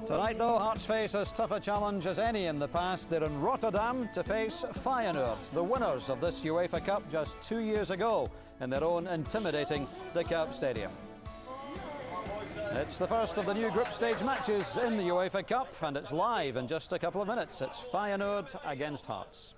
Tonight, though, Hearts face as tough a challenge as any in the past. They're in Rotterdam to face Feyenoord, the winners of this UEFA Cup just 2 years ago in their own intimidating De Kuip Stadium. It's the first of the new group stage matches in the UEFA Cup, and it's live in just a couple of minutes. It's Feyenoord against Hearts.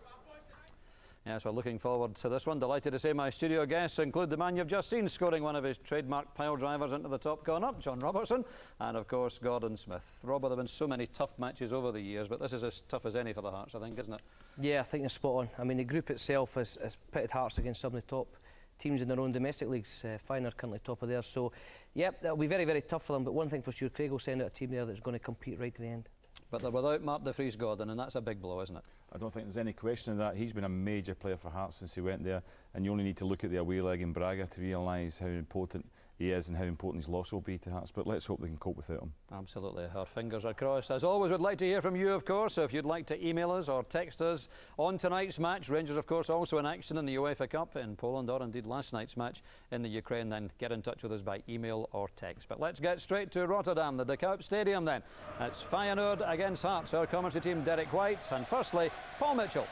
Yes, we're looking forward to this one. Delighted to say my studio guests include the man you've just seen scoring one of his trademark pile drivers into the top corner, John Robertson, and of course Gordon Smith. Robert, there have been so many tough matches over the years, but this is as tough as any for the Hearts, I think, isn't it? Yeah, I think it's spot on. I mean, the group itself has pitted Hearts against some of the top teams in their own domestic leagues. Feyenoord currently top of theirs, so yep, that'll be very, very tough for them. But one thing for sure, Craig will send out a team there that's going to compete right to the end. But they're without Mark de Vries, Gordon, and that's a big blow, isn't it? I don't think there's any question of that. He's been a major player for Hearts since he went there, and you only need to look at the away leg in Braga to realise how important he is and how important his loss will be to Hearts. But let's hope they can cope without him. Absolutely, our fingers are crossed. As always, we'd like to hear from you, of course, so if you'd like to email us or text us on tonight's match. Rangers, of course, also in action in the UEFA Cup in Poland, or indeed last night's match in the Ukraine, then get in touch with us by email or text. But let's get straight to Rotterdam, the De Kuip Stadium then. It's Feyenoord against Hearts. Our commentary team, Derek White, and firstly, Paul Mitchell.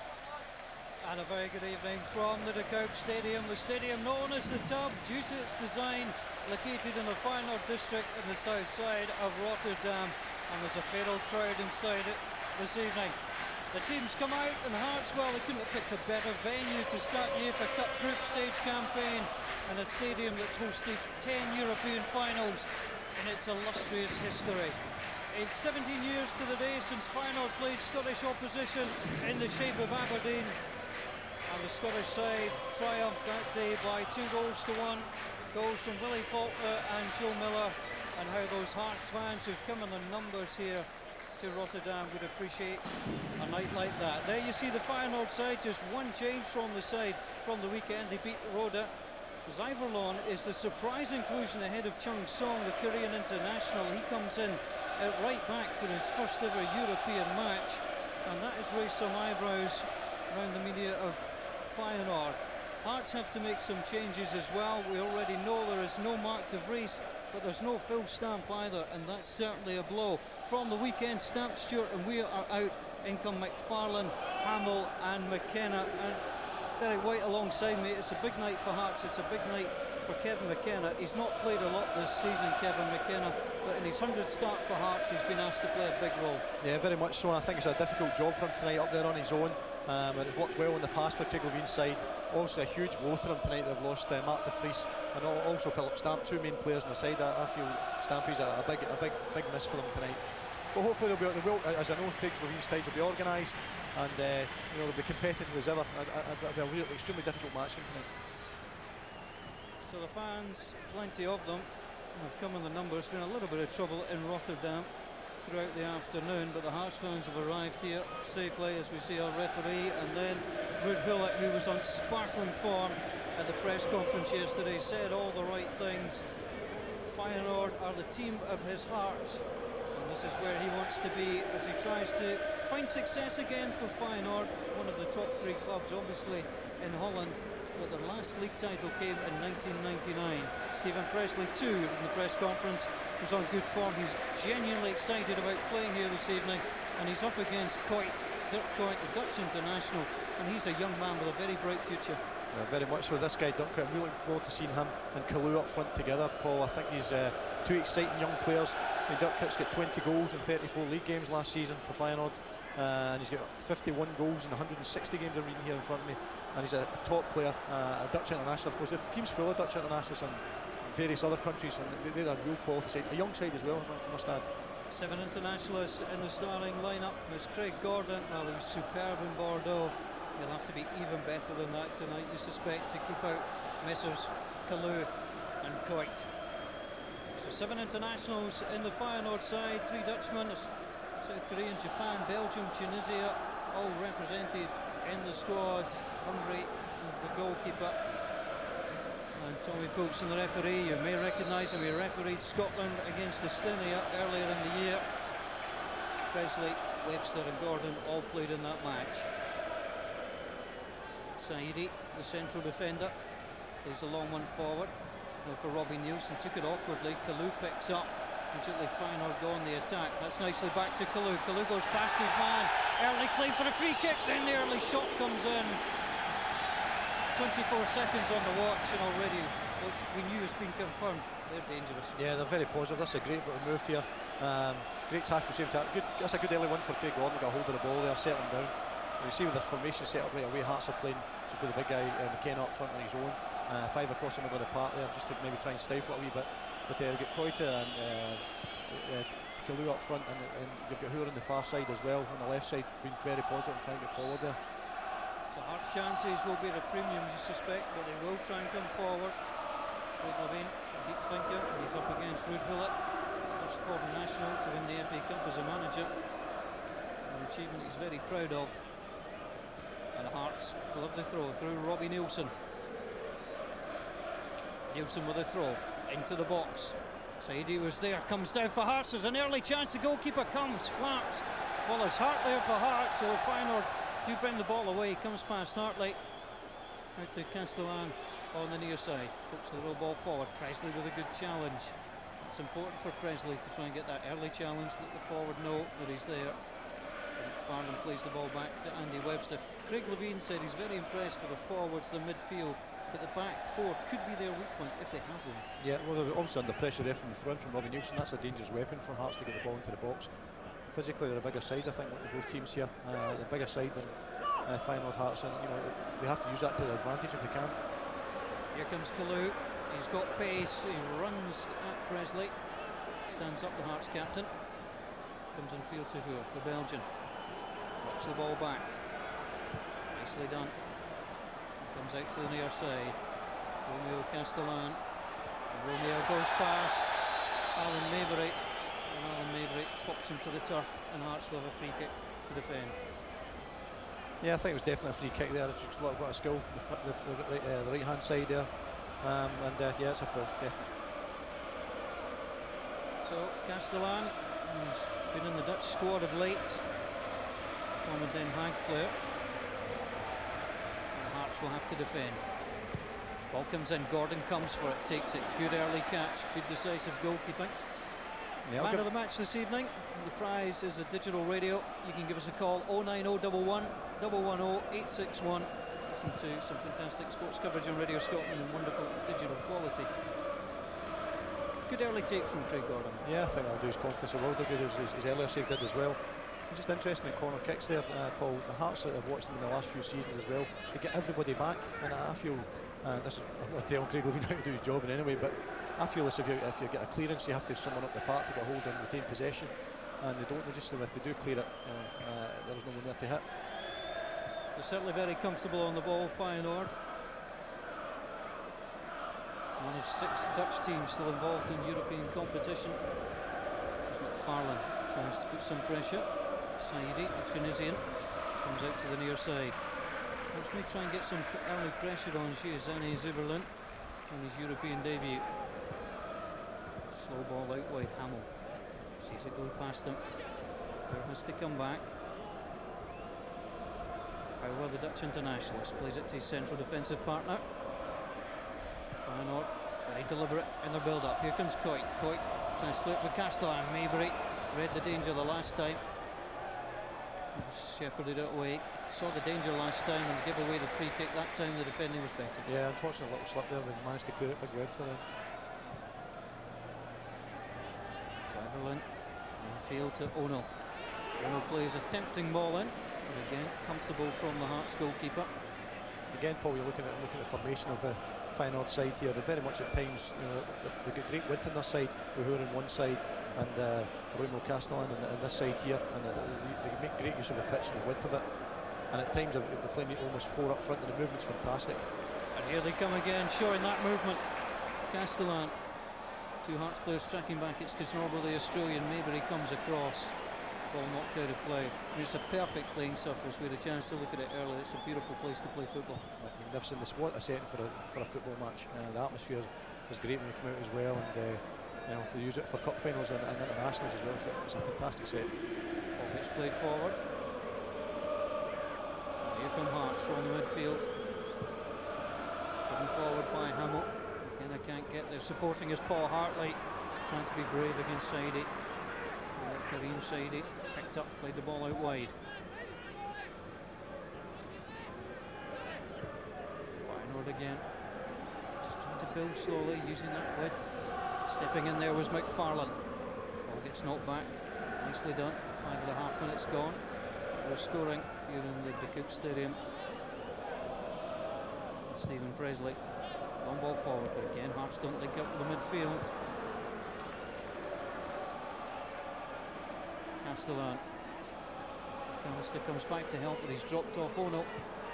And a very good evening from the De Kuip Stadium, the stadium known as the Tub due to its design, located in the Feyenoord district in the south side of Rotterdam, and there's a fatal crowd inside it this evening. The teams come out, and Hearts, well, they couldn't have picked a better venue to start the UEFA Cup group stage campaign, and a stadium that's hosted 10 European finals in its illustrious history. It's 17 years to the day since Feyenoord played Scottish opposition in the shape of Aberdeen, and the Scottish side triumphed that day by 2-1. Goals from Willie Faulkner and Joe Miller, and how those Hearts fans who've come in their numbers here to Rotterdam would appreciate a night like that. There you see the Feyenoord side, just one change from the side from the weekend. They beat Roda. Zyverlon is the surprise inclusion ahead of Chung Song, the Korean international. He comes in at right back for his first ever European match, and that has raised some eyebrows around the media of Feyenoord. Hearts have to make some changes as well. We already know there is no Mark de Vries, but there's no Phil Stamp either, and that's certainly a blow. From the weekend, Stamp, Stewart and Weir are out. In come McFarlane, Hamill and McKenna, and Derek White alongside me. It's a big night for Hearts, it's a big night for Kevin McKenna. He's not played a lot this season, Kevin McKenna, but in his 100th start for Hearts, he's been asked to play a big role. Yeah, very much so, and I think it's a difficult job for him tonight up there on his own, and it's worked well in the past for Craig Levine's side. Obviously a huge blow to them tonight. They've lost Mark de Vries and also Philip Stamp, two main players on the side. I feel Stampy's a big miss for them tonight. But hopefully they'll be, as I know, Craig Levine's sides will be organised, and you know, they'll be competitive as ever. It'll be a really extremely difficult match for them tonight. So the fans, plenty of them, have come in the numbers. Been a little bit of trouble in Rotterdam throughout the afternoon, but the Hearts fans have arrived here safely, as we see our referee, and then Ruud Gullit, who was on sparkling form at the press conference yesterday, said all the right things. Feyenoord are the team of his heart, and this is where he wants to be as he tries to find success again for Feyenoord, one of the top three clubs obviously in Holland, but their last league title came in 1999. Stephen Presley too, in the press conference, was on good form. He's genuinely excited about playing here this evening, and he's up against Kuyt, Dirk Kuyt, the Dutch international, and he's a young man with a very bright future. Yeah, very much so. This guy, Dirk Kuyt, I'm really looking forward to seeing him and Kalou up front together, Paul. I think he's two exciting young players. I mean, Dirk Kuyt's got 20 goals in 34 league games last season for Feyenoord, and he's got 51 goals in 160 games I'm reading here in front of me, and he's a top player, a Dutch international. Of course, the team's full of Dutch internationals and various other countries, and they're a real quality side, a young side as well, I must add. 7 internationalists in the starting lineup. There's Craig Gordon. Well, he was superb in Bordeaux. He'll have to be even better than that tonight, you suspect, to keep out Messrs Kalou and Kuyt. So 7 internationals in the Feyenoord side, 3 Dutchmen, South Korea, Japan, Belgium, Tunisia, all represented in the squad. Hungary, the goalkeeper, and Tommy Poulsen, the referee. You may recognise him. He refereed Scotland against Estonia earlier in the year. Presley, Webster and Gordon all played in that match. Saidi, the central defender, plays a long one forward. For Robbie Nielsen, took it awkwardly. Kalou picks up Immediately Feyenoord go on the attack. That's nicely back to Kalou. Kalou goes past his man. Early claim for a free kick. Then the early shot comes in. 24 seconds on the watch, and already we knew it's been confirmed. They're dangerous. Yeah, they're very positive. That's a great bit of move here. Great tackle, same tackle. Good. That's a good early one for Craig Gordon. Got hold of the ball there, settle him down. And you see with the formation set up right away, Hearts are playing just with the big guy McKenna up front on his own. 5 across the middle of the park there, just to maybe try and stifle it a wee bit. But they've got Koita and Kalou up front, and you've got Hoore on the far side as well. On the left side, being very positive and trying to get forward there. So Hearts' chances will be at a premium, you suspect, but they will try and come forward. Craig Levein, a deep thinker, and he's up against Ruud Gullit, first former national to win the FA Cup as a manager. An achievement he's very proud of. And Hearts will have the throw through Robbie Nielsen. Nielsen with a throw into the box. Saidi was there, comes down for Hearts. There's an early chance. The goalkeeper comes, flaps. Well, there's Hart there for Hearts, so Feyenoord do bring the ball away. Comes past Hartley. Out to Castellan on the near side. Pokes the little ball forward. Presley with a good challenge. It's important for Presley to try and get that early challenge. Let the forward know that he's there. Farland plays the ball back to Andy Webster. Craig Levein said he's very impressed with the forwards, the midfield, but the back four could be their weak point if they have one. Yeah, well, they're obviously under pressure there from the front from Robbie Nielsen. That's a dangerous weapon for Hearts to get the ball into the box. Physically, they're a bigger side, I think, with both teams here. The bigger side than Feyenoord, Hearts, and you know they have to use that to their advantage if they can. Here comes Kalou. He's got pace. He runs at Presley. Stands up the Hearts captain. Comes in field to Hoore, the Belgian. Watch the ball back. Nicely done. Comes out to the near side. Romeo Castellan. Romeo goes past Alan Maybury. And Alan Maybury pops him to the turf, and Hearts will have a free kick to defend. Yeah, I think it was definitely a free kick there. It's just a lot of skill. The right hand side there. Yeah, it's a foul, definitely. So Castellan, who's been in the Dutch squad of late, former Den Haag player. And Hearts will have to defend. Ball comes in, Gordon comes for it, takes it. Good early catch, good decisive goalkeeping. Yeah, man of the match this evening. The prize is a digital radio. You can give us a call 09011 110 861. Listen to some fantastic sports coverage on Radio Scotland and wonderful digital quality. Good early take from Craig Gordon. Yeah, I think that'll do his confidence a world of good, as his earlier save did as well. It's just interesting at corner kicks there, Paul. The Hearts that have watched them in the last few seasons as well, they get everybody back, and I feel I'm not telling Craig Levein how to do his job in any way, but I feel as if you get a clearance, you have to have someone up the park to get hold and retain possession, and they don't. They just, if they do clear it, there's no one there to hit. They're certainly very comfortable on the ball, Feyenoord. One of 6 Dutch teams still involved in European competition. Farland tries to put some pressure. Saidi, the Tunisian, comes out to the near side. Let's me try and get some early pressure on Zane Zuberlin on his European debut. Slow ball out wide, Hamill sees it go past him. There has to come back. However, the Dutch internationalist plays it to his central defensive partner. Feyenoord very deliberate in their build-up. Here comes Coit. Coit tries to split with Castellan. Maybury read the danger the last time. Shepherded it away. Saw the danger last time and gave away the free kick. That time the defending was better. Yeah, unfortunately a little slip there, but managed to clear it. Big Webster then. Cleverland infield to Ono. Ono plays a tempting ball in, but again comfortable from the Hearts goalkeeper. Again, Paul, you're looking at the formation of the Feyenoord side here. They're very much at times, you know, they've got great width on their side. With Hoore on one side and Romeo Castellan on this side here, and they make great use of the pitch and the width of it. And at times they're playing almost 4 up front, and the movement's fantastic. And here they come again, showing that movement. Castellan, 2 Hearts players tracking back. It's Kisnorbo, the Australian. Maybury comes across. Ball knocked out of play. I mean, it's a perfect playing surface. We had a chance to look at it earlier. It's a beautiful place to play football. Magnificent. What a setting for a football match. The atmosphere is great when you come out as well, and you know, they use it for cup finals and internationals as well. It's a fantastic set. Ball gets played forward. And here come Hearts from the midfield. Driven forward by Hamill. Again, I can't get there. Supporting is Paul Hartley. trying to be brave against Saidi. Karim Saidi picked up, played the ball out wide. Feyenoord again, just trying to build slowly, using that width. Stepping in there was McFarlane. Ball gets knocked back, nicely done. 5.5 minutes gone. We're scoring here in the De Kuip Stadium. Stephen Presley, long ball forward, but again Hearts don't link up with the midfield. Castellan. McAllister comes back to help, but he's dropped off Ono.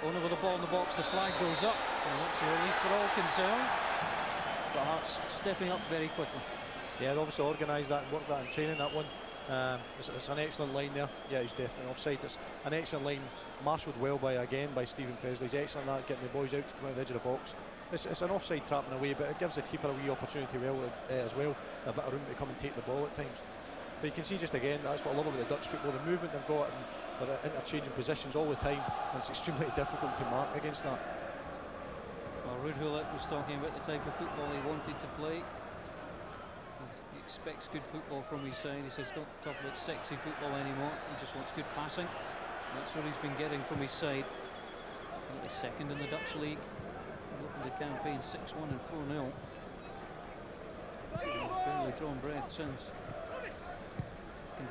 Ono with the ball in the box, the flag goes up. And that's a relief for all concerned. But Hearts stepping up very quickly. Yeah, they obviously organised that and worked that in training, that one. It's an excellent line there. Yeah, he's definitely offside. It's an excellent line, marshalled well by Stephen Presley. He's excellent at getting the boys out to come out the edge of the box. It's an offside trap in a way, but it gives the keeper a wee opportunity as well, a bit of room to come and take the ball at times. But you can see just again, that's what I love about the Dutch football, the movement they've got, and they're interchanging positions all the time, and it's extremely difficult to mark against that. Well, Ruud Gullit was talking about the type of football he wanted to play. He expects good football from his side. He says, don't talk about sexy football anymore. He just wants good passing. And that's what he's been getting from his side. Currently second in the Dutch league. He opened the campaign 6-1 and 4-0. Barely drawn breath since.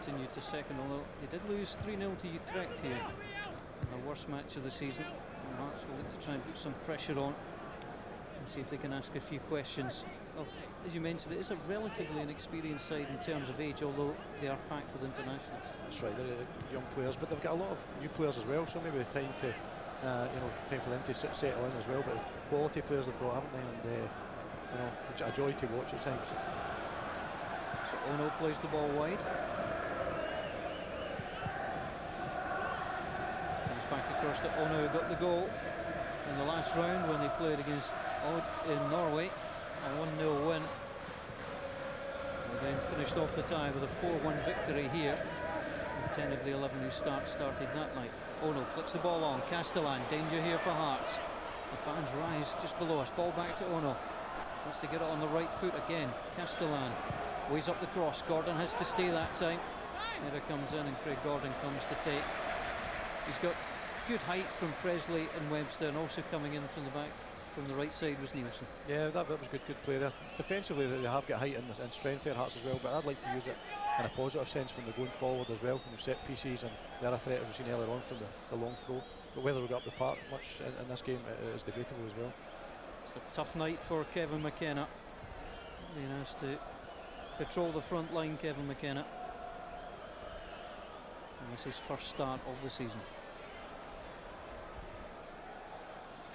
Continued to second, although they did lose 3-0 to Utrecht here in the worst match of the season. And Hearts will look to try and put some pressure on and see if they can ask a few questions. Well, as you mentioned, it is a relatively inexperienced side in terms of age, although they are packed with internationals. That's right, they're young players, but they've got a lot of new players as well, so maybe the time to, time for them to settle in as well. But quality players they've got, haven't they? And it's a joy to watch at times. So Ono plays the ball wide. Comes back across to Ono, who got the goal in the last round when they played against Odd in Norway. A 1-0 win. They then finished off the tie with a 4-1 victory here. And 10 of the 11 who started that night. Ono flicks the ball on. Castellan, danger here for Hearts. The fans rise just below us. Ball back to Ono. Wants to get it on the right foot again. Castellan weighs up the cross. Gordon has to stay that time. Mera comes in and Craig Gordon comes to take. He's got good height from Presley and Webster, and also coming in from the back, from the right side was Nielsen. Yeah, that was good play there. Defensively, they have got height and strength there, Hearts as well, but I'd like to use it in a positive sense when they're going forward as well, when we've set pieces, and they're a threat, as we've seen earlier on, from the long throw. But whether we got up the park much in this game is debatable as well. It's a tough night for Kevin McKenna. Being asked to patrol the front line, Kevin McKenna. And this is his first start of the season.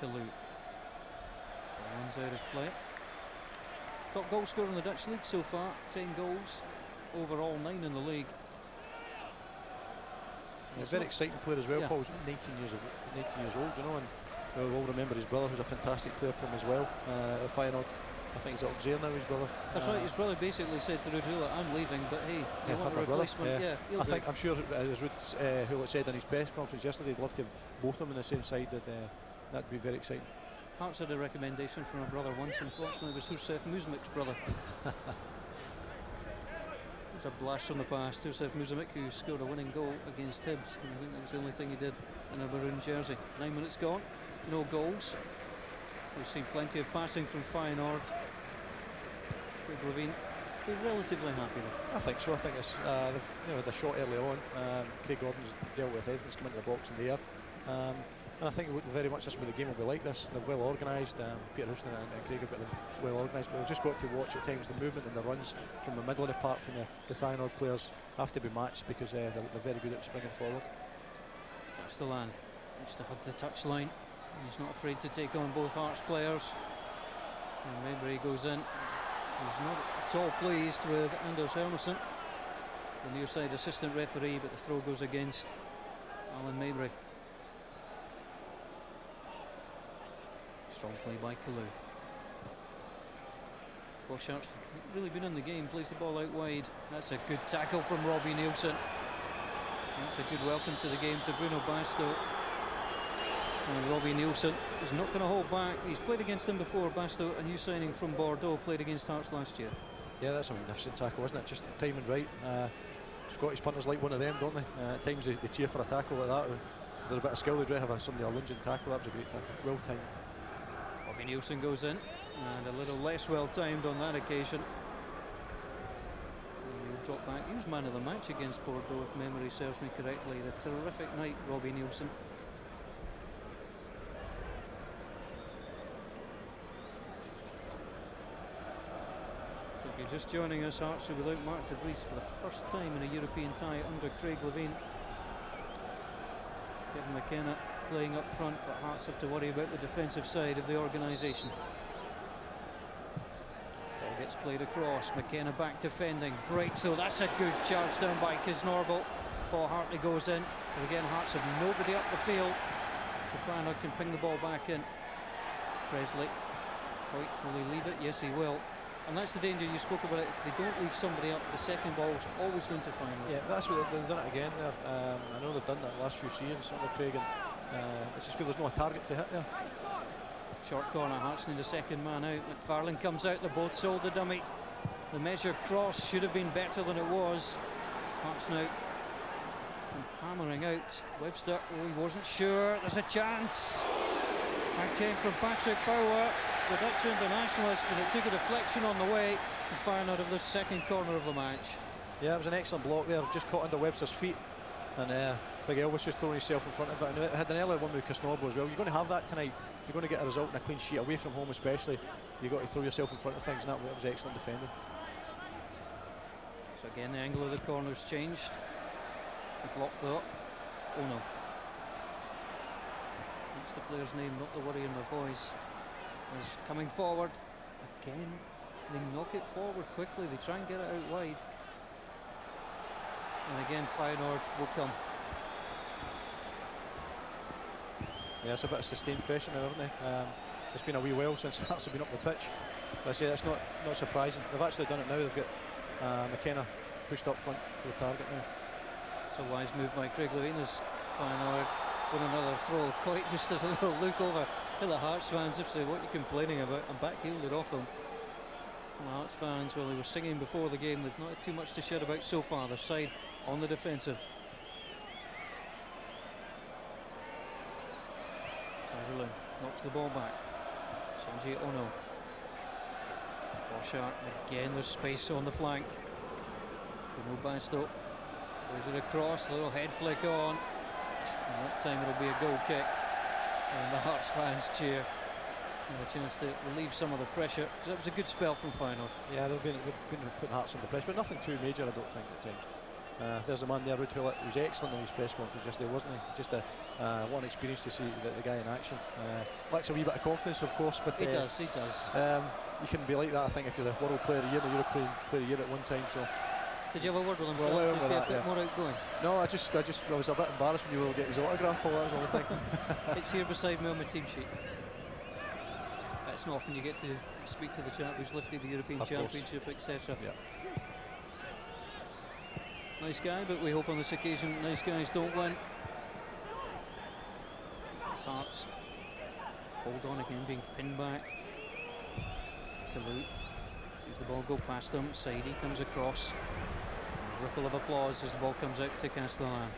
Kalu. Runs out of play. Top goal scorer in the Dutch league so far, 10 goals. Overall 9 in the league. A very exciting player as well. Yeah. Paul's 19 years old, you know, and we'll all remember his brother, who's a fantastic player for him as well. At Feyenoord, I think he's at Auxerre now, his brother. That's right, his brother basically said to Ruud Gullit, I'm leaving, but hey, you want a replacement? Yeah, I'm sure, as Ruud Gullit said in his press conference yesterday, he'd love to have both of them on the same side. That'd be very exciting. Hearts had a recommendation from a brother once, unfortunately it was Hussein Muzamik's brother. It's a blast from the past. Hussein Muzamik, who scored a winning goal against Hibs, and I think that was the only thing he did in a maroon jersey. 9 minutes gone, no goals. We've seen plenty of passing from Feyenoord. Craig Levine be relatively happy though. I think so. I think it's they've had a shot early on. Craig Gordon's dealt with Edmonds coming into the box in the air. And I think very much that's what the game will be like this. They're well organised. Peter Houston and Craig have got them well organised, but we've just got to watch at times the movement and the runs from the middle of the park from the Feyenoord players have to be matched, because they're very good at springing forward. That's the land. Needs to hug the touchline. He's not afraid to take on both Hearts players. And Mabry goes in. He's not at all pleased with Anders Hermansson, the near side assistant referee, but the throw goes against Alan Mabry. Strong play by Kalu. Boshart's really been in the game, plays the ball out wide. That's a good tackle from Robbie Nielsen. That's a good welcome to the game to Bruno Basto. And Robbie Nielsen is not going to hold back. He's played against him before. Basto, a new signing from Bordeaux, played against Hearts last year. Yeah, that's a magnificent tackle, wasn't it? Just timing right. Scottish punters like one of them, don't they? At times they cheer for a tackle like that. There's a bit of skill, they'd have somebody a lunging tackle. That was a great tackle, well timed. Robbie Nielsen goes in, and a little less well timed on that occasion. He'll drop back. He was man of the match against Bordeaux, if memory serves me correctly. A terrific night, Robbie Nielsen. So if you're just joining us, Hearts are without Mark de Vries for the first time in a European tie under Craig Levein. Kevin McKenna playing up front, but Hearts have to worry about the defensive side of the organisation. Ball gets played across, McKenna back defending, breaks, so that's a good charge down by Kisnorble. Paul Hartley goes in, but again Hearts have nobody up the field, so Feyenoord can ping the ball back in. Presley, Hoyt, will he leave it? Yes, he will. And that's the danger you spoke about. If they don't leave somebody up, the second ball is always going to Feyenoord. Yeah, that's what they've done it again there. I know they've done that the last few seasons under Craig, and I just feel there's no target to hit there. Short corner, Hearts need a second man out. McFarlane comes out, they both sold the dummy. The measured cross should have been better than it was. Hearts now hammering out. Webster, oh, he wasn't sure. There's a chance. That came from Patrick Bauer, the Dutch internationalist, and it took a deflection on the way to Feyenoord of the second corner of the match. Yeah, it was an excellent block there, just caught under Webster's feet, and Big Elvis just throwing himself in front of it. And it had an earlier one with Kisnorbo as well. You're going to have that tonight. If you're going to get a result and a clean sheet away from home especially, you've got to throw yourself in front of things, and that was excellent defending. So again, the angle of the corner's changed. The block though. Oh no. That's the player's name, not the worry in their voice. Is coming forward. Again, they knock it forward quickly. They try and get it out wide. And again, Feyenoord will come. Yeah, it's a bit of sustained pressure now, isn't it? It's been a wee while since Hearts have been up the pitch. But I say that's not surprising. They've actually done it now. They've got McKenna pushed up front for the target now. It's a wise move by Craig Levein as Feyenoord with another throw. Coit just has a little look over at the Hearts fans if say, what are you complaining about? And backheeled it off them. Well, Hearts fans, well, they were singing before the game. They've not had too much to shout about so far. Their side on the defensive. Sutherland knocks the ball back. Shinji Ono. Boschart again. There's space on the flank. No Basto. Goes it across. A little head flick on. And that time it'll be a goal kick. And the Hearts fans cheer. And a chance to relieve some of the pressure. That was a good spell from Feyenoord. Yeah, they've been putting Hearts under pressure, but nothing too major, I don't think, at times. There's a man there, Ruud Gullit, who was excellent in his press conference yesterday, wasn't he? Just one experience to see the guy in action. Lacks a wee bit of confidence, of course, but he does. You can be like that, I think, if you're the World Player of the Year, the European Player of the Year at one time. So. Did you have a word with him? Well, to be a bit more outgoing? No, I was a bit embarrassed when you were getting his autograph, Paul. That was the only thing. It's here beside me on my team sheet. It's not often you get to speak to the chap who's lifted the European Championship, etc. Yeah. Nice guy, but we hope on this occasion nice guys don't win. It's Hearts. Hold on again, being pinned back. Kalu sees the ball go past him. Saidi comes across. A ripple of applause as the ball comes out to Castellan.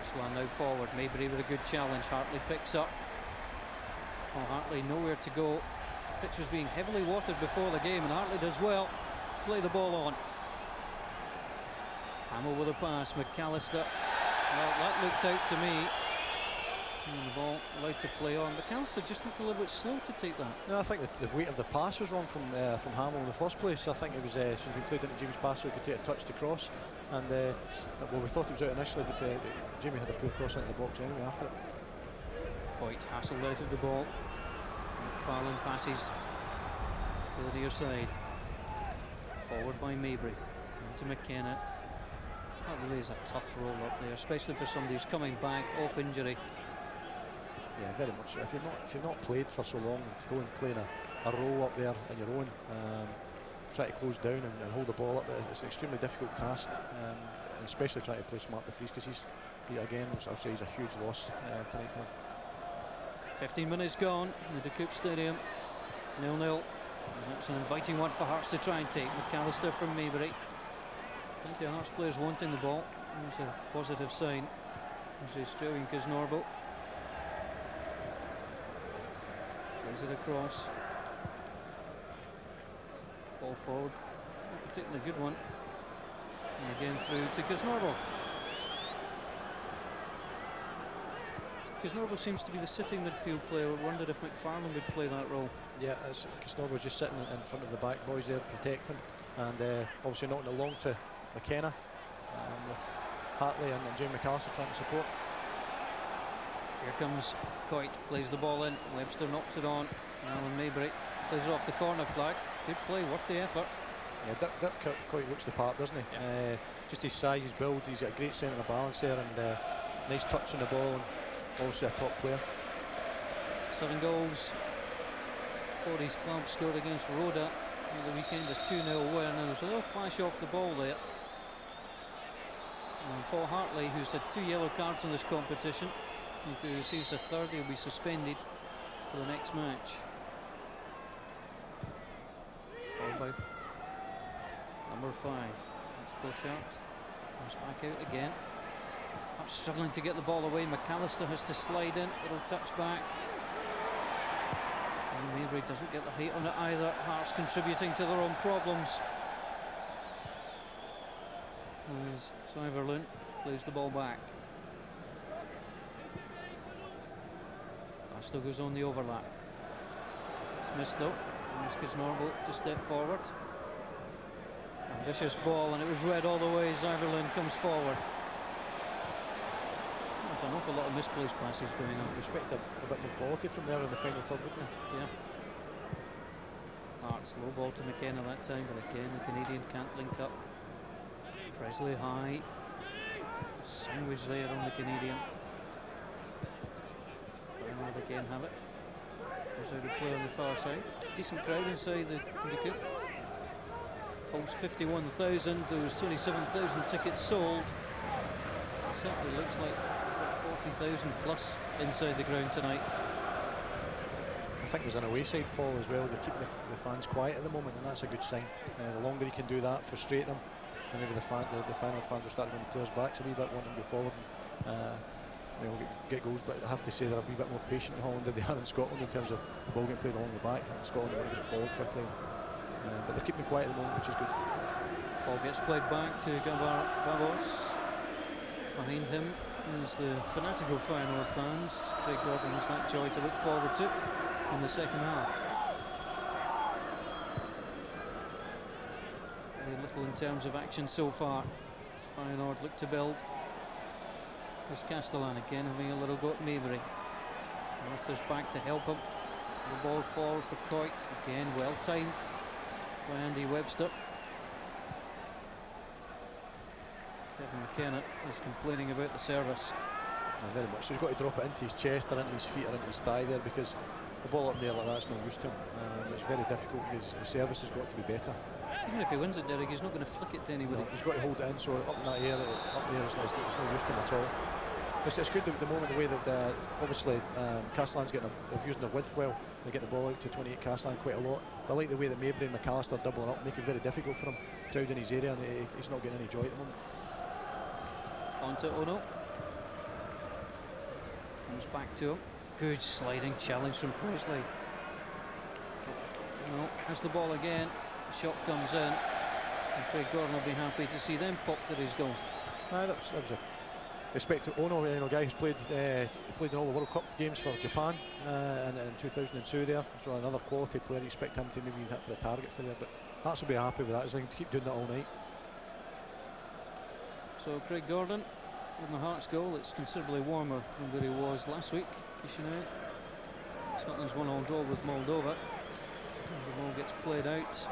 Castellan now forward. Maybury with a good challenge. Hartley picks up. Oh, Hartley nowhere to go. The pitch was being heavily watered before the game, and Hartley does well. Play the ball on. Hamill with a pass. McAllister. Well, that looked out to me. And the ball allowed to play on. McAllister just looked a little bit slow to take that. No, I think the weight of the pass was wrong from Hamill in the first place. I think it was should have been played into Jamie's pass so he could take a touch to cross. And well, we thought it was out initially, but Jamie had a poor cross into the box anyway after it. Hoyt hassled out of the ball. McFarlane passes to the near side. Forward by Maybury. To McKenna. That really is a tough role up there, especially for somebody who's coming back off injury. Yeah, very much so. If you've not played for so long, to go and play in a role up there on your own, try to close down and hold the ball up, it's an extremely difficult task, and especially trying to play smart defence, because he again, I'll say, he's a huge loss tonight for him. 15 minutes gone in the De Kuip Stadium. 0-0. That's an inviting one for Hearts to try and take. McAllister from Maybury. Plenty of Hearts players wanting the ball. That's a positive sign. There's Australian Kisnorbo. Plays it across. Ball forward. Not particularly good one. And again through to Kisnorbo. Kisnorbo seems to be the sitting midfield player. I wondered if McFarlane would play that role. Yeah, Kisnorbo's just sitting in front of the back boys there, protecting, and obviously knocking it long to McKenna, with Hartley and Jamie McAllister trying to support. Here comes Coit, plays the ball in. Webster knocks it on. Alan Maybury plays it off the corner flag. Good play, worth the effort. Yeah, Dirk Coit looks the part, doesn't he? Yeah. Just his size, his build, he's got a great centre of balance there, and nice touch on the ball, and obviously a top player. 7 goals for his club, scored against Rhoda at the weekend, a 2-0 win. And there's a little flash off the ball there. And Paul Hartley, who's had 2 yellow cards in this competition, if he receives a third, he'll be suspended for the next match. Followed by number 5. That's Bushart. Comes back out again. Struggling to get the ball away. McAllister has to slide in. Little touch back. And Maybury doesn't get the height on it either. Hearts contributing to their own problems. As Swiverlund plays the ball back. Still goes on the overlap. It's missed though. Kisnorbo to step forward. Ambitious ball, and it was read all the way. Swiverlund comes forward. There's an awful lot of misplaced passes going on. Expect a bit more quality from there in the final third, wouldn't you? Yeah. Hearts low ball to McKenna that time, but again the Canadian can't link up. Presley high. Sandwich there on the Canadian. Feyenoord again have it. There's a good player on the far side. Decent crowd inside the Syndicate. Holds 51,000. There was 27,000 tickets sold. It certainly looks like 40,000 plus inside the ground tonight. I think there's an away side, Paul, as well. They keep the fans quiet at the moment, and that's a good sign. The longer you can do that, frustrate them, and maybe the Feyenoord fans will start to win the players back a wee bit, want them to go forward and get goals. But I have to say they're a wee bit more patient in Holland than they are in Scotland in terms of the ball getting played along the back. In Scotland, they want to get forward quickly, but they're keeping quiet at the moment, which is good. Ball gets played back to Babos. Behind him is the fanatical Feyenoord fans. Craig Gordon has that joy to look forward to in the second half. Very little in terms of action so far. As Feyenoord look to build. There's Castellan again having a little go at Maybury. Alistair's back to help him. The ball forward for Coit. Again, well timed by Andy Webster. Kevin McKenna is complaining about the service. Very much. So he's got to drop it into his chest or into his feet or into his thigh there, because the ball up there like that's no use to him. It's very difficult because the service has got to be better. Even if he wins it, Derek, he's not going to flick it to anybody. No, he's got to hold it in, so up in that air, up there, it's no use to him at all. It's good at the moment, the way that obviously Castellan's they're using their width well. They get the ball out to 28 Castellan quite a lot. But I like the way that Maybury and McAllister doubling up, make it very difficult for him. Crowd in his area, and he's not getting any joy at the moment. On to Ono. Comes back to him. Good sliding challenge from Presley. No, has the ball again. The shot comes in. And Craig Gordon will be happy to see them pop to his goal. That was a respect to Ono, a guy who's played in all the World Cup games for Japan in 2002 there. So another quality player. You expect him to maybe hit for the target for there, but Hearts will be happy with that. As long as they keep doing that all night. So Craig Gordon with the Hearts goal. It's considerably warmer than where he was last week. Chisinau. Scotland's 1-1 draw with Moldova. The ball gets played out.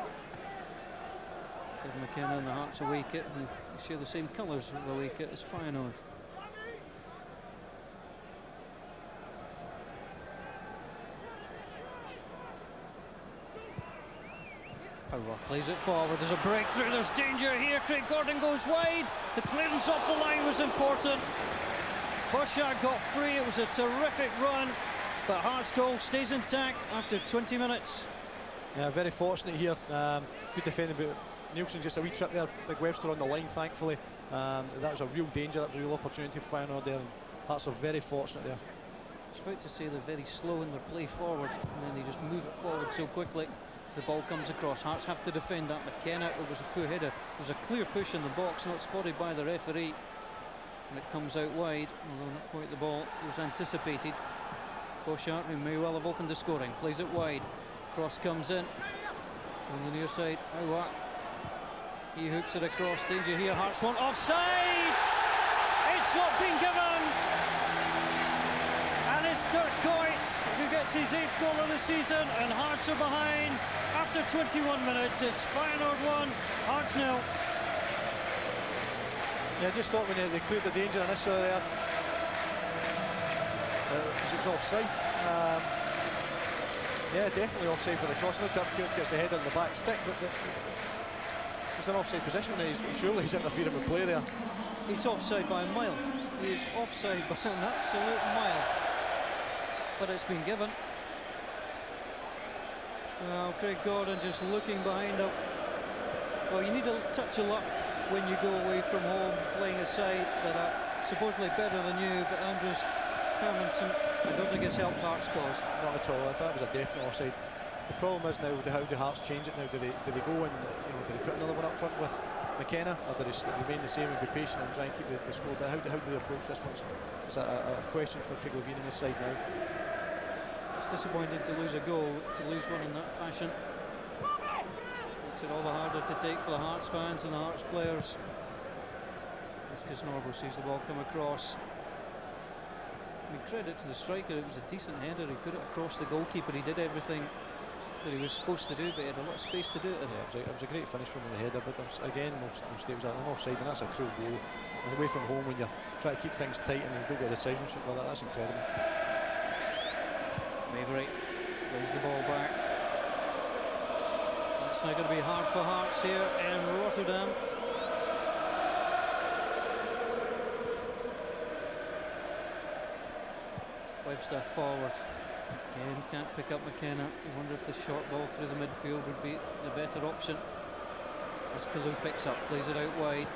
Kevin McKenna and the Hearts away kit, and they share the same colours of the away kit as Feyenoord. Power plays it forward. There's a breakthrough. There's danger here. Craig Gordon goes wide. The clearance off the line was important. Bushart got free. It was a terrific run, but Hearts' goal stays intact after 20 minutes. Yeah, very fortunate here. Good defending, but Nielsen just a wee trip there. Big Webster on the line, thankfully. That was a real danger. That was a real opportunity for Feyenoord there. And Hearts are very fortunate there. I was about to say they're very slow in their play forward, and then they just move it forward so quickly as the ball comes across. Hearts have to defend that. McKenna, it was a poor header. There's a clear push in the box, not spotted by the referee. And it comes out wide, although not quite the ball was anticipated. Boschart, who may well have opened the scoring, plays it wide. Cross comes in on the near side. Aouar. He hooks it across. Danger here. Hearts want offside. It's not been given. And it's Dirk Kuyt who gets his 8th goal of the season, and Hearts are behind after 21 minutes. It's Feyenoord 1, Hearts 0. Yeah, I just thought when they cleared the danger initially there, it was offside. Yeah, definitely offside for the cross. Now Dirk Kuyt gets the header in the back stick, but it's an offside position. Surely he's interfering with play there. He's offside by a mile. He is offside by an absolute mile. But it's been given. Well, Craig Gordon just looking behind him. Well, you need a touch of luck when you go away from home, playing a side that are supposedly better than you, but Andrews Hermansen, I don't think it's helped Hearts' cause. Not at all. I thought it was a definite offside. The problem is now, how do Hearts change it now? Do they go and do they put another one up front with McKenna, or do they remain the same and be patient and try and keep the score down? How do they approach this one? It's a question for Craig Levein in this side now. It's disappointing to lose a goal, to lose one in that fashion. Makes it all the harder to take for the Hearts fans and the Hearts players. That's because Norbo sees the ball come across. I mean, credit to the striker, it was a decent header. He put it across the goalkeeper. He did everything that he was supposed to do, but he had a lot of space to do it. Yeah, it was a great finish from the header, but again, most mistakes are offside, and that's a cruel goal. And away from home, when you're trying to keep things tight and you don't get a decision like that, that's incredible. Maybury plays the ball back. It's now going to be hard for Hearts here in Rotterdam. Webster forward. Again, can't pick up McKenna. I wonder if the short ball through the midfield would be the better option. As Kalou picks up, plays it out wide.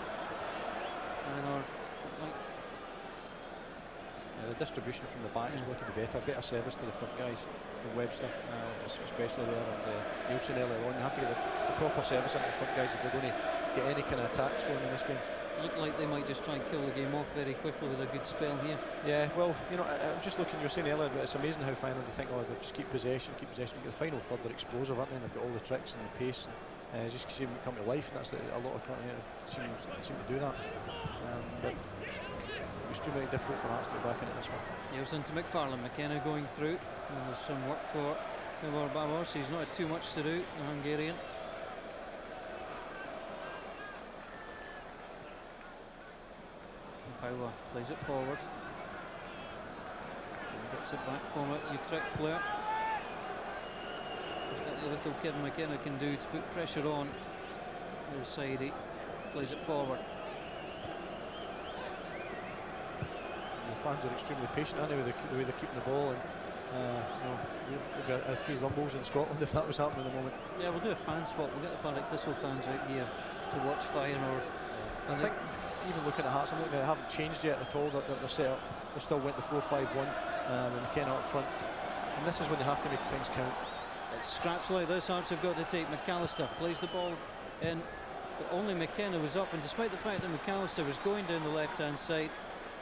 The distribution from the back is going to be better service to the front guys from Webster, especially there, and Nielsen earlier on. They have to get the proper service into the front guys if they're going to get any kind of attacks going in this game. Look like they might just try and kill the game off very quickly with a good spell here. Yeah, well, I'm just looking, you were saying earlier, but it's amazing how Feyenoord, you think, they'll just keep possession. Get the final third, they're explosive, aren't they? And they've got all the tricks and the pace, and just seem to come to life, and that's a lot of seem to do that. But it was too very difficult for Hearts to get back into this one. Nielsen to McFarlane, McKenna going through, and there's some work for Ivor Babos. He's not had too much to do, the Hungarian. Paula plays it forward and gets it back from it. Utrecht player. What the little kid McKenna can do to put pressure on. There's Saidi, plays it forward. The fans are extremely patient, aren't they, with the way they're keeping the ball, and there'll be a few rumbles in Scotland if that was happening at the moment. Yeah, we'll do a fan swap. We'll get the Partick Thistle fans out here to watch Feyenoord. I think even looking at Hearts, they haven't changed yet at all. They're set up. They still went the 4-5-1 with McKenna up front, and this is when they have to make things count. It's scraps like this Hearts have got to take. McAllister plays the ball in, but only McKenna was up, and despite the fact that McAllister was going down the left-hand side,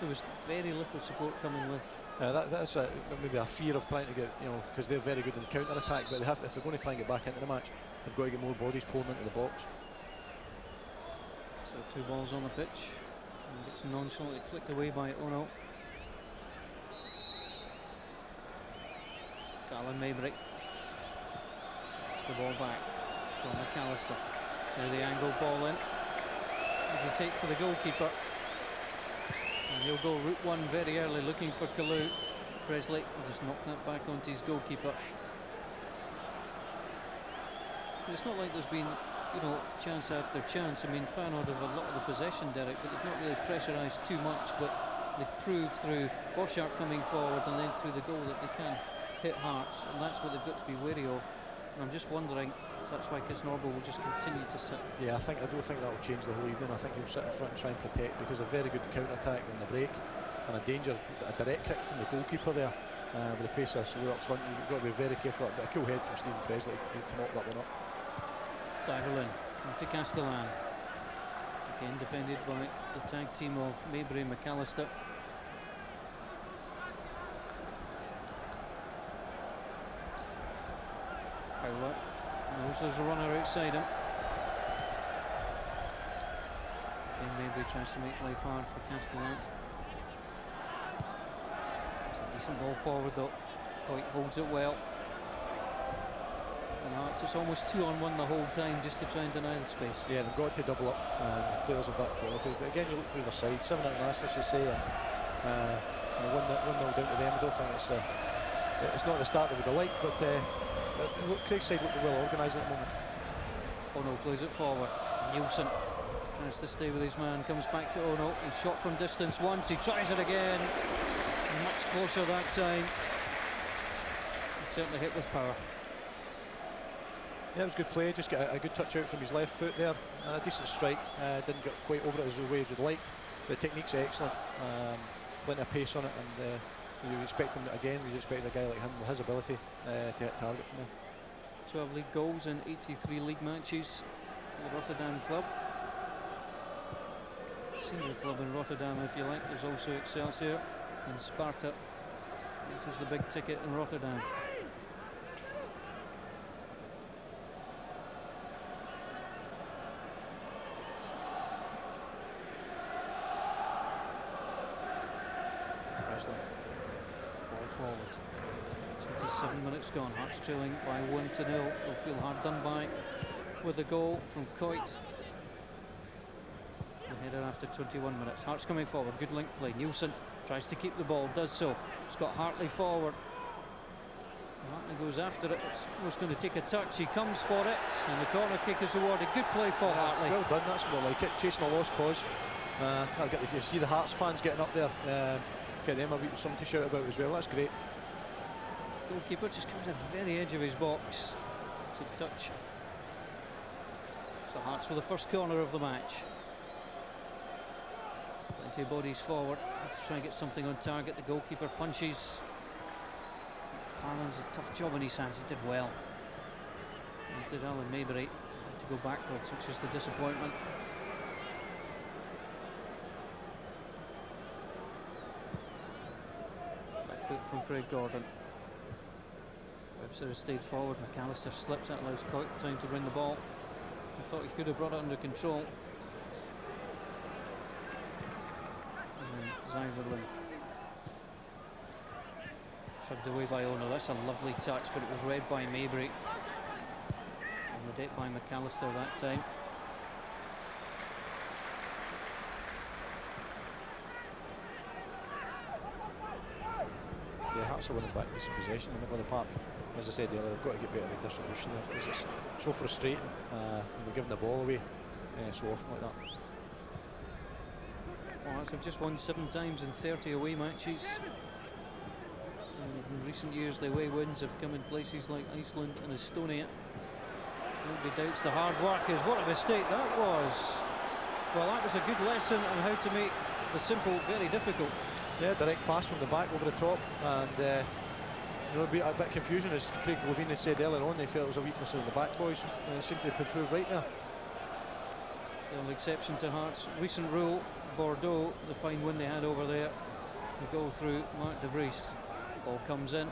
there was very little support coming with. That's maybe a fear of trying to get, because they're very good in counter-attack, but if they're going to try and get back into the match, they've got to get more bodies pouring into the box. So 2 balls on the pitch, and it's nonchalantly flicked away by Ono. Alan Maybury. It's the ball back from McAllister. Now the angled ball in. Easy take for the goalkeeper. And he'll go route one very early, looking for Kalou. Presley will just knock that back onto his goalkeeper. It's not like there's been, chance after chance. I mean, Feyenoord have a lot of the possession, Derek, but they've not really pressurised too much. But they've proved through Boschart coming forward and then through the goal that they can hit Hearts, and that's what they've got to be wary of. And I'm just wondering if that's why Kisnorbo will just continue to sit. Yeah, I don't think that will change the whole evening. I think he'll sit in front and try and protect, because a very good counter-attack in the break, and a danger, a direct kick from the goalkeeper there. With the pace of Salou up front, you've got to be very careful. But a cool head from Stephen Presley to mop that one up. Cyberlin into Castellan. Again defended by the tag team of Mabry and McAllister. Fowler knows there's a runner outside him. Again, Mabry tries to make life hard for Castellan. It's a decent ball forward though. Coit holds it well. And Hearts, it's almost 2-on-1 the whole time, just to try and deny the space. Yeah, they've got to double up players of that quality. But again, you look through their side, 7 out last, as you say, and 1-0 down to them. I don't think it's not the start that we'd have liked, but Craig's side look well organised at the moment. Ono plays it forward. Nielsen tries to stay with his man, comes back to Ono. He's shot from distance once, he tries it again. Much closer that time. He certainly hit with power. Yeah, it was good play, just get a good touch out from his left foot there. A decent strike, didn't get quite over it as the way he'd liked. The technique's excellent, plenty of pace on it, and you expect him again, you expect a guy like him with his ability to hit target from there. 12 league goals in 83 league matches for the Rotterdam club. Senior club in Rotterdam, if you like. There's also Excelsior and Sparta. This is the big ticket in Rotterdam. Ball forward. 27 minutes gone. Hearts trailing by 1-0. They'll feel hard done by with the goal from Coit. The header after 21 minutes. Hearts coming forward. Good link play. Nielsen tries to keep the ball. Does so. It's got Hartley forward. Hartley goes after it. It's going to take a touch. He comes for it, and the corner kick is awarded. Good play, Paul Hartley. Well done. That's more like it. Chasing a lost cause. You see the Hearts fans getting up there. Get them something to shout about as well. That's great. Goalkeeper just comes to the very edge of his box. Good touch. So Hearts for the first corner of the match. Plenty of bodies forward to try and get something on target. The goalkeeper punches. Farland's a tough job in his hands. He did well. As did Alan Mabry. To go backwards, which is the disappointment. Left foot from Craig Gordon. Webster has stayed forward. McAllister slips. That allows Coit time to bring the ball. I thought he could have brought it under control. Zyverlin. Shrugged away by Ono. That's a lovely touch, but it was read by Mabry. And the deck by McAllister that time. Yeah, Hearts are winning back this possession in the middle of the park. As I said earlier, they've got to get better at distribution there, because it's so frustrating when they're giving the ball away so often like that. Well, Hearts have just won 7 times in 30 away matches. In recent years, the away wins have come in places like Iceland and Estonia. So nobody doubts the hard work is. What a mistake that was. Well, that was a good lesson on how to make the simple very difficult. Yeah, direct pass from the back over the top, and a bit of confusion, as Craig Levine had said earlier on. They felt it was a weakness in the back boys. Seemed to have improved right there. The only exception to Hearts' recent rule, Bordeaux, the fine win they had over there, the goal through Mark de Vries. Ball comes in,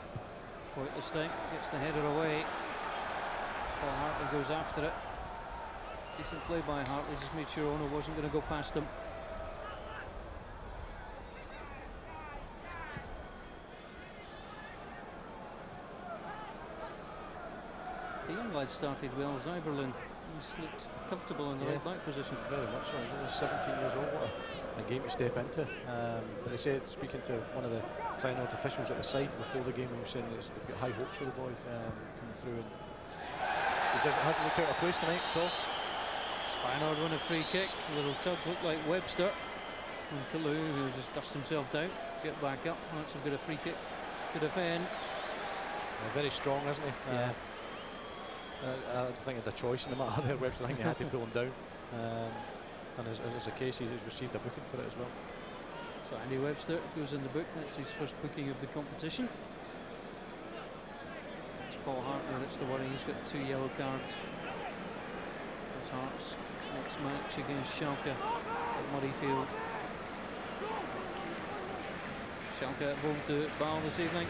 Coit this time, gets the header away. Paul Hartley goes after it. Decent play by Hartley, just made sure Ono wasn't going to go past him. The young lad started well. Zyverlin, he's looked comfortable in the right back position. Very much so. He's only 17 years old. What a game to step into. But they said, speaking to one of the Feyenoord officials at the side before the game, he was saying that they've got high hopes for the boy coming through. And he hasn't looked out of place tonight at all. Feyenoord won a free kick. A little tug looked like Webster. And Kalou, who just dust himself down, get back up. That's a bit of free kick to defend. Very strong, isn't he? Yeah. I don't think he had a choice in the matter there, Webster. I think he had to pull him down. And as a case, he's received a booking for it as well. So Andy Webster goes in the book. That's his first booking of the competition. It's Paul Hartner that's the worry. He's got 2 yellow cards. It's Hearts' next match against Schalke at Murrayfield. Schalke at home to Basel this evening.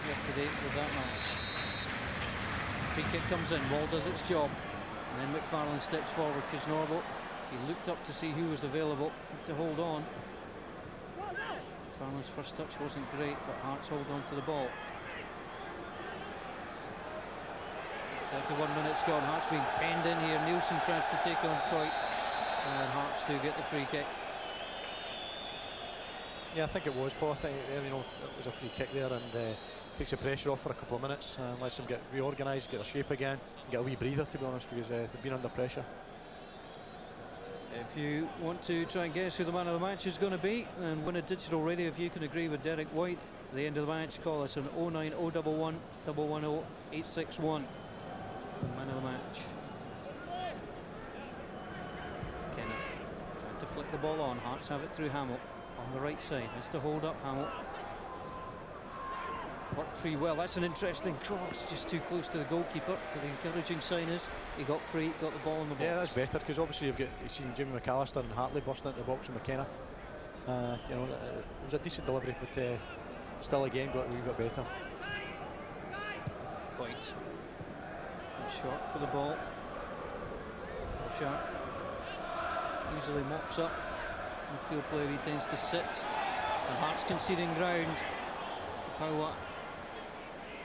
Up to date with that match. Free kick comes in, Wall does its job, and then McFarlane steps forward because Norbo, he looked up to see who was available to hold on. McFarlane's first touch wasn't great, but Hearts hold on to the ball. 31 minutes gone, Hearts being penned in here. Nielsen tries to take on Coit, and Hearts do get the free kick. Yeah, I think it was, Paul. I think it was a free kick there, and takes the pressure off for a couple of minutes and lets them get reorganised, get their shape again, and get a wee breather, to be honest, because they've been under pressure. If you want to try and guess who the man of the match is going to be and win a digital radio, if you can agree with Derek White at the end of the match, call us on 09011 110 861. The man of the match. Kennett trying to flick the ball on. Hearts have it through Hamill on the right side. Has to hold up Hamill. Worked free well. That's an interesting cross, just too close to the goalkeeper. But the encouraging sign is he got free, got the ball in the box. Yeah, that's better, because obviously you've seen Jimmy McAllister and Hartley bursting into the box with McKenna. It was a decent delivery, but still again got a wee bit better. White. Short for the ball. Sharp easily mops up. The field player, he tends to sit. And Hearts conceding ground.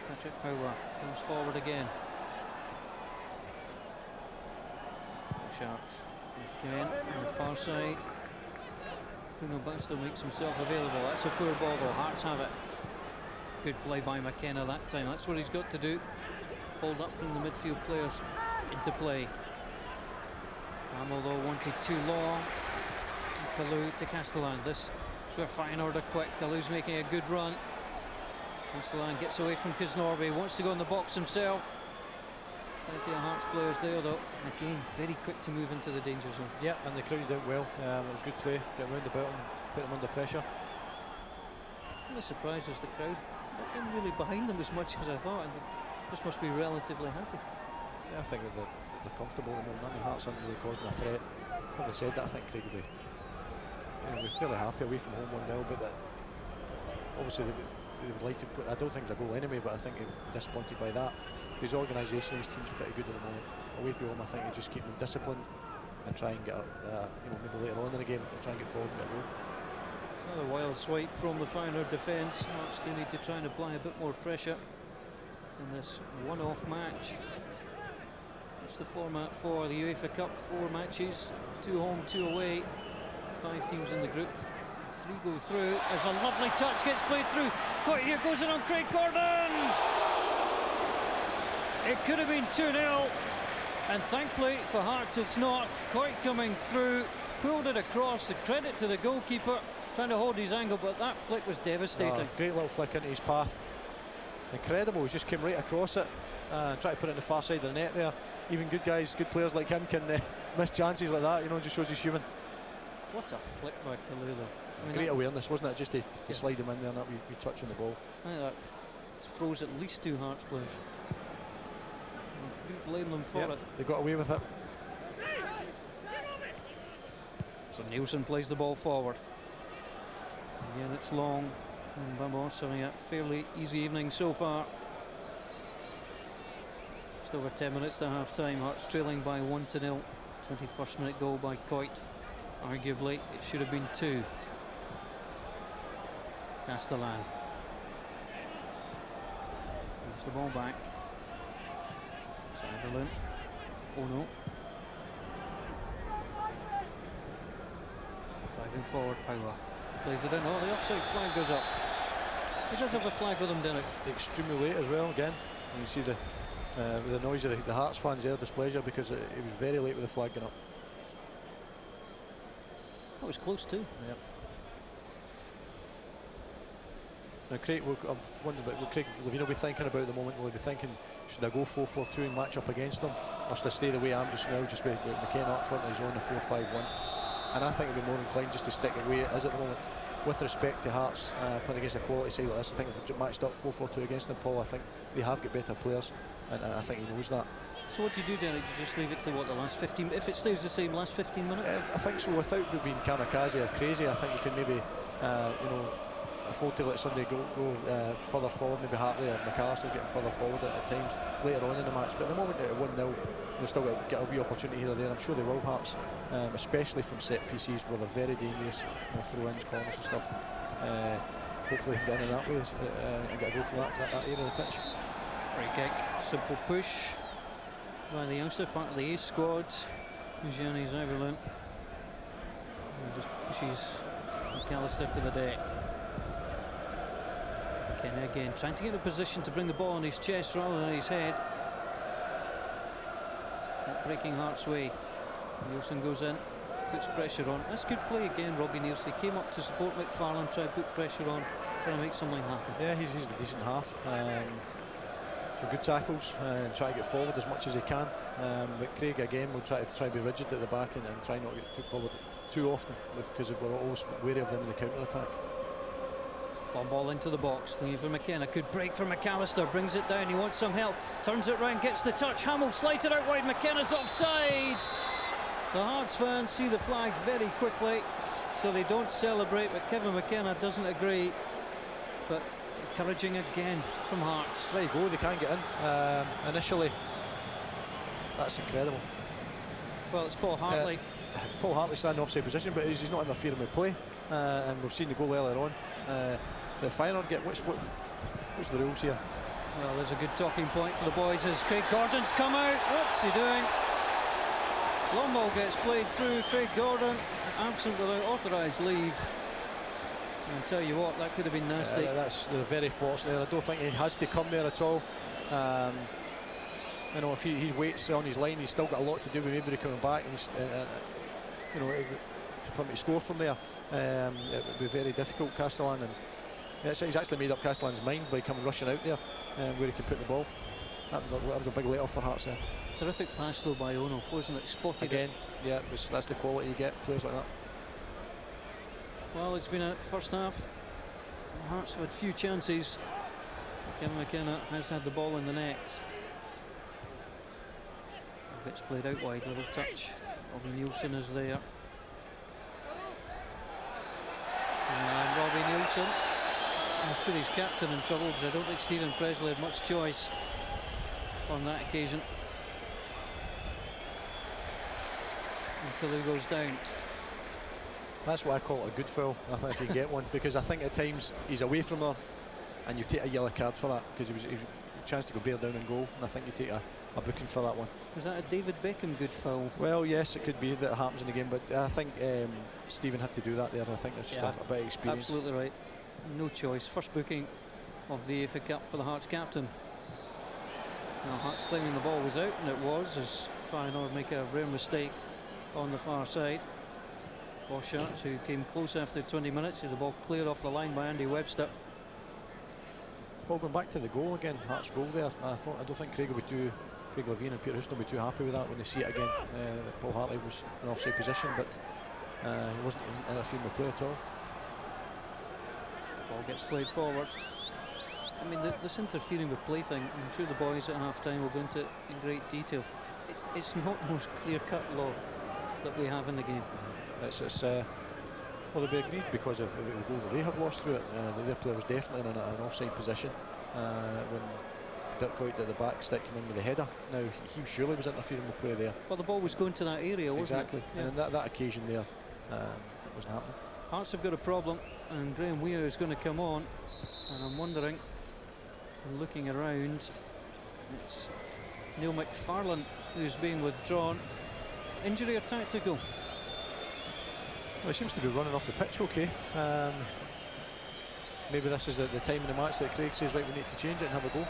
Patrick Power comes forward again. Sharp again on the far side. Bruno Basto makes himself available. That's a poor ball though. Hearts have it. Good play by McKenna that time. That's what he's got to do. Hold up from the midfield players into play. Hamill though wanted too long. Kalou to Castellan. This is where Feyenoord are quick. Kalou's making a good run. Castellan gets away from Kiznorbe. Wants to go in the box himself. Plenty of Hearts players there though. Again, very quick to move into the danger zone. Yeah, and they crowded out well. It was good play. Get round about him, put him under pressure. I'm really surprised as the crowd not been really behind them as much as I thought. And this must be relatively happy. Yeah, I think that they're comfortable at the moment. The Hearts aren't really causing a threat. Having said that, I think Craig will be we're fairly happy away from home 1-0, but obviously they would like to. I don't think it's a goal anyway, but I think they're disappointed by that. His organisation, his team's pretty good at the moment. Away from home, I think you just keep them disciplined and try and get maybe later on in the game and try and get forward and get a goal. Another wild swipe from the Feyenoord defence. Hearts do need to try and apply a bit more pressure in this one-off match. It's the format for the UEFA Cup. 4 matches, 2 home, 2 away. 5 teams in the group. 3 go through. As a lovely touch gets played through. Quite here goes in on Craig Gordon. It could have been 2-0, and thankfully for Hearts it's not. Coit coming through, pulled it across. The credit to the goalkeeper, trying to hold his angle, but that flick was devastating. Great little flick into his path. Incredible. He just came right across it and tried to put it in the far side of the net there. Even good guys, good players like him can miss chances like that. Just shows he's human. What a flick by Kalou though. I mean, great awareness, wasn't it? Just to slide him in there and that wee touch on the ball. I think that froze at least 2 Hearts players. You couldn't blame them for it. They got away with it. So Nielsen plays the ball forward. Again, it's long. And Bambos having a fairly easy evening so far. Just over 10 minutes to half time. Hearts trailing by 1-0. 21st minute goal by Coit. Arguably, it should have been 2. Castellan moves the ball back. Sutherland. Oh no. Driving forward, Power plays it in. Oh, the offside flag goes up. He does have a flag with him, Derek. Extremely late as well. Again, you see the with the noise of the Hearts fans there, displeasure, because it was very late with the flag going up. That was close too. Yep. Now, Craig, I'm wondering what Craig Levein will be thinking about at the moment. Will he be thinking, should I go 4-4-2 and match up against them, or should I stay the way I am just now, just with McKenna up front and he's on the 4-5-1? And I think he'll be more inclined just to stick it the way it is at the moment. With respect to Hearts playing against a quality side like this, I think if they've matched up 4-4-2 against them, Paul, I think they have got better players, and I think he knows that. So what do you do, Derek? Do you just leave it to what, the last 15? If it stays the same, last 15 minutes? I think so. Without being kamikaze or crazy, I think you can maybe, you know, afford to let somebody go further forward. Maybe Hartley or McAllister getting further forward at times later on in the match. But at the moment, at 1-0, they've still got to get a wee opportunity here or there. I'm sure they will, Hearts, especially from set pieces where they're very dangerous, throw-ins, corners and stuff. Hopefully they can get in that way and get a go from that area of the pitch. Free kick, simple push by the youngster, part of the A squad, Gianni Zyberlin. Just pushes McAllister to the deck. McKenna again trying to get in a position to bring the ball on his chest rather than his head. Not breaking Hearts' way. Nielsen goes in, puts pressure on. That's good play again, Robbie Nielsen. He came up to support McFarlane, try to put pressure on, trying to make something happen. Yeah, he's the decent half. So good tackles and try to get forward as much as he can. But Craig again will try to be rigid at the back and try not to get too forward too often, because we're always wary of them in the counter attack. Long ball into the box, leave for McKenna, could break for McAllister, brings it down, he wants some help, turns it round, gets the touch, Hamill slides it out wide, McKenna's offside! The Hearts fans see the flag very quickly, so they don't celebrate, but Kevin McKenna doesn't agree. But encouraging again from Hearts. There you go, they can get in. Initially, that's incredible. Well, it's Paul Hartley. Paul Hartley standing in offside position, but he's not interfering with play. And we've seen the goal earlier on. The Feyenoord get what's the rules here? Well, there's a good talking point for the boys as Craig Gordon's come out. What's he doing? Long ball gets played through. Craig Gordon absent without authorised leave. I'll tell you what, that could have been nasty. That's very fortunate there. I don't think he has to come there at all. You know, if he waits on his line, he's still got a lot to do with maybe coming back. And you know, for him to score from there, it would be very difficult. Castellan, and he's actually made up Castellan's mind by coming rushing out there, where he can put the ball. That was a big let-off for Hearts there. Terrific pass though by Ono, wasn't it? Spotted again. It. Yeah, that's the quality you get, players like that. Well, it's been a first half. Hearts have had few chances. Kevin McKenna has had the ball in the net. It's played out wide, little touch. Robbie Nielsen is there. And Robbie Nielsen has put his captain in trouble, because I don't think Stephen Presley had much choice on that occasion. Until he goes down. That's why I call it a good foul. I think if you get one, because I think at times he's away from her and you take a yellow card for that, because he was a chance to go bare down and goal, and I think you take a booking for that one. Was that a David Beckham good foul? Well, yes, it could be that it happens in the game, but I think Stephen had to do that there. I think it's just a bit of experience. Absolutely right. No choice. First booking of the FA Cup for the Hearts captain. Now Hearts claiming the ball was out, and it was, as Feyenoord make a rare mistake on the far side. Boschart, who came close after 20 minutes, is the ball cleared off the line by Andy Webster. Well, going back to the goal again, Hearts goal there, I don't think Craig Levein and Peter Houston will be too happy with that when they see it again. Paul Hartley was in offside position, but he wasn't interfering with play at all. Ball gets played forward. I mean, this interfering with play thing, I'm sure the boys at half-time will go into in great detail. It's not the most clear-cut law that we have in the game. Well, they'll be agreed because of the goal that they have lost through it. Their player was definitely in an offside position when Dirk Hoyt at the back stick came in with the header. Now, he surely was interfering with play there. Well, the ball was going to that area, wasn't it? Exactly, yeah. And that occasion there, it wasn't happening. Hearts have got a problem, and Graham Weir is going to come on, and I'm wondering, looking around, it's Neil McFarlane who's being withdrawn. Injury or tactical? Well, he seems to be running off the pitch okay. Maybe this is the time in the match that Craig says, right, we need to change it and have a go.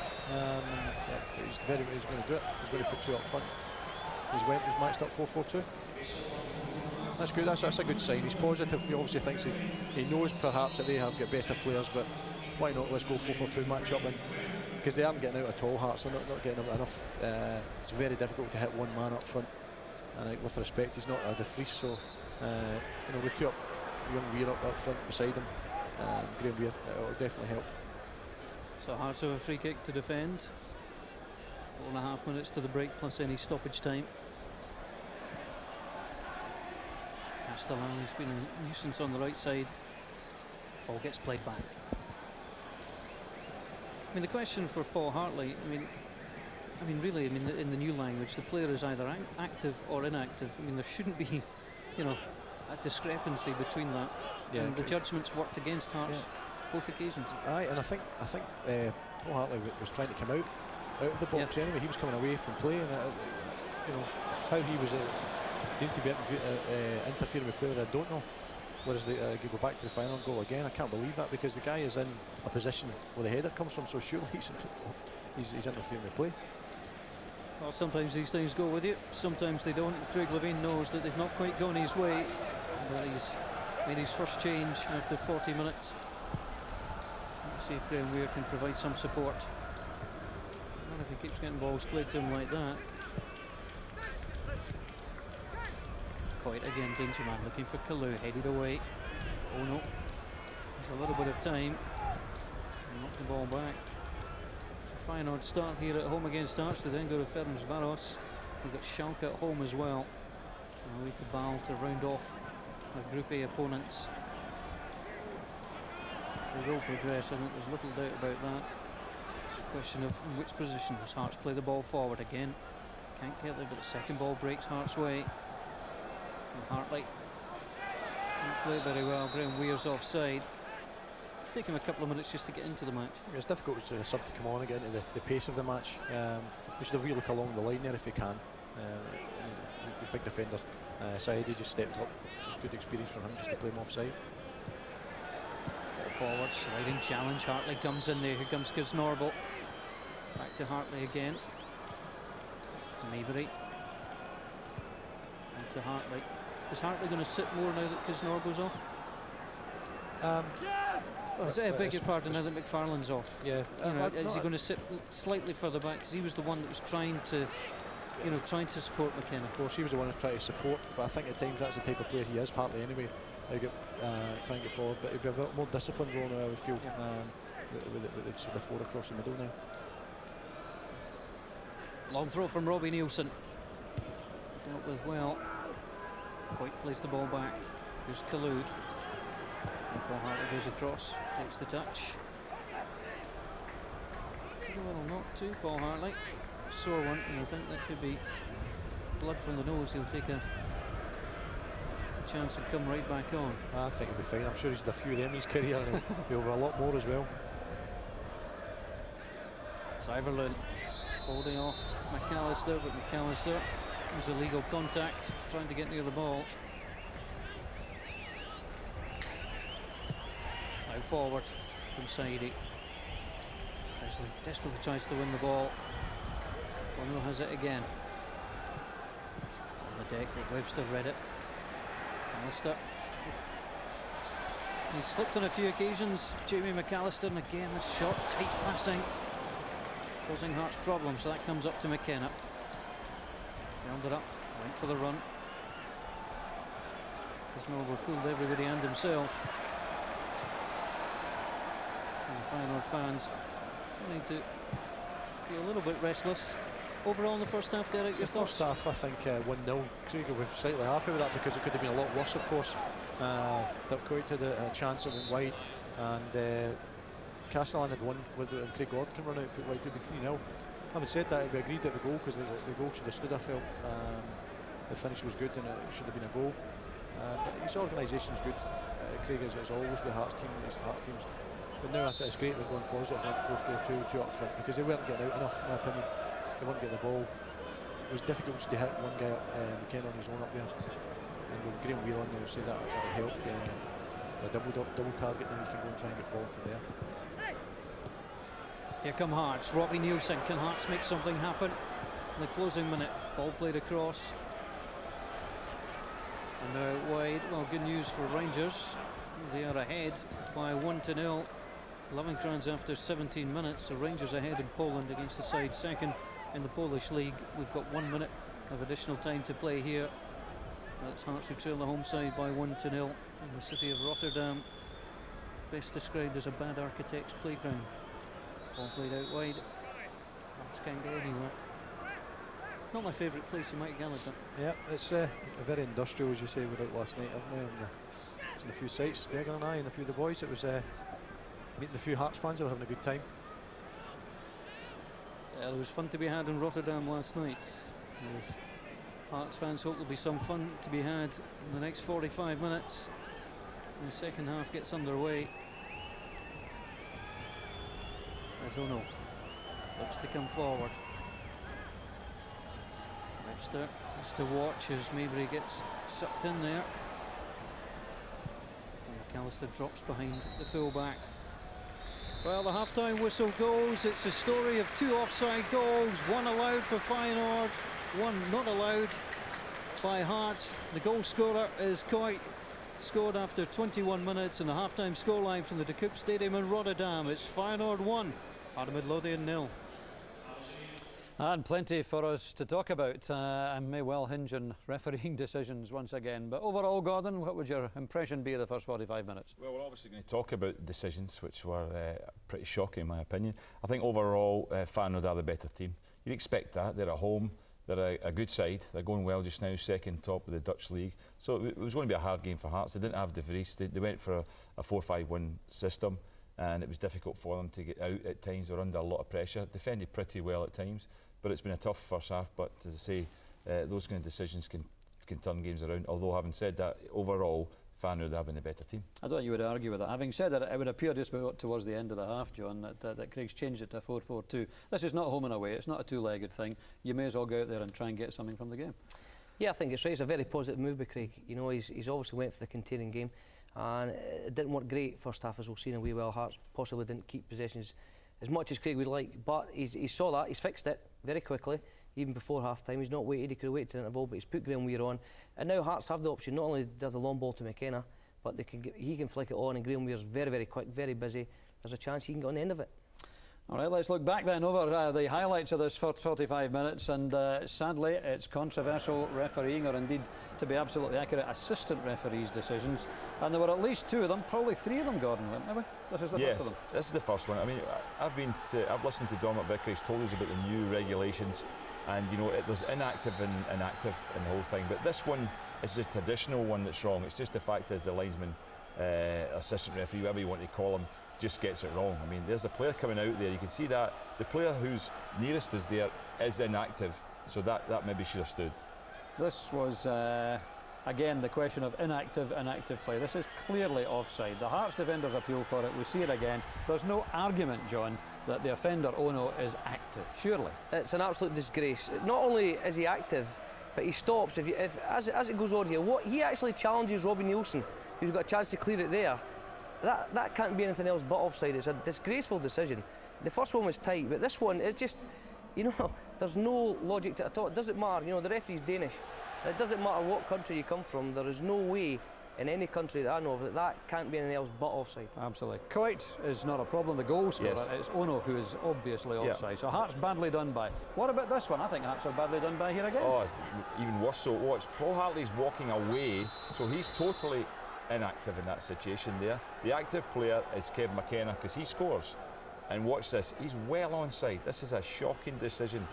He's going to do it. He's going to put two up front. He's matched up 4-4-2. That's good. That's a good sign. He's positive. He obviously thinks he knows perhaps that they have got better players, but why not? Let's go 4-4-2 match up, and because they aren't getting out at all, Hearts. They're not getting out enough. It's very difficult to hit one man up front, and with respect, he's not a De Vries, so you know, with two up, young Weir up front beside him, Graham Weir, it'll definitely help. So Hearts have a free kick to defend. 4.5 minutes to the break plus any stoppage time. Castellani's been a nuisance on the right side. Ball gets played back. I mean, the question for Paul Hartley, I mean, really, in the new language, the player is either active or inactive. I mean, there shouldn't be, you know, a discrepancy between that. Yeah, and the judgments worked against Hearts both occasions. Aye, and I think Paul Hartley was trying to come out of the box anyway. He was coming away from play, and you know how he was deemed to be interfering with player, I don't know. Whereas they go back to the final goal again, I can't believe that, because the guy is in a position where the header comes from, so surely he's interfering with play. Well, sometimes these things go with you, sometimes they don't. Craig Levein knows that they've not quite gone his way, but he's made his first change after 40 minutes. Let's see if Graham Weir can provide some support. Not if he keeps getting balls played to him like that. Coit again, danger man looking for Kalu, headed away. Oh no, there's a little bit of time. Knock the ball back. So Feyenoord start here at home against Hearts. They then go to Ferencváros. They've got Schalke at home as well. Away to Bâle to round off their Group A opponents. They will progress, I think there's little doubt about that. It's a question of in which position as Hearts play the ball forward again. Can't get there, but the second ball breaks Hearts' way. And Hartley didn't play very well. Graham Weir's offside. Take him a couple of minutes just to get into the match. It's difficult for a sub to come on and get into the pace of the match. We should have really look along the line there if he can. The big defender, Saidi, just stepped up. Good experience from him just to play him offside. Forward, sliding challenge. Hartley comes in there. Here comes Kisnorble. Back to Hartley again. Maybury. And to Hartley. Is Hartley going to sit more now that Kisnorble's off? I beg your pardon, now that McFarlane's off. Yeah. Is he going to sit slightly further back? Because he was the one that was trying to, you know, trying to support McKenna. Of course, he was the one who tried to support, but I think at times that's the type of player he is, Hartley anyway. Try and get forward, but he'll be a bit more disciplined role now, I would feel, with the sort of four across the middle now. Long throw from Robbie Nielsen. Dealt with well. Quite plays the ball back. Here's Kalu. And Paul Hartley goes across, takes the touch. Took a little knock too, Paul Hartley. Sore one, and I think that could be blood from the nose. He'll take a chance and come right back on. I think he'll be fine. I'm sure he's had a few of them in his career, and he'll have a lot more as well. Zyverlund holding off McAllister, but McAllister was illegal contact, trying to get near the ball. Now forward from Saidi. Presley desperately tries to win the ball. Bono has it again. On the deck, but Webster read it. McAllister. He slipped on a few occasions, Jamie McAllister, and again the shot, tight passing, causing Hearts problems. So that comes up to McKenna. Rounded up, went for the run. Kisnorble fooled everybody and himself. And the Feyenoord fans starting to be a little bit restless. Overall in the first half, Derek, your thoughts? First half, I think 1-0. Craig will be slightly happy with that, because it could have been a lot worse, of course. Coit had a chance, it went wide, and Castellan had one, and Craig Gordon can run out, put wide, to be 3-0. Having said that, we agreed at the goal, because the goal should have stood, I felt. The finish was good, and it should have been a goal. But his organisation's good. Craig is always with Hearts team, his Hearts teams. But now I think it's great they're going positive, like 4-4-2, 2 up front, because they weren't getting out enough, in my opinion. They wouldn't get the ball. It was difficult just to hit one guy, McKenna on his own up there. And with Graham Weir on there, so that'll help. A double target, then you can go and try and get forward from there. Here come Hearts. Robbie Nielsen. Can Hearts make something happen in the closing minute? Ball played across. And now wide. Well, good news for Rangers. They are ahead by 1-0. 11th rounds after 17 minutes. The Rangers ahead in Poland against the side second in the Polish league. We've got 1 minute of additional time to play here. That's Hearts who trail the home side by 1-0 in the city of Rotterdam, best described as a bad architect's playground. Ball played out wide. Hearts can't get anywhere. Not my favourite place, you might Gallagher. Yeah, it's a very industrial, as you say. We were out last night, haven't we? And there's a few sites, Gregor and I, and a few of the boys. It was meeting a few Hearts fans who were having a good time. Yeah, there was fun to be had in Rotterdam last night. As Hearts fans hope there'll be some fun to be had in the next 45 minutes. The second half gets underway. As Ono looks to come forward. Webster has to watch as Mabry gets sucked in there. And McAllister drops behind the full-back. Well, the half-time whistle goes. It's a story of 2 offside goals, 1 allowed for Feyenoord, 1 not allowed by Hearts. The goal scorer is Coit, scored after 21 minutes, and the half-time scoreline from the De Kuip Stadium in Rotterdam. It's Feyenoord 1, Midlothian 0. And plenty for us to talk about, and may well hinge on refereeing decisions once again. But overall, Gordon, what would your impression be of the first 45 minutes? Well, we're obviously going to talk about decisions, which were pretty shocking in my opinion. I think overall, Feyenoord are the better team. You'd expect that. They're at home. They're a good side. They're going well just now, second top of the Dutch league. So it was going to be a hard game for Hearts. They didn't have De Vries. They went for a 4-5-1 system, and it was difficult for them to get out at times. They were under a lot of pressure. Defended pretty well at times. But it's been a tough first half. But as I say, those kind of decisions can turn games around. Although, having said that, overall, Feyenoord have been the better team. I thought you would argue with that. Having said that, it would appear just towards the end of the half, John, that Craig's changed it to a 4-4-2. This is not home and away. It's not a two-legged thing. You may as well go out there and try and get something from the game. Yeah, I think it's right. It's a very positive move by Craig. You know, he's obviously went for the containing game, and it didn't work great first half, as we've seen. Away well, Hearts possibly didn't keep possessions as much as Craig would like, but he saw that. He's fixed it very quickly. Even before half-time, he's not waited. He could have waited to the interval, but he's put Graham Weir on. And now Hearts have the option. Not only do they have the long ball to McKenna, but he can flick it on, and Graham Weir's very, very quick, very busy. There's a chance he can get on the end of it. All right, let's look back then over the highlights of this first 45 minutes, and sadly it's controversial refereeing, or indeed, to be absolutely accurate, assistant referees' decisions, and there were at least 2 of them, probably 3 of them, Gordon, weren't there? This is the first of them. This is the first one. I mean, I've listened to Dominic Vickers. He's told us about the new regulations, and you know, there's inactive and inactive in the whole thing, but this one is the traditional one that's wrong. It's just the fact is the linesman, assistant referee, whatever you want to call him, just gets it wrong. I mean, there's a player coming out there. You can see that the player who's nearest us there is inactive, so that maybe should have stood. This was again the question of inactive play. This is clearly offside. The Hearts defenders appeal for it. We see it again. There's no argument, John, that the offender Ono is active. Surely it's an absolute disgrace. Not only is he active, but he stops. As it goes on here, he actually challenges Robbie Nielsen, who's got a chance to clear it there. That can't be anything else but offside. It's a disgraceful decision. The first one was tight, but this one is just, you know, there's no logic to it at all. It doesn't matter, you know, the referee's Danish. It doesn't matter what country you come from, there is no way in any country that I know of that can't be anything else but offside. Absolutely. Coit is not a problem, the goal scorer. Yes. It's Ono who is obviously offside. So Hearts badly done by. What about this one? I think Hearts are badly done by here again. Oh, even worse so. Watch, Paul Hartley's walking away, so he's totally inactive in that situation there. The active player is Kev McKenna, because he scores. And watch this, he's well onside. This is a shocking decision.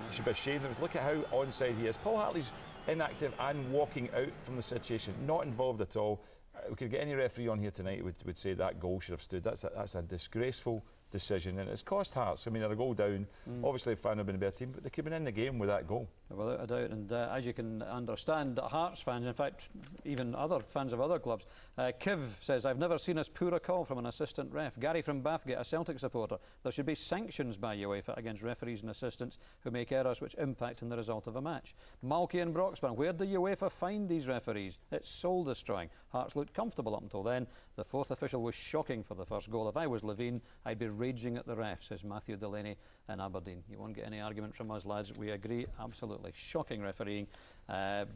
You should be ashamed of him. Look at how onside he is. Paul Hartley's inactive and walking out from the situation, not involved at all. We could get any referee on here tonight would say that goal should have stood. That's a disgraceful decision, and it's cost Hearts. I mean, they're a goal down. Obviously, Feyenoord have been a better team, but they could have been in the game with that goal. Without a doubt, and as you can understand, Hearts fans, in fact, even other fans of other clubs, Kiv says, I've never seen us poor a call from an assistant ref. Gary from Bathgate, a Celtic supporter, there should be sanctions by UEFA against referees and assistants who make errors which impact on the result of a match. Malky and Broxburn, where do UEFA find these referees? It's soul destroying. Hearts looked comfortable up until then. The fourth official was shocking for the first goal. If I was Levine, I'd be raging at the ref, says Matthew Delaney in Aberdeen. You won't get any argument from us, lads. We agree absolutely. absolutely shocking refereeing,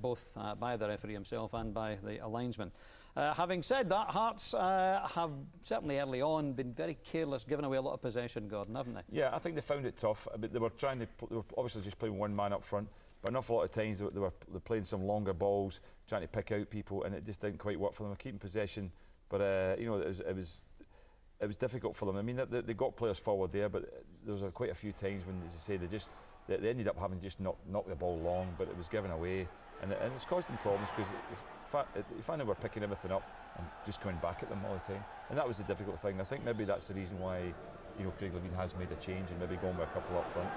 both by the referee himself and by the linesman. Having said that, Hearts have certainly early on been very careless, giving away a lot of possession, Gordon, haven't they? Yeah, I think they found it tough. But they were obviously just playing one man up front, but an awful lot of times they were playing some longer balls, trying to pick out people, and it just didn't quite work for them. They're keeping possession, but you know, it was difficult for them. I mean, they got players forward there, but there was quite a few times when, as I say, they ended up having just knocked the ball long, but it was given away, and it's caused them problems because Feyenoord were picking everything up and just coming back at them all the time, and that was the difficult thing. I think maybe that's the reason why, you know, Craig Levein has made a change and maybe going with a couple up front.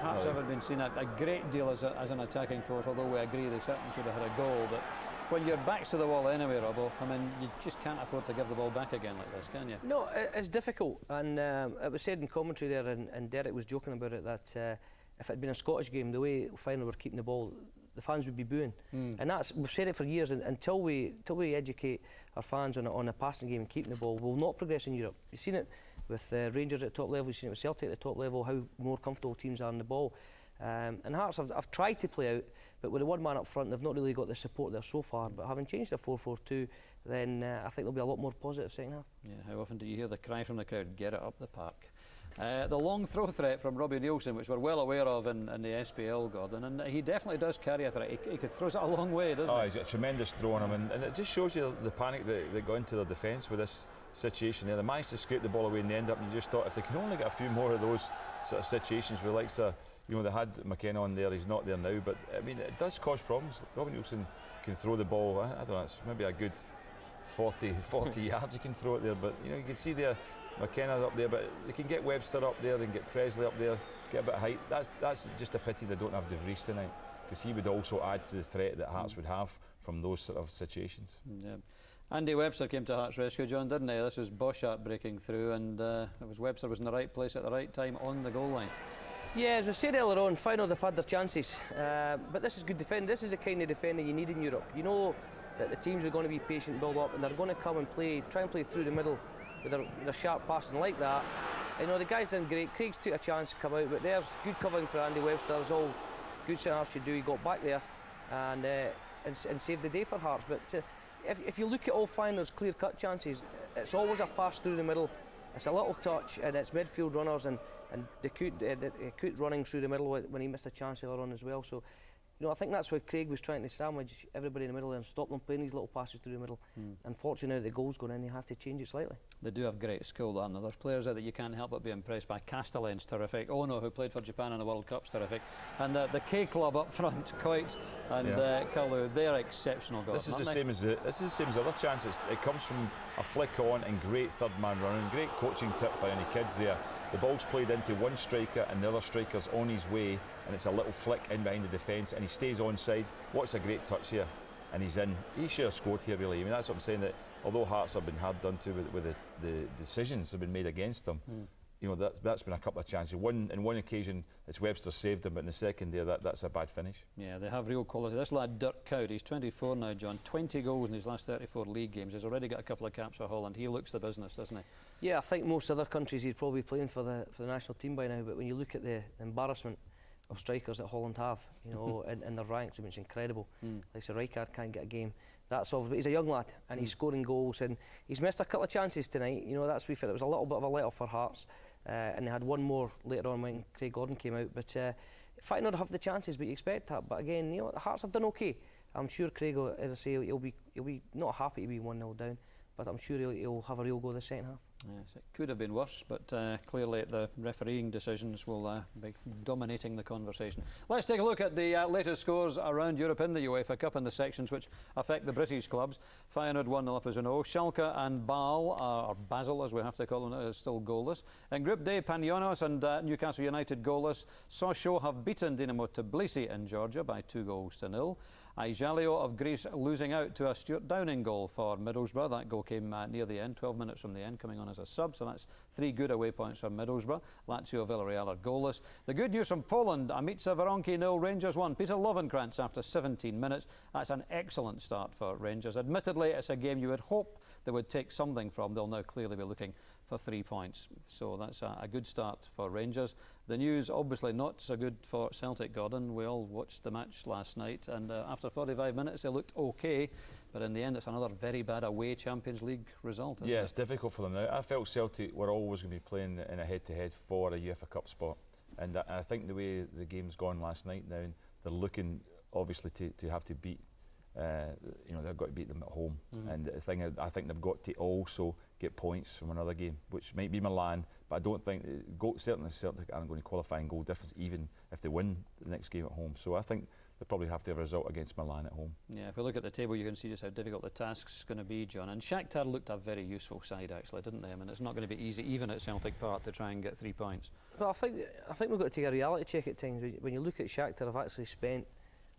Hearts haven't been seen a great deal as an attacking force, although we agree they certainly should have had a goal. But when your back's to the wall anyway, Robbo, I mean, you just can't afford to give the ball back again like this, can you? No, it's difficult, and it was said in commentary there, and Derek was joking about it, that if it had been a Scottish game, the way Feyenoord were keeping the ball, the fans would be booing. And we've said it for years, and until we educate our fans on a passing game and keeping the ball, we'll not progress in Europe. You've seen it with Rangers at the top level, you've seen it with Celtic at the top level, how more comfortable teams are on the ball. And Hearts have tried to play out, but with the one man up front, they've not really got the support there so far. But having changed to 4-4-2, then I think there'll be a lot more positive second half. Yeah, how often do you hear the cry from the crowd, get it up the park? The long throw threat from Robbie Nielsen, which we're well aware of in the SPL, Gordon, and he definitely does carry a threat. He throws it a long way, doesn't he? Oh, he's got a tremendous throw on him, and it just shows you the panic that got into their defence with this situation there. They managed to scrape the ball away in the end up, and you just thought if they can only get a few more of those sort of situations with likes of, you know, they had McKenna on there, he's not there now, but I mean, it does cause problems. Robbie Nielsen can throw the ball, I don't know, it's maybe a good 40 yards you can throw it there, but you know, you can see there McKenna's up there, but they can get Webster up there, they can get Presley up there, get a bit of height. That's just a pity they don't have De Vries tonight, because he would also add to the threat that Hearts would have from those sort of situations. Yeah. Andy Webster came to Hearts' rescue, John, didn't he? This was Boschart breaking through, and it was Webster was in the right place at the right time on the goal line. Yeah, as we said earlier on, Feyenoord have had their chances, but this is good defending. This is the kind of defending you need in Europe. You know that the teams are going to be patient, build up, and they're going to come and try and play through the middle with a sharp passing like that. You know, the guys done great. Craig's took a chance to come out, but there's good covering for Andy Webster. That's all good centre-half should do. He got back there and saved the day for Hearts. But if you look at all Feyenoord's clear-cut chances, it's always a pass through the middle. It's a little touch, and it's midfield runners, and the Coot running through the middle when he missed a chance earlier on as well. So, you know, I think that's where Craig was trying to sandwich everybody in the middle and stop them playing these little passes through the middle. Unfortunately, now the goal's gone in, they have to change it slightly. They do have great skill, and there's players there that you can't help but be impressed by. Castellan's terrific. Ono, who played for Japan in the World Cup's terrific. And the K Club up front, Coit and Kalu, they're exceptional guys. This is the same as the other chances. It comes from a flick on and great third man running. Great coaching tip for any kids there. The ball's played into one striker and the other striker's on his way, and it's a little flick in behind the defence, and he stays onside. What's a great touch here, and he's in. He should have scored here, really. I mean, that's what I'm saying, that although Hearts have been hard done to with the decisions have been made against them, you know, that's been a couple of chances. In one occasion, it's Webster saved him, but in the second there, that's a bad finish. Yeah, they have real quality. This lad, Dirk Kuyt, he's 24 now, John. 20 goals in his last 34 league games. He's already got a couple of caps for Holland. He looks the business, doesn't he? Yeah, I think most other countries he's probably playing for the national team by now, but when you look at the embarrassment of strikers that Holland have, you know, in their ranks, I mean, it's incredible. Like Sir Rijkaard can't get a game. That's all, but he's a young lad and he's scoring goals, and he's missed a couple of chances tonight. You know, that's we felt it was a little bit of a let-off for Hearts, and they had one more later on when Craig Gordon came out. But Feyenoord have the chances, but you expect that. But again, you know, the Hearts have done okay. I'm sure Craig, as I say, he'll be not happy to be 1-0 down, but I'm sure he'll have a real go this second half. Yes, it could have been worse, but clearly the refereeing decisions will be dominating the conversation. Let's take a look at the latest scores around Europe in the UEFA Cup in the sections which affect the British clubs. Feyenoord 1-0 up, as we know. Schalke and or Basel, as we have to call them, is still goalless. In Group D, Panionios and Newcastle United goalless. Sochaux have beaten Dinamo Tbilisi in Georgia by 2-0. Aijalio of Greece losing out to a Stuart Downing goal for Middlesbrough. That goal came near the end, 12 minutes from the end, coming on as a sub, so that's 3 good away points for Middlesbrough. Lazio Villarreal are goalless. The good news from Poland, Amica Waronki 0, Rangers 1. Peter Lovenkrantz after 17 minutes. That's an excellent start for Rangers. Admittedly, it's a game you would hope they would take something from. They'll now clearly be looking for for 3 points. So that's a good start for Rangers. The news obviously not so good for Celtic, Gordon. We all watched the match last night, and after 45 minutes they looked okay, but in the end it's another very bad away Champions League result, isn't it? It's difficult for them now. I felt Celtic were always going to be playing in a head-to-head for a UEFA Cup spot, and I think the way the game's gone last night now, they're looking obviously to have to beat, they've got to beat them at home. And the thing is, I think they've got to also get points from another game, which might be Milan, but I don't think, certainly Celtic aren't going to qualify in goal difference even if they win the next game at home. So I think they probably have to have a result against Milan at home. Yeah, if we look at the table you can see just how difficult the task's going to be, John. And Shakhtar looked a very useful side actually, didn't they? I mean, it's not going to be easy even at Celtic Park to try and get 3 points. Well, I think we've got to take a reality check at times. When you look at Shakhtar, I've actually spent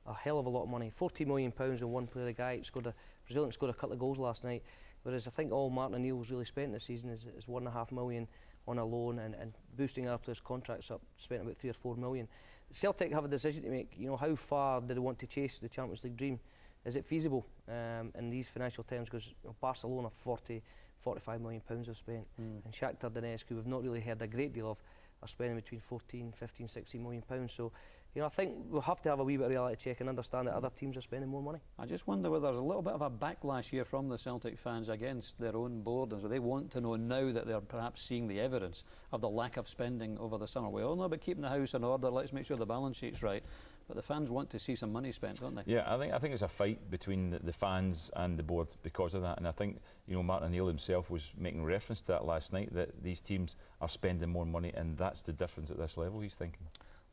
a hell of a lot of money, £40 million on one player. The guy Brazilian scored a couple of goals last night, whereas I think all Martin O'Neill's really spent this season is £1.5 million on a loan and boosting our players' contracts up, spent about 3 or 4 million. Celtic have a decision to make. You know, how far do they want to chase the Champions League dream? Is it feasible in these financial terms? Because Barcelona, 40–45 million pounds have spent, and Shakhtar Donetsk, who we've not really heard a great deal of, are spending between 14, 15, 16 million pounds. So, you know, I think we'll have to have a wee bit of reality check and understand that other teams are spending more money. I just wonder whether there's a little bit of a backlash here from the Celtic fans against their own board, and so they want to know now that they're perhaps seeing the evidence of the lack of spending over the summer. We all know about keeping the house in order, let's make sure the balance sheet's right, but the fans want to see some money spent, don't they? Yeah, I think it's a fight between the fans and the board because of that, and I think, you know, Martin O'Neill himself was making reference to that last night, that these teams are spending more money, and that's the difference at this level, he's thinking.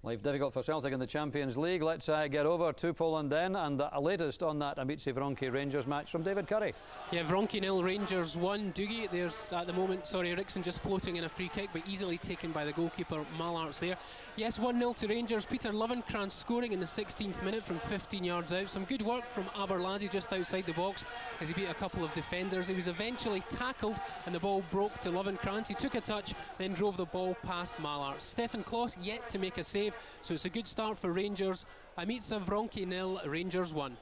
Life difficult for Celtic in the Champions League. Let's get over to Poland then, and the latest on that Amici Wronki Rangers match from David Curry. Yeah, Wronki 0, Rangers 1. Doogie, there's at the moment, Eriksson just floating in a free kick, but easily taken by the goalkeeper, Mallart's there. Yes, 1-0 to Rangers. Peter Lovenkrantz scoring in the 16th minute from 15 yards out. Some good work from Aberlazi just outside the box as he beat a couple of defenders. He was eventually tackled and the ball broke to Lovenkrantz. He took a touch, then drove the ball past Mallart. Stefan Klos yet to make a save, so it's a good start for Rangers. Amici Wronki 0, Rangers 1.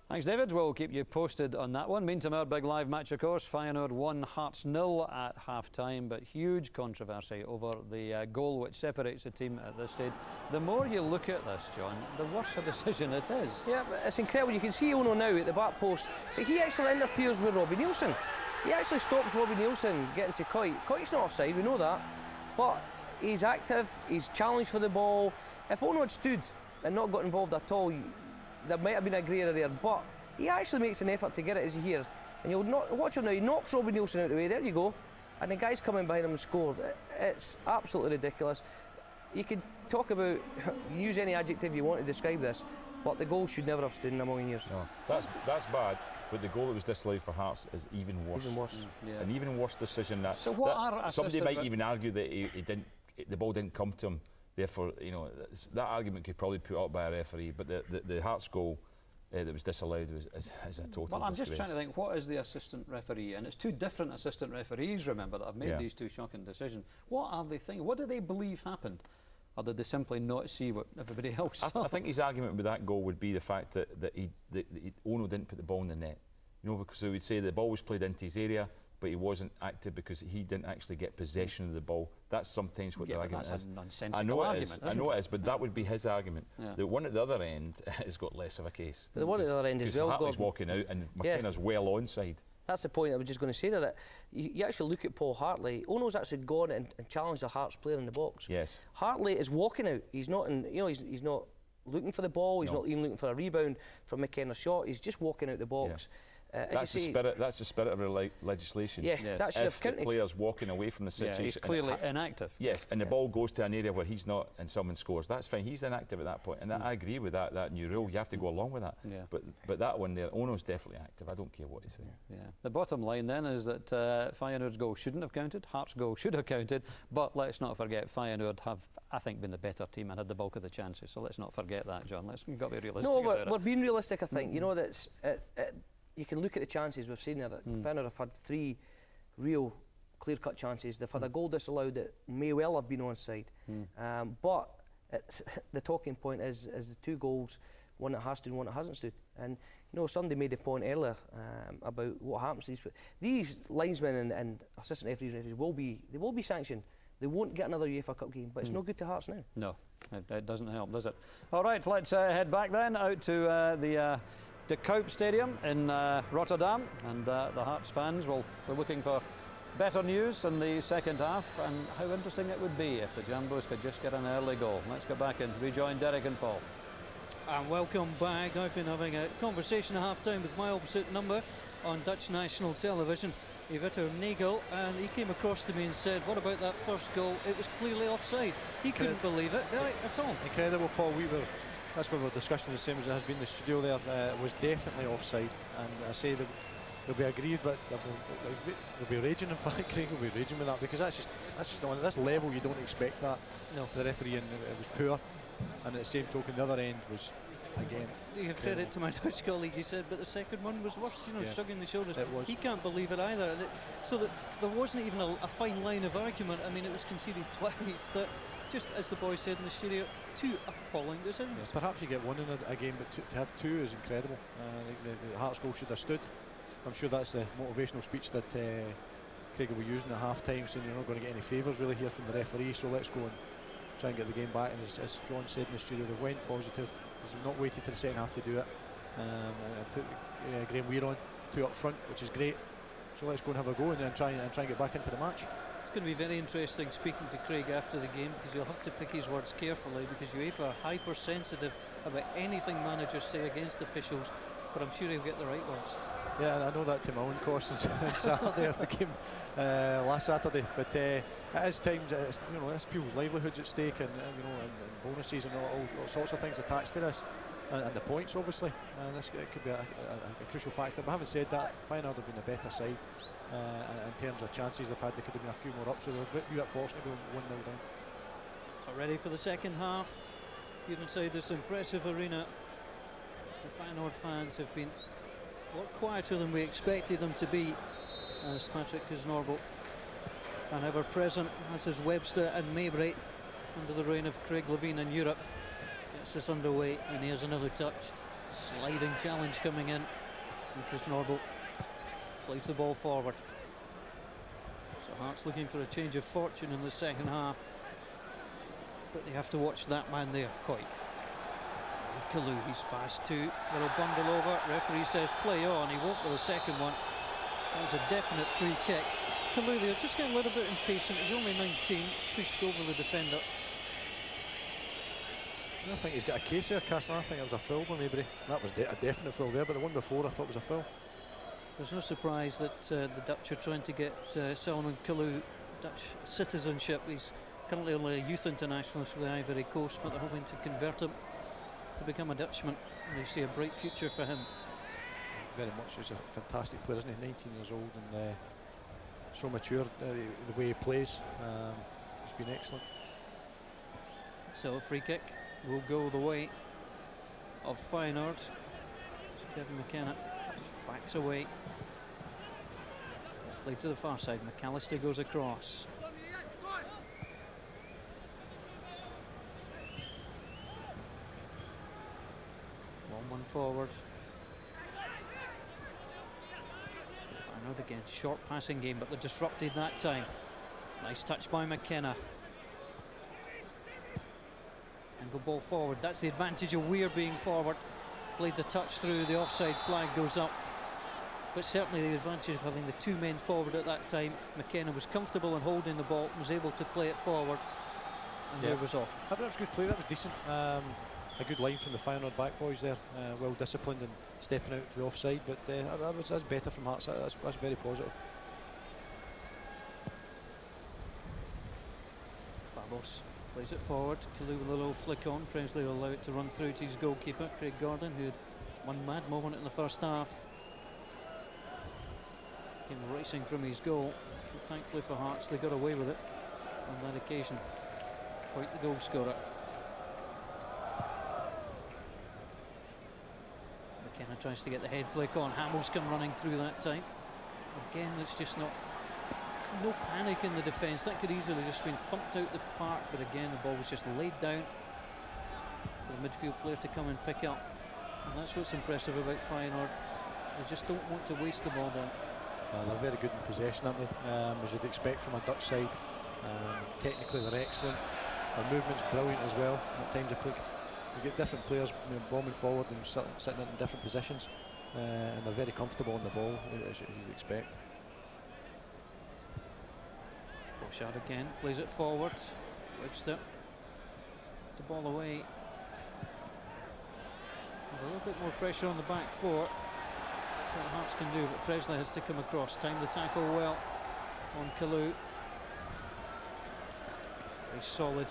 Thanks, David. We'll keep you posted on that one. Meantime, our big live match, of course, Feyenoord 1, Hearts 0 at half-time, but huge controversy over the goal which separates the team at this stage. The more you look at this, John, the worse a decision it is. Yeah, but it's incredible. You can see Ono now at the back post, but he actually interferes with Robbie Nielsen. He actually stops Robbie Nielsen getting to Coit. Coit's not offside, we know that, but he's active, he's challenged for the ball. If Ono had stood and not got involved at all, there might have been a grey area there, but he actually makes an effort to get it as he here. And you'll not watch him now, he knocks Robbie Nielsen out of the way, there you go. And the guy's coming behind him and scored. It's absolutely ridiculous. You could talk about, use any adjective you want to describe this, but the goal should never have stood in a million years. No, that's bad, but the goal that was disallowed for Hearts is even worse. Even worse. Yeah. An even worse decision. That, so what are somebody might even argue that he didn't, the ball didn't come to him. Therefore, you know, that argument could probably be put up by a referee, but the Hearts goal that was disallowed is a total Well, I'm disgrace. just trying to think, what is the assistant referee? And it's two different assistant referees, remember, that have made these two shocking decisions. What are they thinking? What do they believe happened? Or did they simply not see what everybody else saw? I think his argument with that goal would be the fact that Ono didn't put the ball in the net. You know, because he would say the ball was played into his area, but he wasn't active because he didn't actually get possession of the ball. That's sometimes what the argument that's is. a nonsensical argument. I know it is, but that would be his argument. The one at the other end has got less of a case. The one at the other end as well, Hartley's walking out and McKenna's well onside. That's the point I was just going to say there, that you actually look at Paul Hartley. Ono's actually gone and challenged the Hearts player in the box. Yes. Hartley is walking out. He's not in, you know, he's not looking for the ball. He's not even looking for a rebound from McKenna's shot. He's just walking out the box. That's the spirit. That's the spirit of legislation. Yeah, that should have counted. If the player's walking away from the situation, he's clearly inactive. Yes, and the ball goes to an area where he's not, and someone scores. That's fine. He's inactive at that point, and I agree with that new rule. You have to go along with that. But that one there, Ono's definitely active. I don't care what he says. The bottom line then is that Feyenoord's goal shouldn't have counted. Hearts' goal should have counted. But let's not forget, Feyenoord have, I think, been the better team and had the bulk of the chances. So let's not forget that, John. We've got to be realistic. No, we're being realistic. I think you know that's. You can look at the chances we've seen there. Feyenoord have had 3 real clear-cut chances. They've had a goal disallowed that may well have been onside. But the talking point is the 2 goals one that has stood and one that hasn't stood. And you know, somebody made a point earlier about what happens to these linesmen and assistant referees and referees will be sanctioned. They won't get another UEFA Cup game, but it's no good to Hearts now. No, it doesn't help, does it? All right, let's head back then out to the De Kuip Stadium in Rotterdam, and the Hearts fans will be looking for better news in the second half, and how interesting it would be if the Jambos could just get an early goal. Let's get back and rejoin Derek and Paul. And welcome back. I've been having a conversation at half-time with my opposite number on Dutch national television, Ivitter Nagel, and he came across to me and said, what about that first goal? It was clearly offside. He couldn't believe it at all. Incredible, Paul. That's what we're discussing, the same as it has been in the studio there. It was definitely offside, and I say that they'll be aggrieved, but they'll be raging. In fact, Craig will be raging with that, because that's just not at this level. You don't expect that. No, the referee, and it was poor. And at the same token, the other end was, again, you give credit to my Dutch colleague, he said, but the second one was worse, you know, shrugging the shoulders. It was. He can't believe it either. And so that there wasn't even a fine line of argument. I mean, it was conceded twice. That, just as the boy said in the studio, two appalling decisions. Yes, perhaps you get one in a game, but to have two is incredible. The Hearts goal should have stood. I'm sure that's the motivational speech that Craig will be using at half-time, saying you're not going to get any favours really here from the referee, so let's go and try and get the game back. And as John said in the studio, they went positive. They've not waited till the second half to do it. Put Graham Weir on, two up front, which is great. So let's go and have a go and try and get back into the match. It's going to be very interesting speaking to Craig after the game, because you'll have to pick his words carefully, because UEFA are hypersensitive about anything managers say against officials, but I'm sure he'll get the right words. Yeah, and I know that to my own cost on Saturday of the game last Saturday. But it is times, you know, there's people's livelihoods at stake, and you know, and bonuses and all sorts of things attached to this, and the points obviously. This it could be a crucial factor. But having said that, Feyenoord have been a better side in terms of chances they've had. They could have been a few more up, so they're a bit fortunate going 1-0 down. So ready for the second half here inside this impressive arena. The Feyenoord fans have been a lot quieter than we expected them to be, as Patrick Kisnorbo, and ever present, as is Webster and Mabry under the reign of Craig Levein in Europe. Gets this underway, and here's another touch. Sliding challenge coming in, and Kisnorbo plays the ball forward. So Hearts looking for a change of fortune in the second half, but they have to watch that man there, Coy. Kalu, he's fast too. Little bundle over. Referee says play on. He won't with the second one. That was a definite free kick. Kalu there just getting a little bit impatient. He's only 19. Pushed over the defender. I think he's got a case there, Castle. I think it was a foul by Mabry. That was a definite foul there, but the one before I thought was a foul. There's no surprise that the Dutch are trying to get Salomon Kalu Dutch citizenship. He's currently only a youth international for the Ivory Coast, but they're hoping to convert him to become a Dutchman, and they see a bright future for him. Very much. He's a fantastic player, isn't he? 19 years old and so mature, the way he plays. He's been excellent. So a free kick will go the way of Feyenoord. So Kevin McKenna just backs away. Played to the far side. McAllister goes across. 1-1 forward. Feyenoord again, short passing game, but they're disrupted that time. Nice touch by McKenna. And go ball forward. That's the advantage of Weir being forward. Played the touch through, the offside flag goes up. But certainly the advantage of having the two men forward at that time. McKenna was comfortable in holding the ball, was able to play it forward, and there was off. That was good play, that was decent. A good line from the Feyenoord back boys there, well disciplined and stepping out to the offside, but that's better from Hearts. That's very positive. Babos plays it forward. Kalu with a little flick on. Presley will allow it to run through to his goalkeeper, Craig Gordon, who had one mad moment in the first half. Came racing from his goal, but thankfully for Hearts they got away with it on that occasion. Quite the goal scorer. McKenna tries to get the head flick on. Hamill's come running through that time. Again, it's just no panic in the defence. That could easily just been thumped out the park, but again the ball was just laid down for the midfield player to come and pick up. And that's what's impressive about Feyenoord. They just don't want to waste the ball then. They're very good in possession, aren't they? As you'd expect from a Dutch side. Technically they're excellent. Their movement's brilliant as well. At times you get different players, you know, bombing forward and sitting in different positions, and they're very comfortable on the ball, as you'd expect. Bouchard again, plays it forward. Webster. The ball away. With a little bit more pressure on the back four. What Hearts can do, but Presley has to come across. Time the tackle well on Kalou. Very solid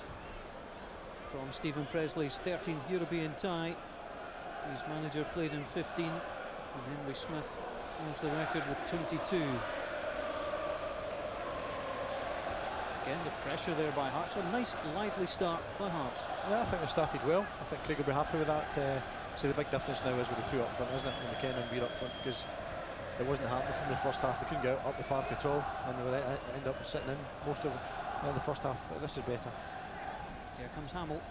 from Stephen Presley's 13th European tie. His manager played in 15, and Henry Smith holds the record with 22. Again, the pressure there by Hearts. A nice, lively start by Hearts. Yeah, I think they started well. I think Craig will be happy with that. See, the big difference now is with the two up front, isn't it? And McKenna and Weir up front, because it wasn't happening from the first half. They couldn't get up the park at all, and they would end up sitting in most of the first half. But this is better. Here comes Hamill.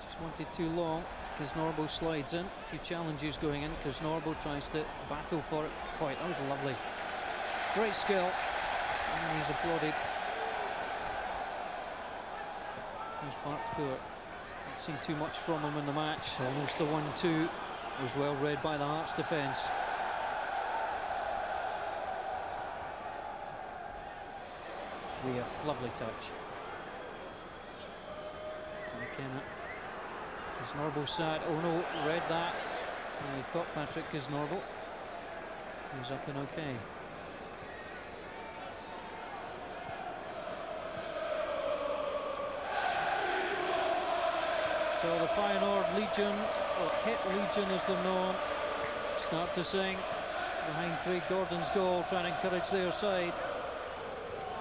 Just wanted too long. Norbo slides in. A few challenges going in. Norbo tries to battle for it. Quite. That was lovely. Great skill. And he's applauded. Here's Barkpour. Not seen too much from him in the match. Almost a 1-2. Was well read by the Hearts defence. Weir, lovely touch. McKenna. Kisnorbo side. Oh no, read that. And he caught Patrick Kisnorbo. He's up and okay. So the Feyenoord Legion, or Het Legion as they're known, start to sing behind Craig Gordon's goal, trying to encourage their side.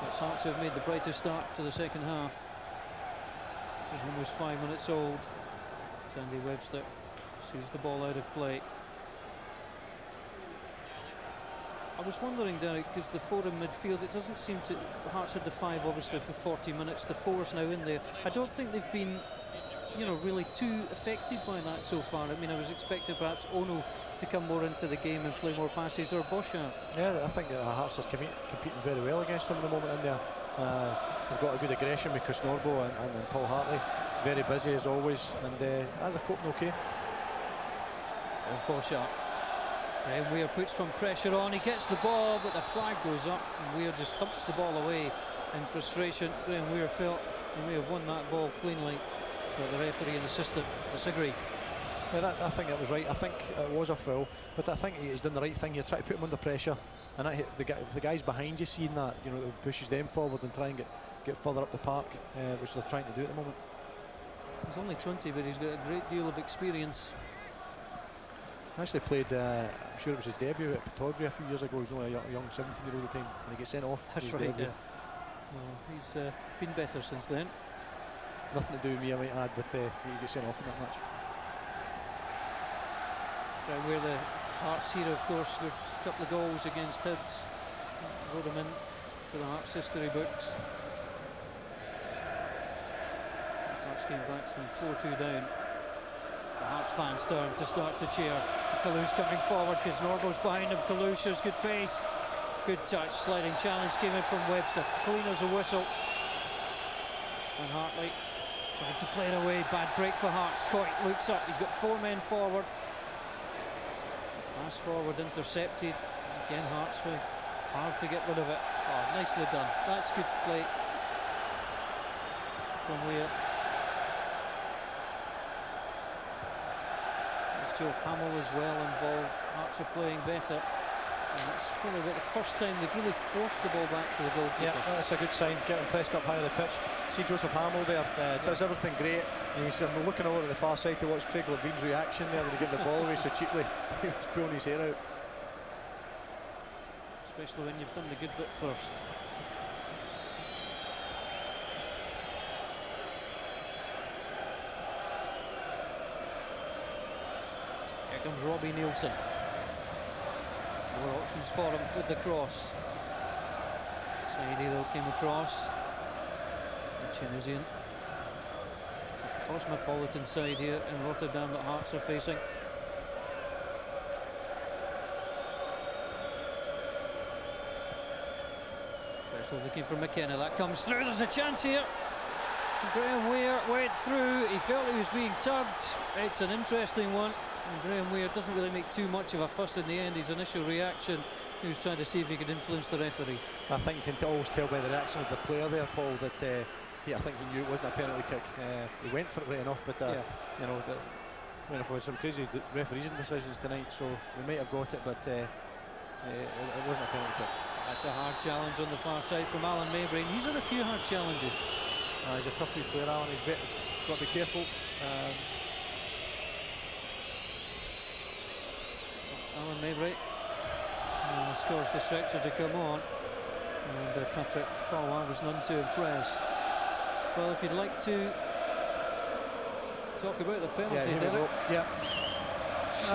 It's Hearts have made the brightest start to the second half, which is almost 5 minutes old. Sandy Webster sees the ball out of play. I was wondering, Derek, because the four in midfield, it doesn't seem to... Hearts had the five, obviously, for 40 minutes. The four's now in there. I don't think they've been, you know, really too affected by that so far. I mean, I was expecting perhaps Ono to come more into the game and play more passes, or Bouchard. Yeah, I think Hearts are competing very well against them at the moment in there. They've got a good aggression with Kisnorbo and Paul Hartley. Very busy as always, and they're coping okay. There's Bouchard. And Weir puts from pressure on. He gets the ball, but the flag goes up, and Weir just thumps the ball away in frustration. Graham Weir felt he may have won that ball cleanly, but the referee and assistant disagree. Yeah, I think that was right. I think it was a foul, but I think he's done the right thing. You try to put him under pressure, and if the guys behind you seeing that, you know, it pushes them forward and try and get further up the park, which they're trying to do at the moment. He's only 20, but he's got a great deal of experience. Actually played, I'm sure it was his debut at Pataudry a few years ago. He was only a young 17-year-old at the time, and he gets sent off. That's right, yeah. Well, he's been better since then. Nothing to do with me, I might add, but he gets sent off in that match. Where the Hearts here, of course, with a couple of goals against Hibs, wrote them in to the Hearts history books. Hearts came back from 4-2 down. The Hearts fans turn to start to cheer. Kalou's coming forward because Norbo's behind him. Kalou shows good pace. Good touch. Sliding challenge came in from Webster. Clean as a whistle. And Hartley trying to play it away. Bad break for Hearts. Coit looks up. He's got four men forward. Pass forward intercepted. Again, Hearts were hard to get rid of it. Oh, nicely done. That's good play from Weir. Joe Hamill as well involved. Hearts are playing better. And it's probably about the first time they've really forced the ball back to the goalkeeper. Yeah, that's a good sign. Getting pressed up high on the pitch. See Joseph Hamill there, does everything great. And he's looking over at the far side to watch Craig Levine's reaction there when he gave the ball away so cheaply. He was pulling his hair out. Especially when you've done the good bit first. Here comes Robbie Nielsen. More options for him with the cross. Saidi though came across. The Tunisian. cosmopolitan side here in Rotterdam that Hearts are facing. Still looking for McKenna. That comes through. There's a chance here. Graham Weir went through. He felt he was being tugged. It's an interesting one. And Graham Weir doesn't really make too much of a fuss in the end. His initial reaction, he was trying to see if he could influence the referee. I think you can always tell by the reaction of the player there, Paul, that I think he knew it wasn't a penalty kick. He went for it right enough, but you know, we've had some crazy referees decisions tonight, so we might have got it, but it wasn't a penalty kick. That's a hard challenge on the far side from Alan Mabry. He's had a few hard challenges. He's a tough player, Alan. He's got to be careful. Alan Mabry scores the stretcher to come on, and Patrick Parwa was none too impressed. Well, if you'd like to talk about the penalty, Derek. Yeah. I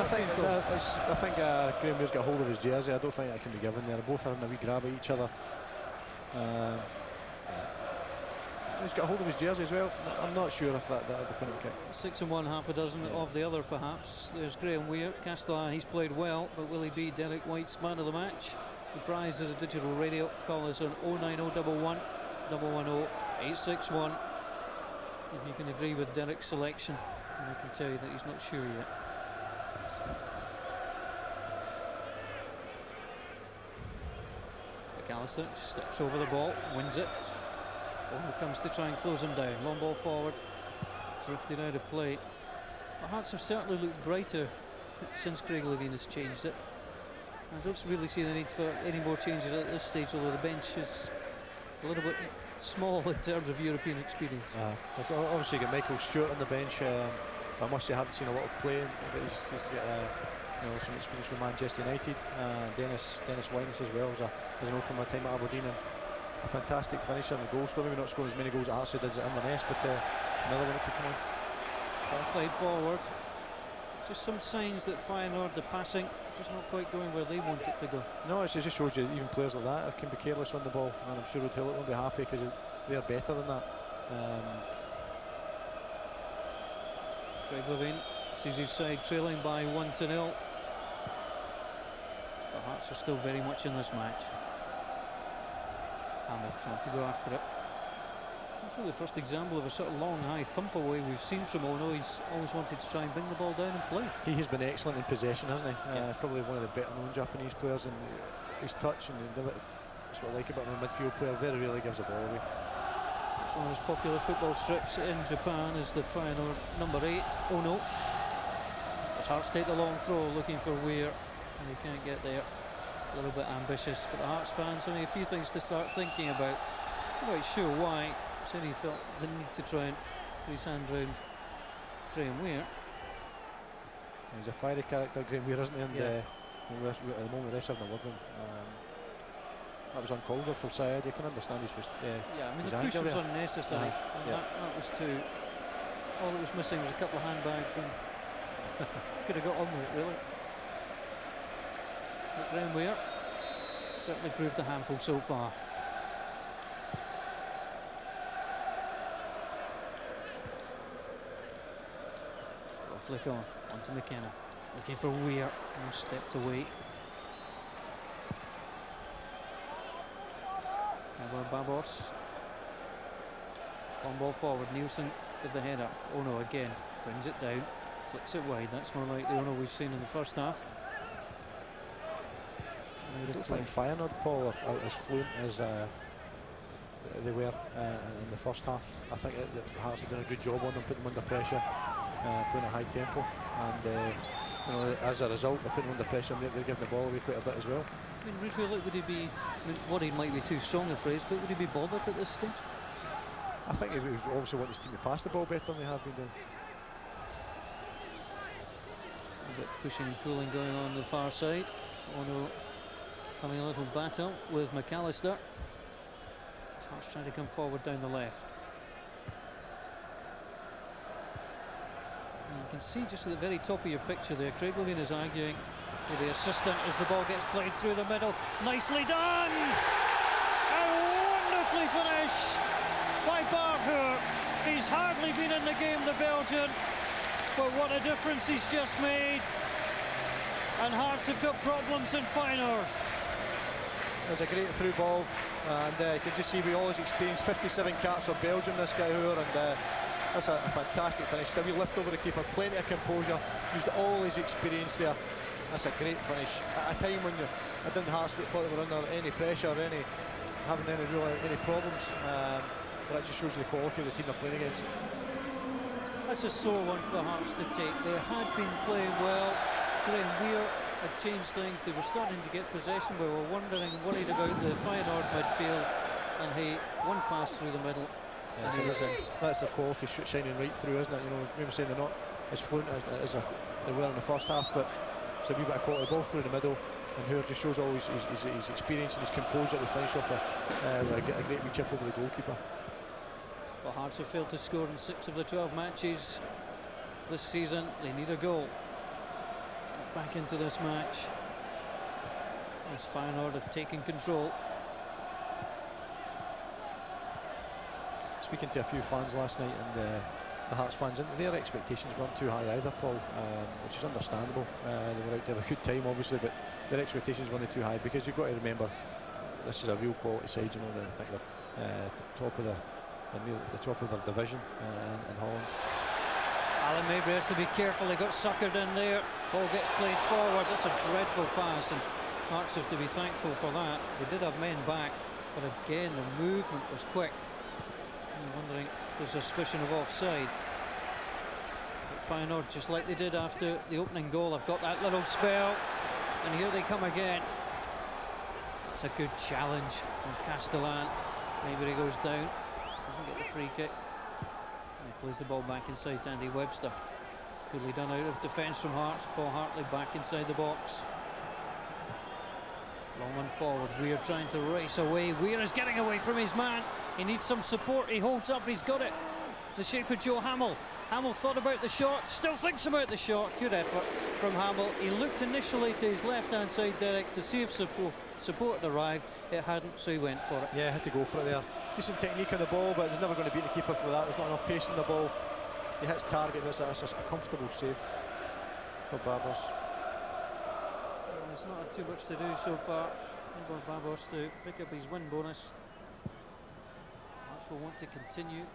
think Graham Weir's got hold of his jersey. I don't think that can be given there. Both are having a wee grab at each other. He's got hold of his jersey as well. I'm not sure if that would be penalty kick. 6 and 1, half a dozen of the other, perhaps. There's Graham Weir. Castellan, he's played well, but will he be Derek White's man of the match? The prize is a digital radio. Call us on 09011 110 861 if you can agree with Derek's selection, and I can tell you that he's not sure yet. McAllister steps over the ball, wins it. Ball comes to try and close him down. Long ball forward, drifted out of play. The Hearts have certainly looked brighter since Craig Levein has changed it. I don't really see the need for any more changes at this stage, although the bench is a little bit small in terms of European experience. Obviously you got Michael Stewart on the bench. I must say I haven't seen a lot of play, but he's got some experience from Manchester United. Dennis Wines as well, as I know from my time at Aberdeen, and a fantastic finisher and a goal scorer. Maybe not scoring as many goals as Arce did at Inverness, but another one that could come on. Ball played forward. Just some signs that Feyenoord, the passing, just not quite going where they want it to go. No, it just shows you even players like that can be careless on the ball, and I'm sure O'Taylor won't be happy because they're better than that. Craig Levein sees his side trailing by 1-0. The Hearts are still very much in this match. Hamill trying to go after it. That's really the first example of a sort of long, high thump away we've seen from Ono. He's always wanted to try and bring the ball down and play. He has been excellent in possession, hasn't he? Probably one of the better known Japanese players, and his touch and that's what I like about him, a midfield player. Very rarely gives the ball away. It's one of those popular football strips in Japan is the Feyenoord number 8, Ono. As Hearts take the long throw, looking for Weir, and he can't get there. A little bit ambitious, but the Hearts fans only a few things to start thinking about. I'm not quite sure why. Said he felt the need to try and put his hand round Graham Weir. He's a fiery character, Graham Weir, isn't he? And at the moment the rest of them are loving. That was uncalled for Syed. You can understand his I mean the push was unnecessary. That was too. All that was missing was a couple of handbags, and could have got on with it really. But Graham Weir certainly proved a handful so far. Flick onto McKenna, looking for Weir, who stepped away. Ever Babos. One ball forward, Nielsen with the header. Ono again, brings it down, flicks it wide. That's more like the Ono we've seen in the first half. I don't think Feyenoord, Paul, are as fluent as they were in the first half. I think the Hearts have done a good job on them, putting them under pressure, playing at high tempo, and as a result, they're putting them under pressure, and they're giving the ball away quite a bit as well. I mean, Ridgewell, would he be? I mean, worried might be too strong a phrase, but would he be bothered at this stage? I think he would obviously want his team to pass the ball better than they have been doing. A bit pushing and pulling going on the far side. Ono having a little battle with McAllister. Hearts trying to come forward down the left. And you can see just at the very top of your picture there, Craig Levein is arguing with the assistant as the ball gets played through the middle. Nicely done! And wonderfully finished by Barker. He's hardly been in the game, the Belgian, but what a difference he's just made. And Hearts have got problems in Feyenoord. It was a great through ball, and you can just see with all his experience, 57 caps for Belgium, this guy here, and that's a fantastic finish. Still, we lift over the keeper, plenty of composure, used all his experience there. That's a great finish at a time when I didn't Hearts look like they were under any pressure, having any problems. But that just shows you the quality of the team they're playing against. That's a sore one for Hearts to take. They had been playing well. Graham Weir had changed things. They were starting to get possession. We were worried about the Feyenoord midfield, and he one pass through the middle. Yeah, so that's the quality shining right through, isn't it? You know, we were saying they're not as fluent as they were in the first half, but it's a wee bit of quality ball through the middle, and Hoover just shows all his experience and his composure to finish off a great wee chip over the goalkeeper. Well, Hearts have failed to score in 6 of the 12 matches this season. They need a goal. Back into this match as Feyenoord have taken control. Speaking to a few fans last night, and the Hearts fans, and their expectations weren't too high either, Paul, which is understandable. They were out to have a good time, obviously, but their expectations weren't too high, because you've got to remember this is a real quality side. You know, I think they're the top of their division in Holland. Alan Mabry has to be careful. He got suckered in there. Ball gets played forward. That's a dreadful pass, and Hearts have to be thankful for that. They did have men back, but again the movement was quick. I'm wondering if there's a suspicion of offside. But Feyenoord, just like they did after the opening goal, have got that little spell, and here they come again. That's a good challenge from Castellan. Maybe he goes down, doesn't get the free kick. And he plays the ball back inside to Andy Webster. Poorly done out of defence from Hearts. Paul Hartley back inside the box. Long one forward. Weir trying to race away. Weir is getting away from his man. He needs some support. He holds up. He's got it. The shape of Joe Hamill. Hamill thought about the shot. Still thinks about the shot. Good effort from Hamill. He looked initially to his left-hand side, Derek, to see if support had arrived. It hadn't, so he went for it. Yeah, had to go for it there. Decent technique on the ball, but he's never going to beat the keeper for that. There's not enough pace in the ball. He hits target. That's a comfortable save for Barbos. There's not too much to do so far. For Barbos to pick up his win bonus. Hearts will want to continue.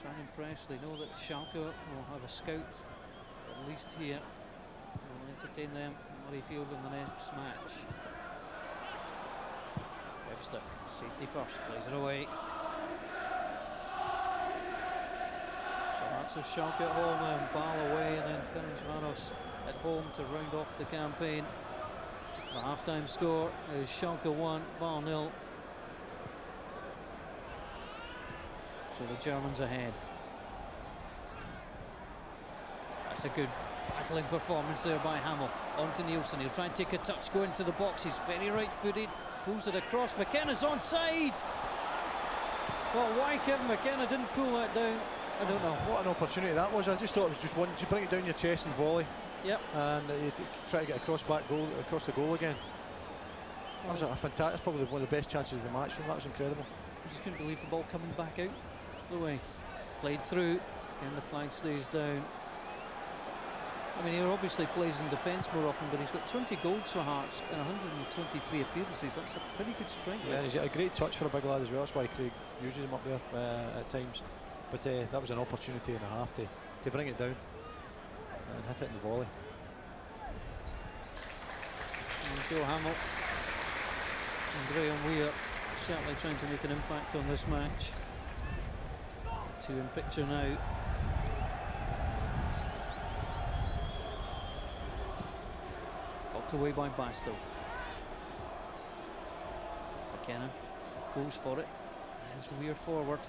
Try and impress. They know that Schalke will have a scout, at least here. Will entertain them at Murrayfield in the next match. Webster, safety first, plays it away. So Hearts of Schalke at home and Ball away, and then Ferencváros at home to round off the campaign. The half-time score is Schalke 1, Ball 0. So the Germans ahead. That's a good battling performance there by Hamill. On to Nielsen. He'll try and take a touch, go into the box. He's very right-footed. Pulls it across. McKenna's onside. Well, why Kevin McKenna didn't pull that down, I don't know. What an opportunity that was. I just thought it was just one. You bring it down your chest and volley. Yep. And you try to get across the goal again. That was a fantastic. That's probably one of the best chances of the match. That was incredible. I just couldn't believe the ball coming back out the way. Played through, and the flag stays down. I mean, he obviously plays in defence more often, but he's got 20 goals for Hearts in 123 appearances. That's a pretty good strength. Yeah, and he's got a great touch for a big lad as well. That's why Craig uses him up there at times. But that was an opportunity and a half to bring it down and hit it in the volley. And Joe Hamill and Graham Weir certainly trying to make an impact on this match. Two in picture now. Knocked away by Bastow. McKenna goes for it. There's Weir forward.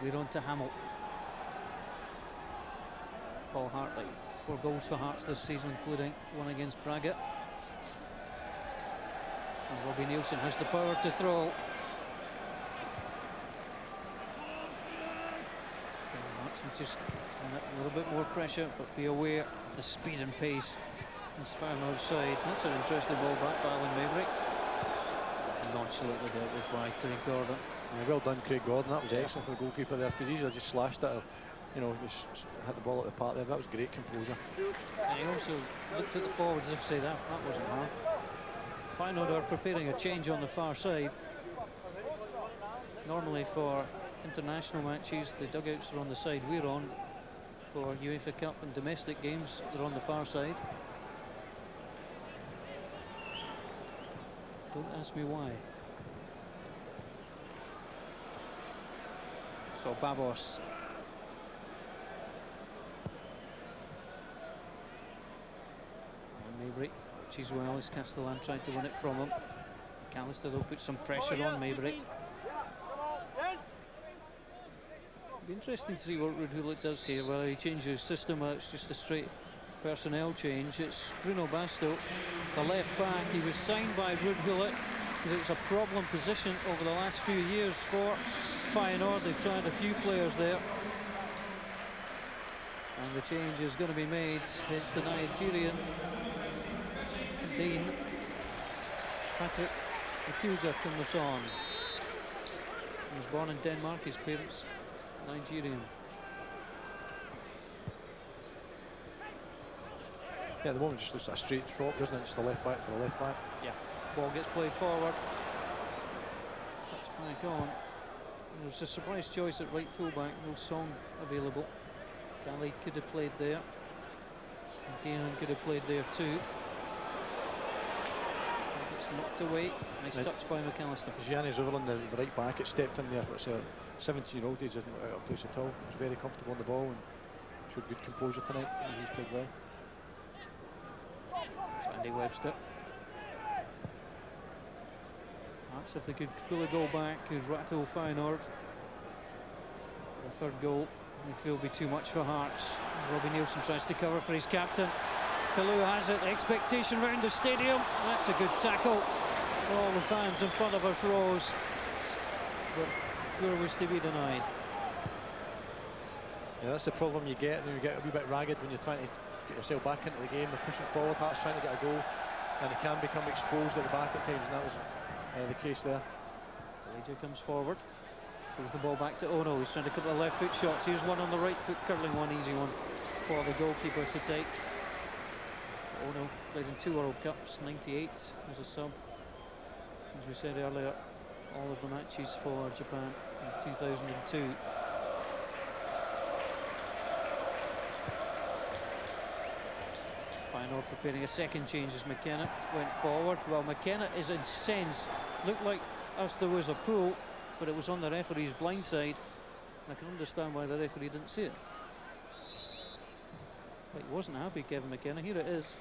Weir on to Hamill. Paul Hartley, 4 goals for Hearts this season, including one against Braga. And Robbie Nielsen has the power to throw. Hearts and just a little bit more pressure, but be aware of the speed and pace. It's Feyenoord side. That's an interesting ball back by Alan Mabry. Nonchalantly dealt with by Craig Gordon. Yeah, well done, Craig Gordon. That was excellent for the goalkeeper there. Could easily just slashed it, or, you know, just hit the ball at the park there. That was great composure. And he also looked at the forwards as if to say that wasn't hard. Feyenoord are preparing a change on the far side. Normally for international matches, the dugouts are on the side we're on. For UEFA Cup and domestic games, they're on the far side. Don't ask me why. So Babos. And Maybury, which is well as Castellan tried to win it from him. McAllister though put some pressure on Maybury. Be interesting to see what Rudhulit does here. Whether he changes his system or it's just a straight personnel change. It's Bruno Basto, the left back. He was signed by Rudhulit because it was a problem position over the last few years for Feyenoord. They've tried a few players there. And the change is going to be made. It's the Nigerian Dean Patrick Akuga comes on. He was born in Denmark, his parents Nigerian. Yeah, at the moment just looks like a straight throw, doesn't it? Just the left back for the left back. Yeah. Ball gets played forward. Touch back on. There's a surprise choice at right fullback. No Song available. Galley could have played there. Gannon could have played there too. It's knocked away. Nice touch by McAllister. Gianni Zuverlin, the right back, it stepped in there. It's a 17-year-old, he isn't out of place at all. He's very comfortable on the ball and showed good composure tonight. And he's played well. Andy Webster. Perhaps if they could pull a goal back, could rattle Feyenoord. The third goal, midfield will be too much for Hearts. Robbie Nielsen tries to cover for his captain. Kalou has it, expectation round the stadium. That's a good tackle. All the fans in front of us rose. But Poor was to be denied. Yeah, that's the problem you get. You get a wee bit ragged when you're trying to get yourself back into the game. They're pushing forward, Hearts trying to get a goal, and it can become exposed at the back at times, and that was the case there. Elijah comes forward, throws the ball back to Ono. He's trying to cut the left foot shots. Here's one on the right foot, curling one, easy one for the goalkeeper to take. Ono played in 2 World Cups, 98 as a sub. As we said earlier, all of the matches for Japan in 2002. Feyenoord preparing a second change as McKenna went forward. Well, McKenna is incensed. Looked like us there was a pull, but it was on the referee's blind side. I can understand why the referee didn't see it. But he wasn't happy, Kevin McKenna. Here it is.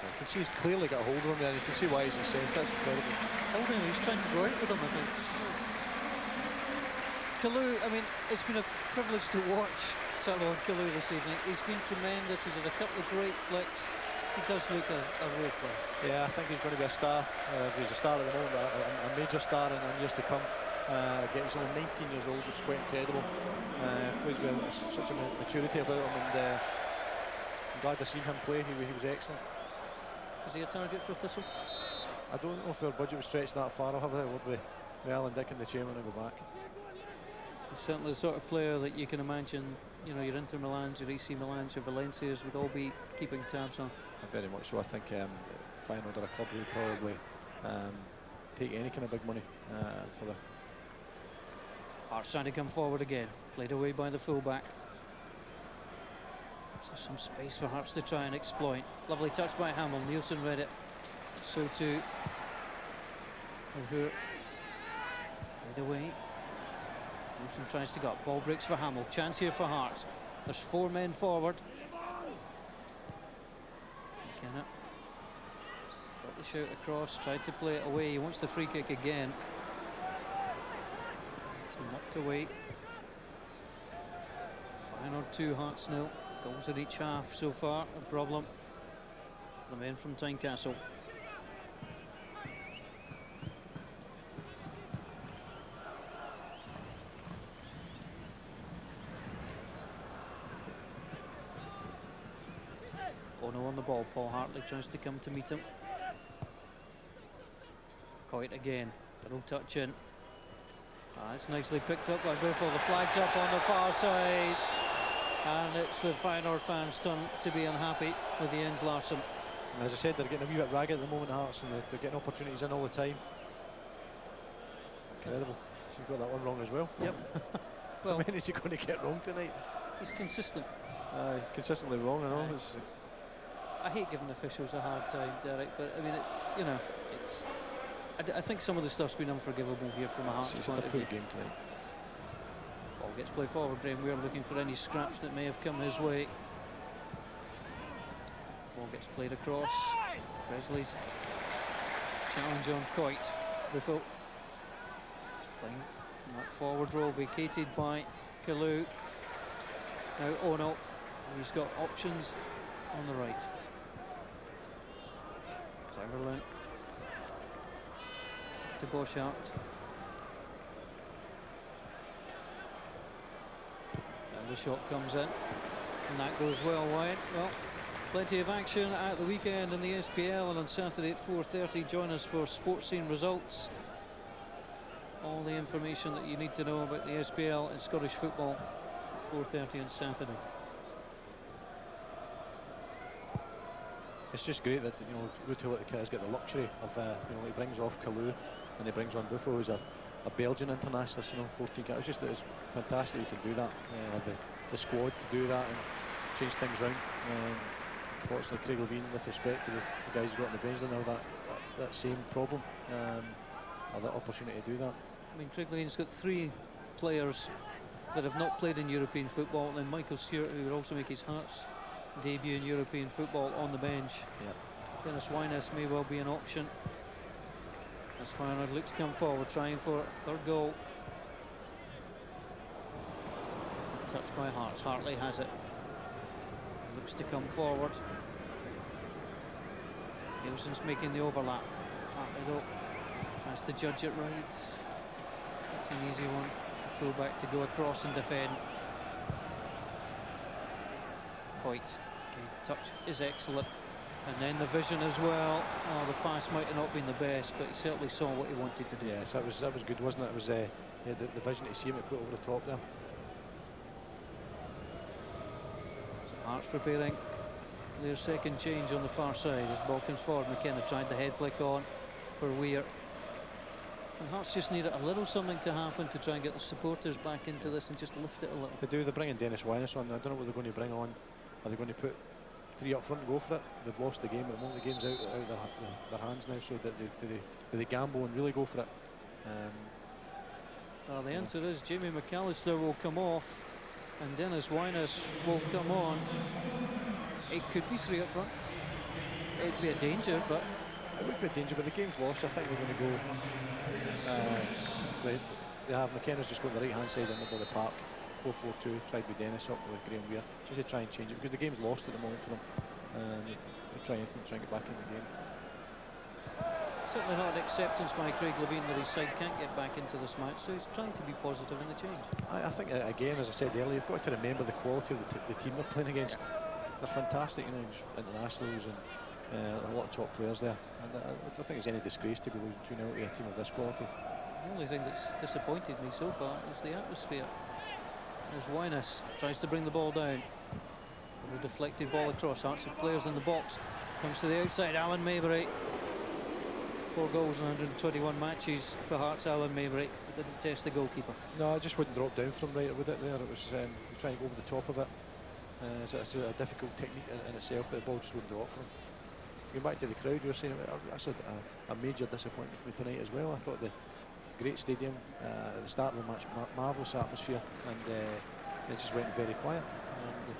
You can see he's clearly got a hold of him there. You can see why he's incensed. That's incredible. Holding him, he's trying to go out with him, I think. Kalou, I mean, it's been a privilege to watch Salvador Kalou this evening. He's been tremendous. He's had a couple of great flicks. He does look a real player. Yeah, I think he's going to be a star. He's a star at the moment, a major star in years to come. Again, he's only 19 years old, which is quite incredible. Plays well, such a maturity about him, and I'm glad to see him play. He was excellent. Is he a target for Thistle? I don't know if our budget was stretched that far. I'll have a word with Alan Dick and the chairman when I go back. He's certainly the sort of player that you can imagine, you know, your Inter Milans, your AC Milans, your Valencias would all be keeping tabs on. Very much so. I think Feyenoord are a club who would probably take any kind of big money for the... Hearts trying to come forward again. Played away by the fullback. So some space for Hearts to try and exploit. Lovely touch by Hamill. Nielsen read it. So too. Played away. Nielsen tries to go up. Ball breaks for Hamill. Chance here for Hearts. There's 4 men forward. McKenna got the shout across. Tried to play it away. He wants the free kick again. It's knocked away. Feyenoord 2, Hearts 0. Goals in each half so far, a problem. The men from Tynecastle. Ono on the ball. Paul Hartley tries to come to meet him. Coit again. Little touch in. It's nicely picked up by Buffalo. The flag's up on the far side, and it's the Feyenoord fans' turn to be unhappy with the Jens Larsson. And as I said, they're getting a wee bit ragged at the moment, Hearts, and they're getting opportunities in all the time. Incredible. So you've got that one wrong as well. Yep. Well, how many is he going to get wrong tonight? He's consistent. Consistently wrong, I know. I hate giving officials a hard time, Derek, but I mean, you know, it's. I think some of the stuff's been unforgivable here from a Hearts point of view. It's a poor game tonight. Ball gets played forward. Graham Weir looking for any scraps that may have come his way. Ball gets played across. Presley's challenge on Coit. Buffalo playing that forward role vacated by Kalou. Now Ono, he's got options on the right. Chamberlain to Boschart. And the shot comes in, and that goes well wide. Well, plenty of action at the weekend in the SPL, and on Saturday at 4:30 join us for Sports Scene results. All the information that you need to know about the SPL and Scottish football at 4:30 on Saturday. It's just great that, you know, Ruud has got the luxury of, you know, he brings off Kalou and he brings on Buffo, who's a Belgian internationalist, you know, 14 games. It's fantastic he can do that. The squad to do that and change things around. Unfortunately, Craig Levein, with respect to the guys who've got on the bench, didn't have that same problem, or that opportunity to do that. I mean, Craig Levein's got 3 players that have not played in European football, and then Michael Stewart, who will also make his Hearts debut in European football, on the bench. Yep. Dennis Wyness may well be an option as Feyenoord look to come forward, trying for a third goal. Touched by Hearts. Hartley has it. Looks to come forward. Nielsen's making the overlap. Hartley though tries to judge it right. That's an easy one. The fullback to go across and defend. Coit. Okay, touch is excellent. And then the vision as well. Oh, the pass might have not been the best, but he certainly saw what he wanted to do. Yes, that was good, wasn't it? It was the vision to see him put over the top there. So Hearts preparing their second change on the far side as ball comes forward. McKenna tried the head flick on for Weir. And Hearts just need a little something to happen to try and get the supporters back into this and just lift it a little. They do. They're bringing Dennis Wyness on. I don't know what they're going to bring on. Are they going to put 3 up front and go for it? They've lost the game at the moment. The game's out of their hands now, so do they gamble and really go for it? The answer is Jamie McAllister will come off and Dennis Wyness will come on. It could be 3 up front. It'd be a danger, but it would be a danger. But the game's lost. I think they're going to go. They have McKenna's just going to the right hand side in the middle of the park. 4-4-2, tried with Dennis up with Graham Weir, just to try and change it because the game's lost at the moment for them. They're trying to get back in the game. Certainly not an acceptance by Craig Levein that his side can't get back into this match, so he's trying to be positive in the change. I think again, as I said earlier, you've got to remember the quality of the team they're playing against. They're fantastic, you know, internationals and a lot of top players there. And I don't think it's any disgrace to be losing 2-0 to a team of this quality. The only thing that's disappointed me so far is the atmosphere. As Wyness tries to bring the ball down. A deflected ball across. Hearts of players in the box. Comes to the outside. Alan Maybury. 4 goals in 121 matches for Hearts. Alan Maybury. It didn't test the goalkeeper. No, it just wouldn't drop down from right, would it? There, it was trying to go over the top of it. So it's a difficult technique in itself, but the ball just wouldn't drop from him. Going back to the crowd, you were saying that's a major disappointment for me tonight as well. I thought the great stadium at the start of the match, marvellous atmosphere, and it just went very quiet. And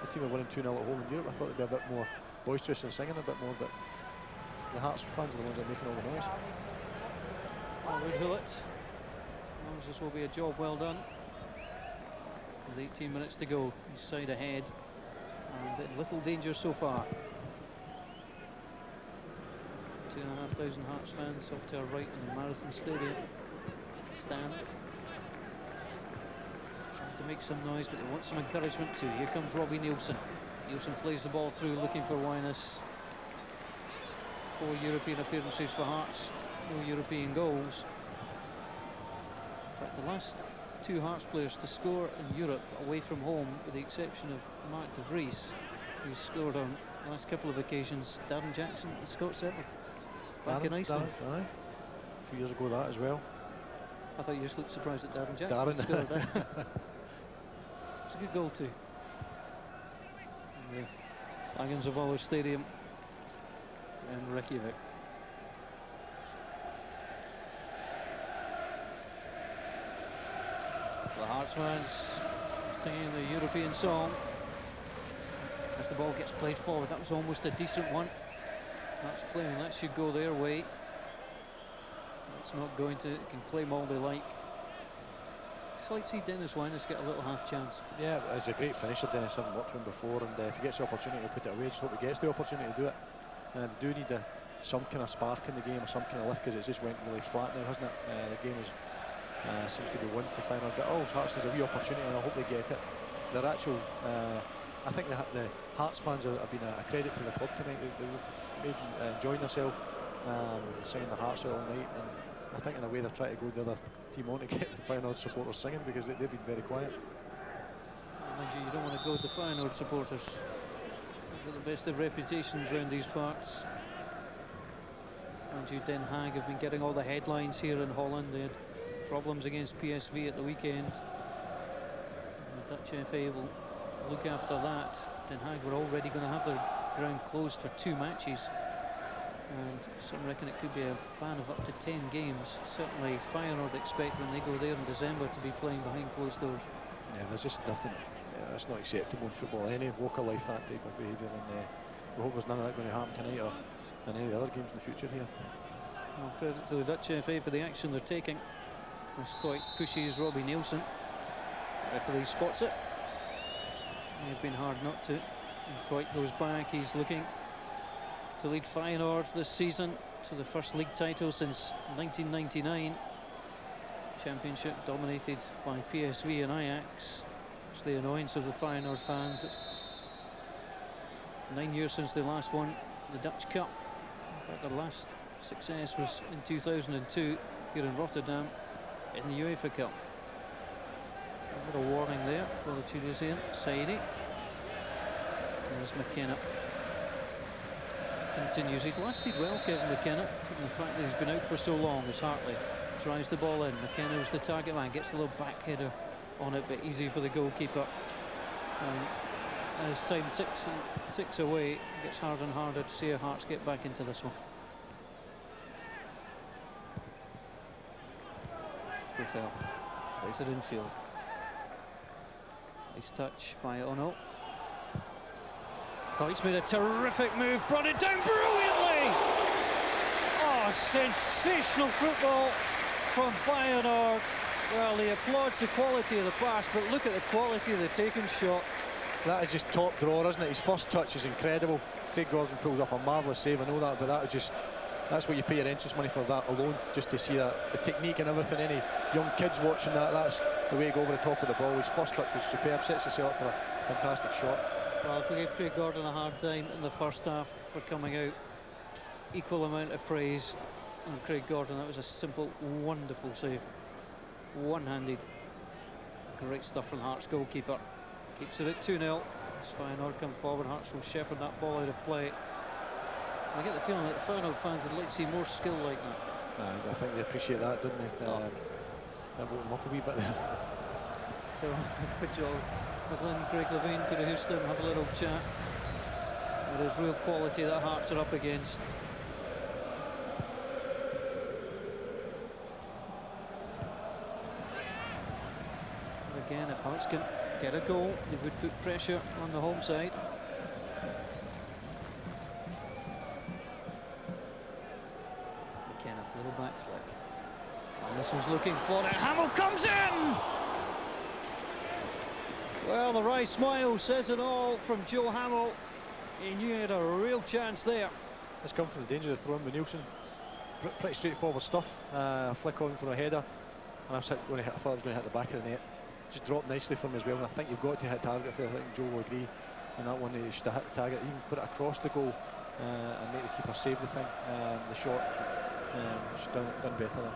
the team are winning 2-0 at home in Europe. I thought they'd be a bit more boisterous and singing a bit more, but the Hearts fans are the ones that are making all the noise. Would Hullett knows this will be a job well done. With 18 minutes to go, he's side ahead, and in little danger so far. 2,500 Hearts fans off to our right in the Marathon Stadium stand. Trying to make some noise, but they want some encouragement too. Here comes Robbie Nielsen. Nielsen plays the ball through, looking for Wyness. 4 European appearances for Hearts, no European goals. In fact, the last 2 Hearts players to score in Europe away from home, with the exception of Mark de Vries, who scored on the last couple of occasions, Darren Jackson and Scott Settler, back in Iceland. Aye. A few years ago that as well. I thought you just looked surprised that Darren Jackson scored that. It's a good goal too. In the Agons of Aller Stadium in Reykjavik. The Hearts fans singing the European song as the ball gets played forward. That was almost a decent one. That's claiming that should go their way. It's not going to. It can claim all they like. Just like to see Dennis Winers get a little half chance. Yeah, it's a great finisher, Dennis. I haven't worked with him before, and if he gets the opportunity to put it away, just hope he gets the opportunity to do it. They do need some kind of spark in the game, or some kind of lift, because it's just went really flat now, hasn't it? The game seems to be one for Feyenoord, but Hearts has a wee opportunity, and I hope they get it. Their actual, I think the Hearts fans have been a credit to the club tonight. They enjoying themselves, singing the Hearts out all night, and I think in a way they're trying to go the other team on to get the Feyenoord supporters singing, because they've been very quiet. Mind you, you don't want to go to Feyenoord supporters. They've got the best of reputations around these parts. Mind you, Den Haag have been getting all the headlines here in Holland. They had problems against PSV at the weekend. The Dutch FA will look after that. Den Haag were already going to have their ground closed for 2 matches. And some reckon it could be a ban of up to 10 games. Certainly Feyenoord expect when they go there in December to be playing behind closed doors. Yeah, there's just nothing, that's not acceptable in football, any walk of life, that type of behaviour, and we hope there's none of that going to happen tonight or in any of the other games in the future here. Well, credit to the Dutch FA for the action they're taking. As quite pushy as Robbie Nielsen. The referee spots it. He's been hard not to. And Coit goes back, he's looking to lead Feyenoord this season to the first league title since 1999. Championship dominated by PSV and Ajax. It's the annoyance of the Feyenoord fans. It's 9 years since they last won the Dutch Cup. In fact, their last success was in 2002 here in Rotterdam in the UEFA Cup. A little warning there for the Tunisian Saidi. There's McKenna. Continues. He's lasted well, Kevin McKenna, given the fact that he's been out for so long. As Hartley drives the ball in, McKenna was the target man, gets a little back header on it, but easy for the goalkeeper. And as time ticks away, it gets harder and harder to see how Hearts get back into this one. Buffel plays it infield. Nice touch by Ono. Coit's made a terrific move, brought it down brilliantly. Oh, sensational football from Feyenoord. Well, he applauds the quality of the pass, but look at the quality of the taken shot. That is just top drawer, isn't it? His first touch is incredible. Craig Gordon pulls off a marvellous save, I know that, but that is just, that's what you pay your entrance money for, that alone, just to see that, the technique and everything. Any young kids watching that, that's the way to go over the top of the ball. His first touch was superb, sets himself up for a fantastic shot. Well, if we gave Craig Gordon a hard time in the first half for coming out, equal amount of praise on Craig Gordon. That was a simple, wonderful save. One-handed. Great stuff from Hearts goalkeeper. Keeps it at 2-0. As Feyenoord come forward, Hearts will shepherd that ball out of play. I get the feeling that the Feyenoord fans would like to see more skill like that. I think they appreciate that, don't they? That woke them up a wee bit there. So, good job. McGlynn, Craig Levein could have hoosed him, have a little chat. There's real quality that Hearts are up against. And again, if Hearts can get a goal, they would put pressure on the home side. McKenna, little back flick. And this was looking for it. Hamill comes in! Well, the wry smile says it all from Joe Hamill. He knew he had a real chance there. It's come from the danger of throwing with Nielsen. Pretty straightforward stuff. Flick on for a header. And I thought it was going to hit the back of the net. Just dropped nicely for him as well. And I think you've got to hit target for it. I think Joe will agree. And that one, he should have hit the target. Even put it across the goal and make the keeper save the thing. The shot, should have done better there.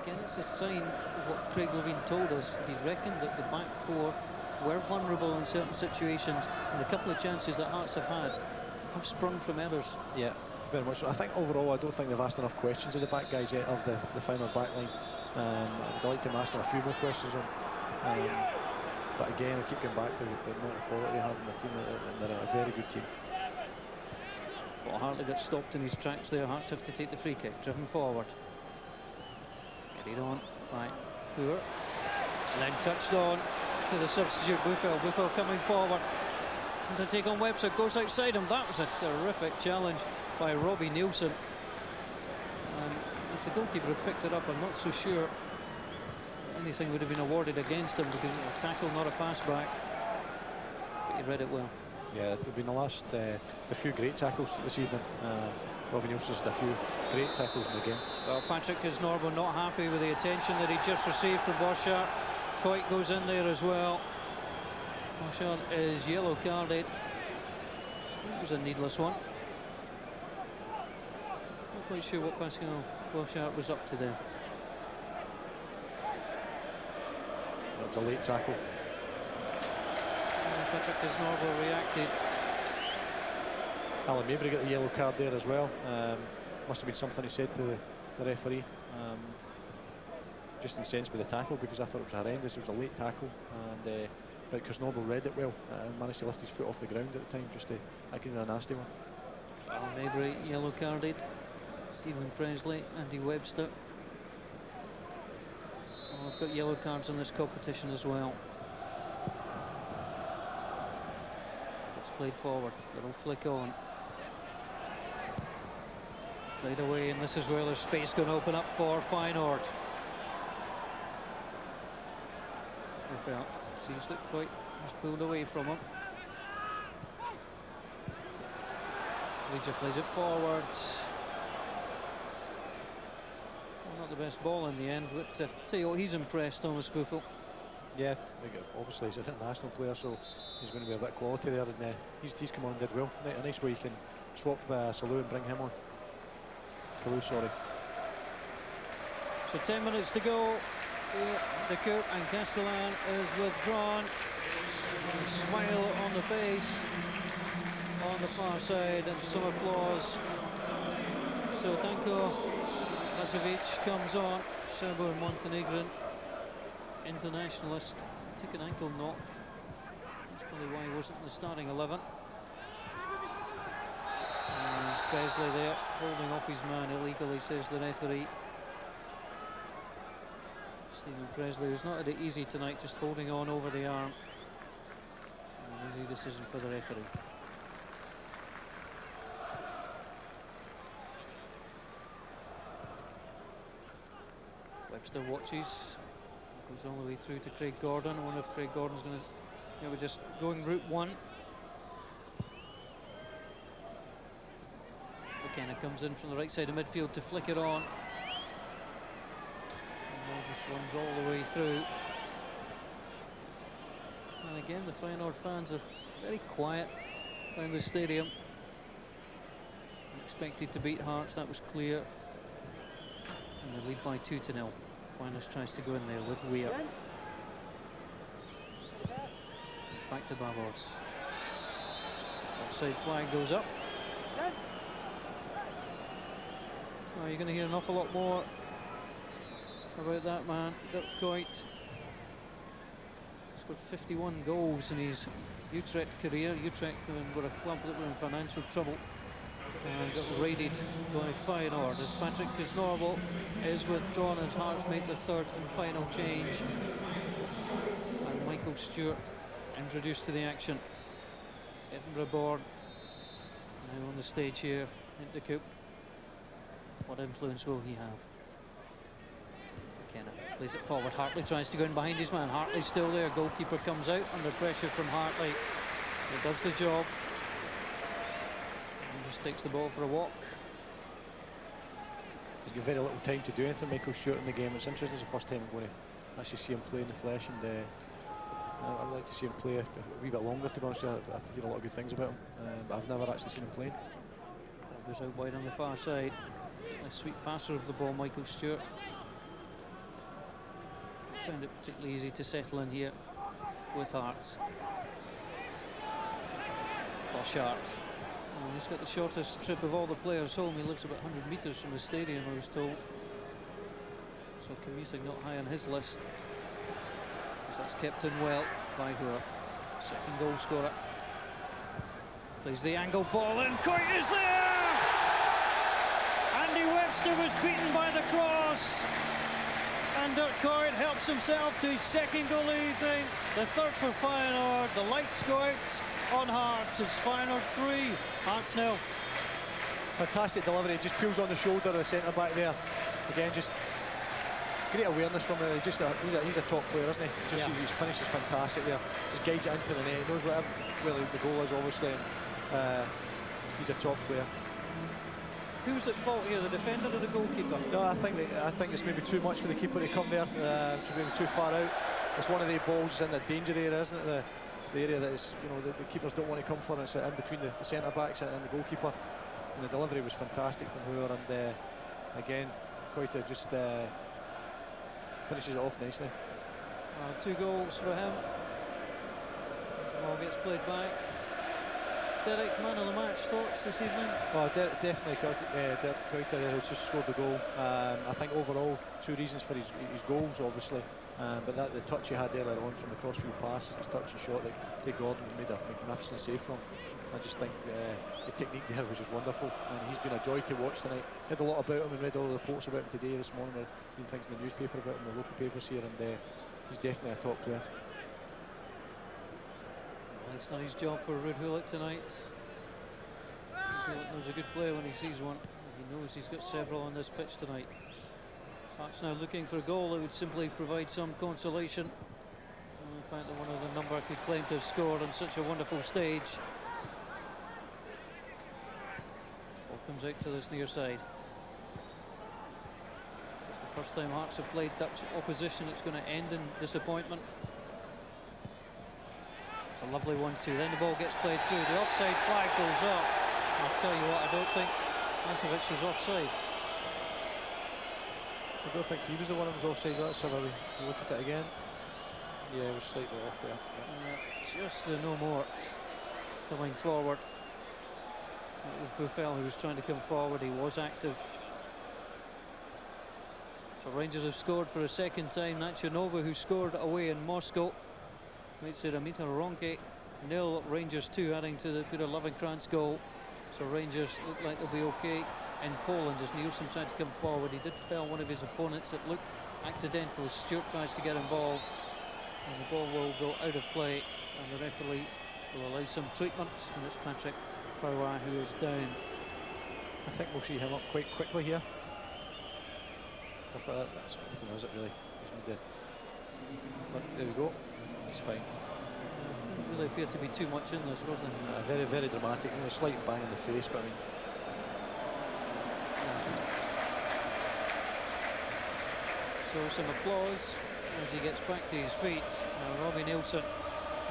again, it's a sign of what Craig Levine told us. He reckoned that the back four were vulnerable in certain situations, and a couple of chances that Hearts have had have sprung from errors. Yeah, very much so. I think overall, I don't think they've asked enough questions of the back guys yet, of the final back line. I'd like to master a few more questions on. But again, I keep going back to the amount of quality they have in the team, and they're a very good team. Well, Hartley got stopped in his tracks there. Hearts have to take the free kick, driven forward. Carried on by Poor. And then touched on to the substitute Buffel. Buffel coming forward. And to take on Webster, goes outside him. That was a terrific challenge by Robbie Nielsen. If the goalkeeper had picked it up, I'm not so sure anything would have been awarded against him, because it was a tackle, not a pass back. But he read it well. Yeah, there have been a few great tackles this evening. Robbie Nielsen's had a few great tackles in the game. Well, Patrick Kisnorbo not happy with the attention that he just received from Borchardt. Coit goes in there as well. Borchardt is yellow carded. It was a needless one. Not quite sure what Pascal Borchardt was up to there. It was a late tackle. Patrick Kisnorbo reacted. Alan Mabry got the yellow card there as well. Must have been something he said to the referee. Just incensed with the tackle, because I thought it was horrendous. It was a late tackle, and but Kisnorbo read it well and managed to lift his foot off the ground at the time. That could be a nasty one. Alan Mabry yellow carded. Stephen Presley, Andy Webster. Oh, I've got yellow cards in this competition as well. It's played forward, little flick on. Played away, and this is where there's space going to open up for Feyenoord. Seems that quite was pulled away from him. Legia plays it forward. Well, not the best ball in the end, but tell you what, he's impressed, Thomas Buffel. Yeah, obviously he's an international player, so he's going to be a bit of quality there, and he's come on and did well. A nice way you can swap Salou and bring him on. Kalou, sorry. So 10 minutes to go. The coup, and Castellan is withdrawn. A smile on the face on the far side, and some applause. So Danko Kazovic comes on, Serbo-Montenegrin internationalist. Took an ankle knock. That's probably why he wasn't in the starting 11. And Presley there, holding off his man illegally, says the referee. Stephen Presley, who's not had it easy tonight, just holding on over the arm. An easy decision for the referee. Webster watches, goes all the way through to Craig Gordon. I wonder if Craig Gordon's going to, we're just going route one. McKenna comes in from the right side of midfield to flick it on. Just runs all the way through. And again, the Feyenoord fans are very quiet around the stadium. Expected to beat Hearts, that was clear. And they lead by 2-0. Aquinas tries to go in there with Weir. It's back to Bavos. Offside flag goes up. Oh, you're going to hear an awful lot more about that man, Dirk Kuyt. He's got 51 goals in his Utrecht career. Utrecht were a club that were in financial trouble and got raided by Feyenoord, as Patrick Kisnorbo is withdrawn as Hearts make the third and final change. And Michael Stewart introduced to the action. Edinburgh born, now on the stage here in the Coupe. What influence will he have? McKenna plays it forward. Hartley tries to go in behind his man. Hartley's still there. Goalkeeper comes out under pressure from Hartley. It does the job. And just takes the ball for a walk. He's got very little time to do anything, Michael Stewart, in the game. It's interesting. It's the first time I'm going to actually see him play in the flesh, and I'd like to see him play a wee bit longer, to be honest. I hear a lot of good things about him, but I've never actually seen him playing. That goes out wide on the far side. A sweet passer of the ball, Michael Stewart. found it particularly easy to settle in here with Hearts. Well, Sharp. Well, he's got the shortest trip of all the players home. He lives about 100 metres from the stadium, I was told. So commuting not high on his list. So that's kept in well by Hooer. Second goal scorer. Plays the angle ball and Coit is there! Andy Webster was beaten by the cross. And Dirk Coit helps himself to his second goal of the evening. The third for Feyenoord. The lights go out on Hearts. It's Feyenoord 3, Hearts 0. Fantastic delivery, just peels on the shoulder of the centre-back there. Again, just great awareness from him. He's a top player, isn't he? Just his finish is fantastic there. Just guides it into the net. He knows where the goal is, obviously. And, he's a top player. Who's at fault here, the defender or the goalkeeper? No, I think it's maybe too much for the keeper to come there. It's maybe too far out. It's one of the balls in the danger area, isn't it? The area that is, you know, the keepers don't want to come for. It's in between the centre backs and the goalkeeper. And the delivery was fantastic from Hooer, and again, Coit just finishes it off nicely. 2 goals for him. The ball gets played back. Derek, man of the match, thoughts this evening? Well, definitely Dirk Coit who's just scored the goal. I think overall 2 reasons for his goals, obviously. But the touch he had earlier on from the crossfield pass, his touch and shot that Craig Gordon made a magnificent save from. I just think the technique there was just wonderful, and he's been a joy to watch tonight. Read a lot about him and read all the reports about him today, this morning. Reading things in the newspaper about him, the local papers here, and he's definitely a top player. Well, it's not his job for Ruud Gullit tonight. Gullit knows a good player when he sees one. He knows he's got several on this pitch tonight. Hearts now looking for a goal that would simply provide some consolation. And the fact that one of the number could claim to have scored on such a wonderful stage. Ball comes out to this near side. It's the first time Hearts have played Dutch opposition. It's going to end in disappointment. It's a lovely 1-2. Then the ball gets played through. The offside flag goes up. I'll tell you what, I don't think Masovic was offside. I don't think he was the one that was offside. Let's have a look at it again. Yeah, he was slightly off there. Just the no more coming forward. It was Buffel who was trying to come forward. He was active. So Rangers have scored for a second time. Nacho Nova, who scored away in Moscow, makes it Amita Ronke 0, Rangers 2, adding to the Peter Lovenkrantz goal. So Rangers look like they'll be okay in Poland as Nielsen tried to come forward. He did fell one of his opponents. It looked accidental as Stewart tries to get involved, and the ball will go out of play, and the referee will allow some treatment, and it's Patrick Parwa who is down. I think we'll see him up quite quickly here. I thought that's nothing, is it really? But there we go. It's fine. Didn't really appeared to be too much in this, wasn't it? Very, very dramatic. A slight bang in the face, but I mean. So some applause as he gets back to his feet. Now Robbie Nielsen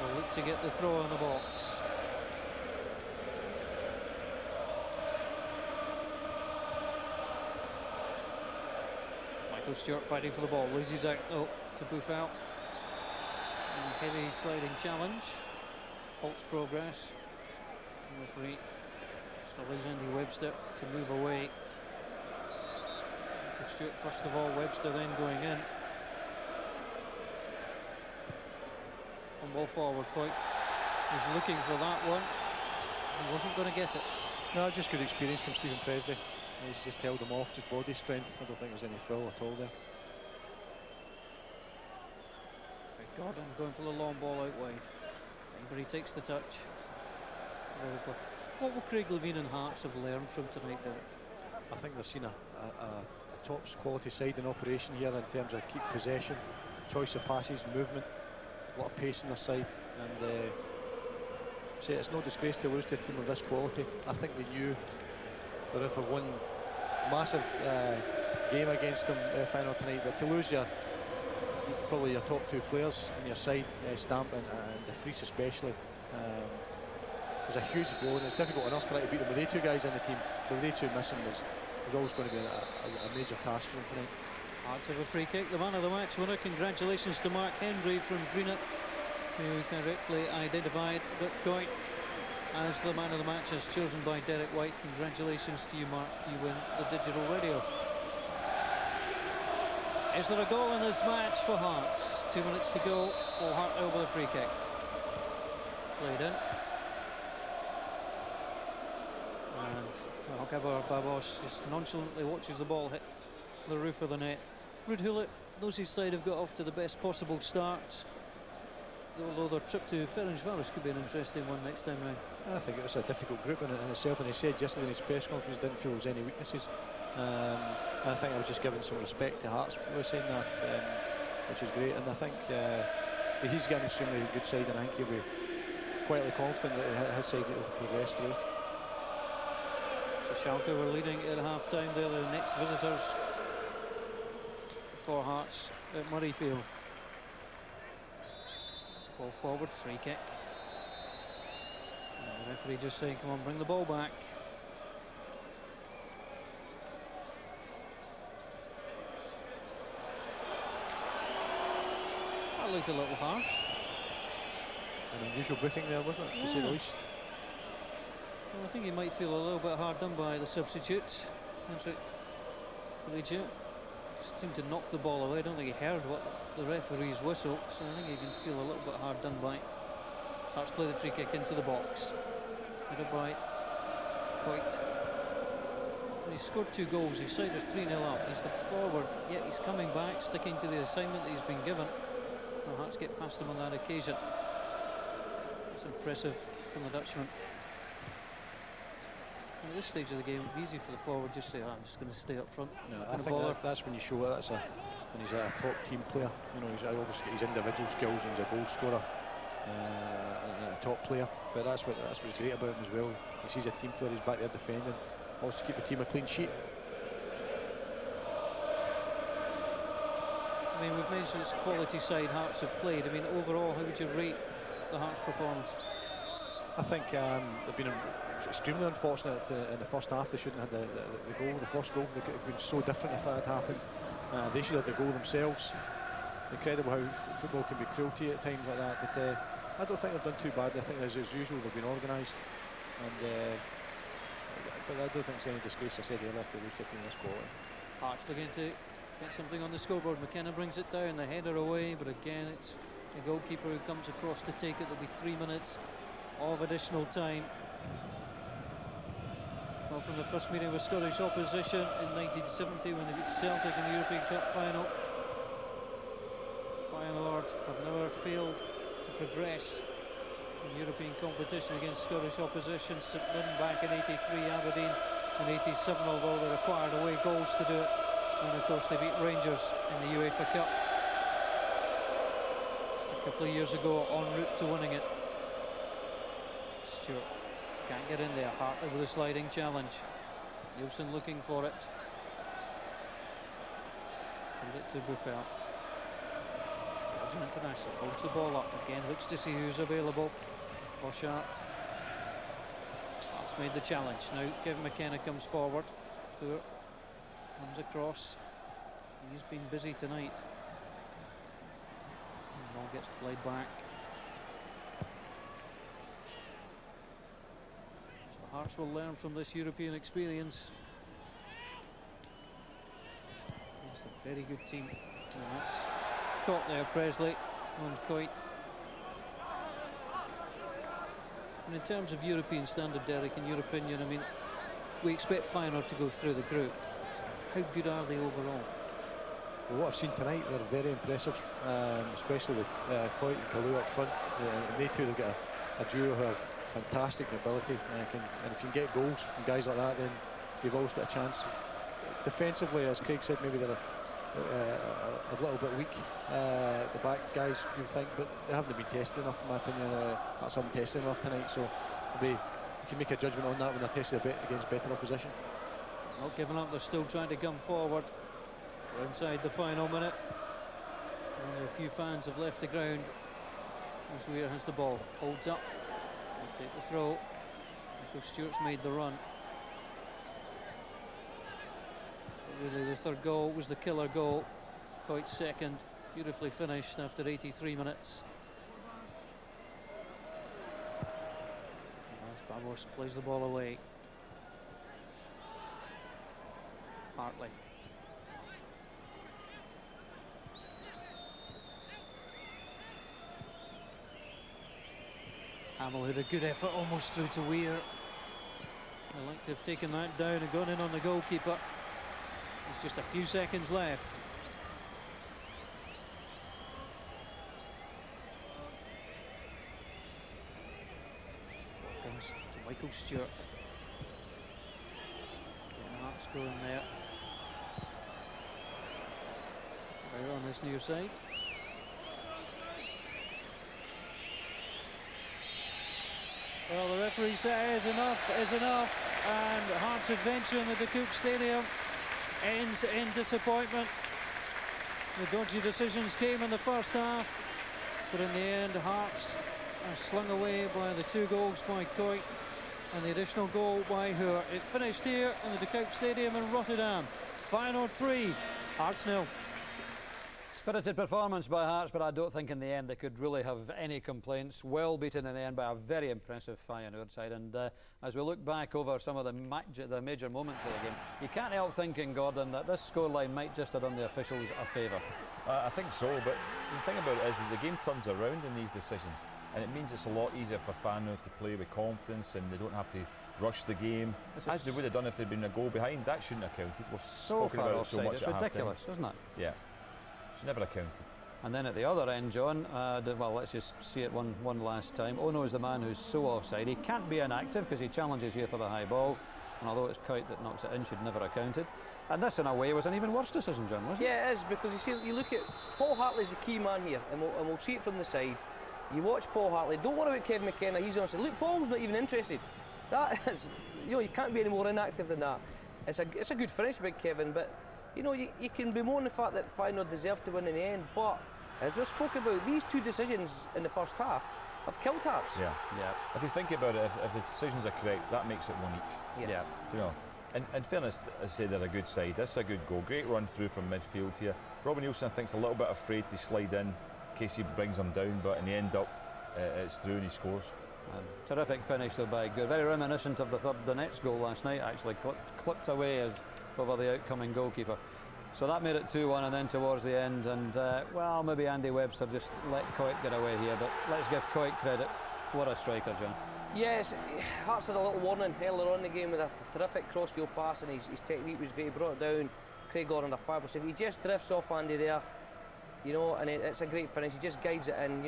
will look to get the throw in the box. Michael Stewart fighting for the ball, loses out to Buffel. Heavy sliding challenge, halts progress. The referee just allows Andy Webster to move away. Michael Stewart first of all, Webster then going in. One ball forward, Coit was looking for that one. He wasn't going to get it. No, just good experience from Stephen Presley. He's just held him off, just body strength. I don't think there's any foul at all there. Gordon going for the long ball out wide. But he takes the touch. What will Craig Levein and Hearts have learned from tonight, Derek? I think they've seen a top quality side in operation here in terms of keep possession, choice of passes, movement, a lot of pace in their side, and say it's no disgrace to lose to a team of this quality. I think they knew that if they've won massive game against them Feyenoord tonight, but to lose probably your top 2 players on your side, Stamp and De Vries especially, is a huge blow, and it's difficult enough trying to beat them with they 2 guys in the team, but they 2 missing was always going to be a major task for them tonight. Hearts have a free kick. The man of the match winner. Congratulations to Mark Hendry from Greenock, who correctly identified that Coit as the man of the match, as chosen by Derek White. Congratulations to you, Mark. You win the digital radio. Is there a goal in this match for Hearts? 2 minutes to go. Will Hart over the free kick. Played in. And Gabor Babos just nonchalantly watches the ball hit the roof of the net. Ruud Gullit knows his side have got off to the best possible starts, although their trip to Ferencváros could be an interesting one next time round. I think it was a difficult group in itself, and he said yesterday in his press conference he didn't feel there was any weaknesses. I think I was just giving some respect to Hearts by saying that, which is great. And I think he's got an extremely good side, and I think he'll be quietly confident that his side will progress through. So Schalke were leading at half-time. They're the next visitors for Hearts at Murrayfield. Ball forward, free kick. And the referee just saying, come on, bring the ball back. That looked a little harsh. An unusual booking there, wasn't it, to say the least? Well, I think he might feel a little bit hard done by the substitute. Henrik Religieux just seemed to knock the ball away. I don't think he heard what the referee's whistle, so I think he can feel a little bit hard done by. Starts to play the free kick into the box. Headed by Coit. He's scored 2 goals. His side are 3-0 up. He's the forward, yet he's coming back, sticking to the assignment that he's been given. The Hearts get past him on that occasion. It's impressive from the Dutchman. At this stage of the game, it'd be easy for the forward just to say, I'm just going to stay up front. No, I think that's when you show it. When he's a top team player. You know, he's obviously got his individual skills and he's a goal scorer and a top player. But that's what's great about him as well. He sees a team player, he's back there defending, wants to keep the team a clean sheet. I mean, we've mentioned it's a quality side Hearts have played. I mean, overall, how would you rate the Hearts' performance? I think they've been extremely unfortunate in the first half. They shouldn't have had the goal, the first goal. They could have been so different if that had happened. They should have had the goal themselves. Incredible how football can be cruelty at times like that. But I don't think they've done too badly. I think as usual they've been organised. But I don't think it's any disgrace, I said earlier, to lose to a team this quality. Hearts looking to get something on the scoreboard. McKenna brings it down, the header away, but again it's the goalkeeper who comes across to take it. There'll be 3 minutes of additional time. Well, from the first meeting with Scottish opposition in 1970 when they beat Celtic in the European Cup final, Feyenoord have never failed to progress in European competition against Scottish opposition. St Mirren back in 83, Aberdeen in 87, although they required away goals to do it. And of course they beat Rangers in the UEFA Cup just a couple of years ago, en route to winning it. Stewart can't get in there. Hartley with a sliding challenge. Nielsen looking for it. Gives it to Buffel. Belgian international holds the ball up again, looks to see who's available. Boschart. Hearts made the challenge. Now Kevin McKenna comes forward. Four comes across. He's been busy tonight. And the ball gets played back. So Hearts will learn from this European experience. It's a very good team. And that's caught there, Presley on Coit. And in terms of European standard, Derek, in your opinion, I mean, we expect Feyenoord to go through the group. How good are they overall? Well, what I've seen tonight, they're very impressive, especially with Coit and Kalu up front. And they two, they've got a duo who have fantastic ability. And if you can get goals from guys like that, then you've always got a chance. Defensively, as Craig said, maybe they're a little bit weak, the back guys, you think, but they haven't been tested enough, in my opinion. That's haven't tested enough tonight, so you can make a judgment on that when they're tested a bit against better opposition. Not giving up, they're still trying to come forward. We're inside the final minute. Only a few fans have left the ground. As Weir has the ball, holds up, will take the throw. Michael Stewart's made the run. Really, the third goal was the killer goal. Quite second, beautifully finished after 83 minutes. As Babos plays the ball away. Hartley. Hamill had a good effort almost through to Weir. I'd like to have taken that down and gone in on the goalkeeper. There's just a few seconds left. Watkins to Michael Stewart. Getting Hearts going there. Right on this near side. Well, the referee says enough is enough, and Hearts' adventure in the Cook Stadium ends in disappointment. The dodgy decisions came in the first half, but in the end, Hearts are slung away by the 2 goals by Coit and the additional goal by Hoare. It finished here in the Cook Stadium in Rotterdam. Feyenoord 3, Hearts 0. Spirited performance by Hearts, but I don't think in the end they could really have any complaints. Well beaten in the end by a very impressive Feyenoord side. And as we look back over some of the major moments of the game, you can't help thinking, Gordon, that this scoreline might just have done the officials a favour. I think so, but the thing about it is that the game turns around in these decisions, and it means it's a lot easier for Feyenoord to play with confidence, and they don't have to rush the game as they would have done if they'd been a goal behind. That shouldn't have counted. We've spoken about it so much. It's ridiculous, isn't it? Yeah. Should never have counted. And then at the other end, John, well, let's just see it one last time. Ono is the man who's so offside. He can't be inactive because he challenges here for the high ball. And although it's Coit that knocks it in, should never have counted. And this, in a way, was an even worse decision, John, wasn't it? Yeah, it is, because you see, you look at Paul Hartley's the key man here, and we'll see it from the side. You watch Paul Hartley. Don't worry about Kevin McKenna. He's on. Look, Paul's not even interested. That is, you can't be any more inactive than that. It's a good finish by Kevin, but. You can bemoan the fact that Feyenoord deserved to win in the end, but as we've spoken about, these 2 decisions in the first half have killed Hearts. Yeah. If you think about it, if the decisions are correct, that makes it 1 each. Yeah. In fairness, as I say, they're a good side. This is a good goal. Great run through from midfield here. Robin Nielsen, I think, is a little bit afraid to slide in case he brings him down, but in the end up, it's through and he scores. Terrific finish though by Good. Very reminiscent of the next goal last night, actually clipped away over the outcoming goalkeeper. So that made it 2-1, and then towards the end, and well, maybe Andy Webster just let Coit get away here, but let's give Coit credit. What a striker, John. Yes, Hearts had a little warning earlier on in the game with a terrific crossfield pass, and his technique was great. He brought it down. Craig Gordon under 5%. He just drifts off Andy there, and it's a great finish. He just guides it in.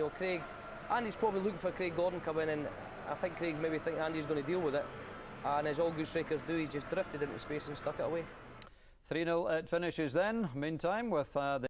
Andy's probably looking for Craig Gordon come in, and I think Craig maybe think Andy's going to deal with it. And as all good strikers do, he just drifted into space and stuck it away. 3-0 it finishes then. Meantime, with the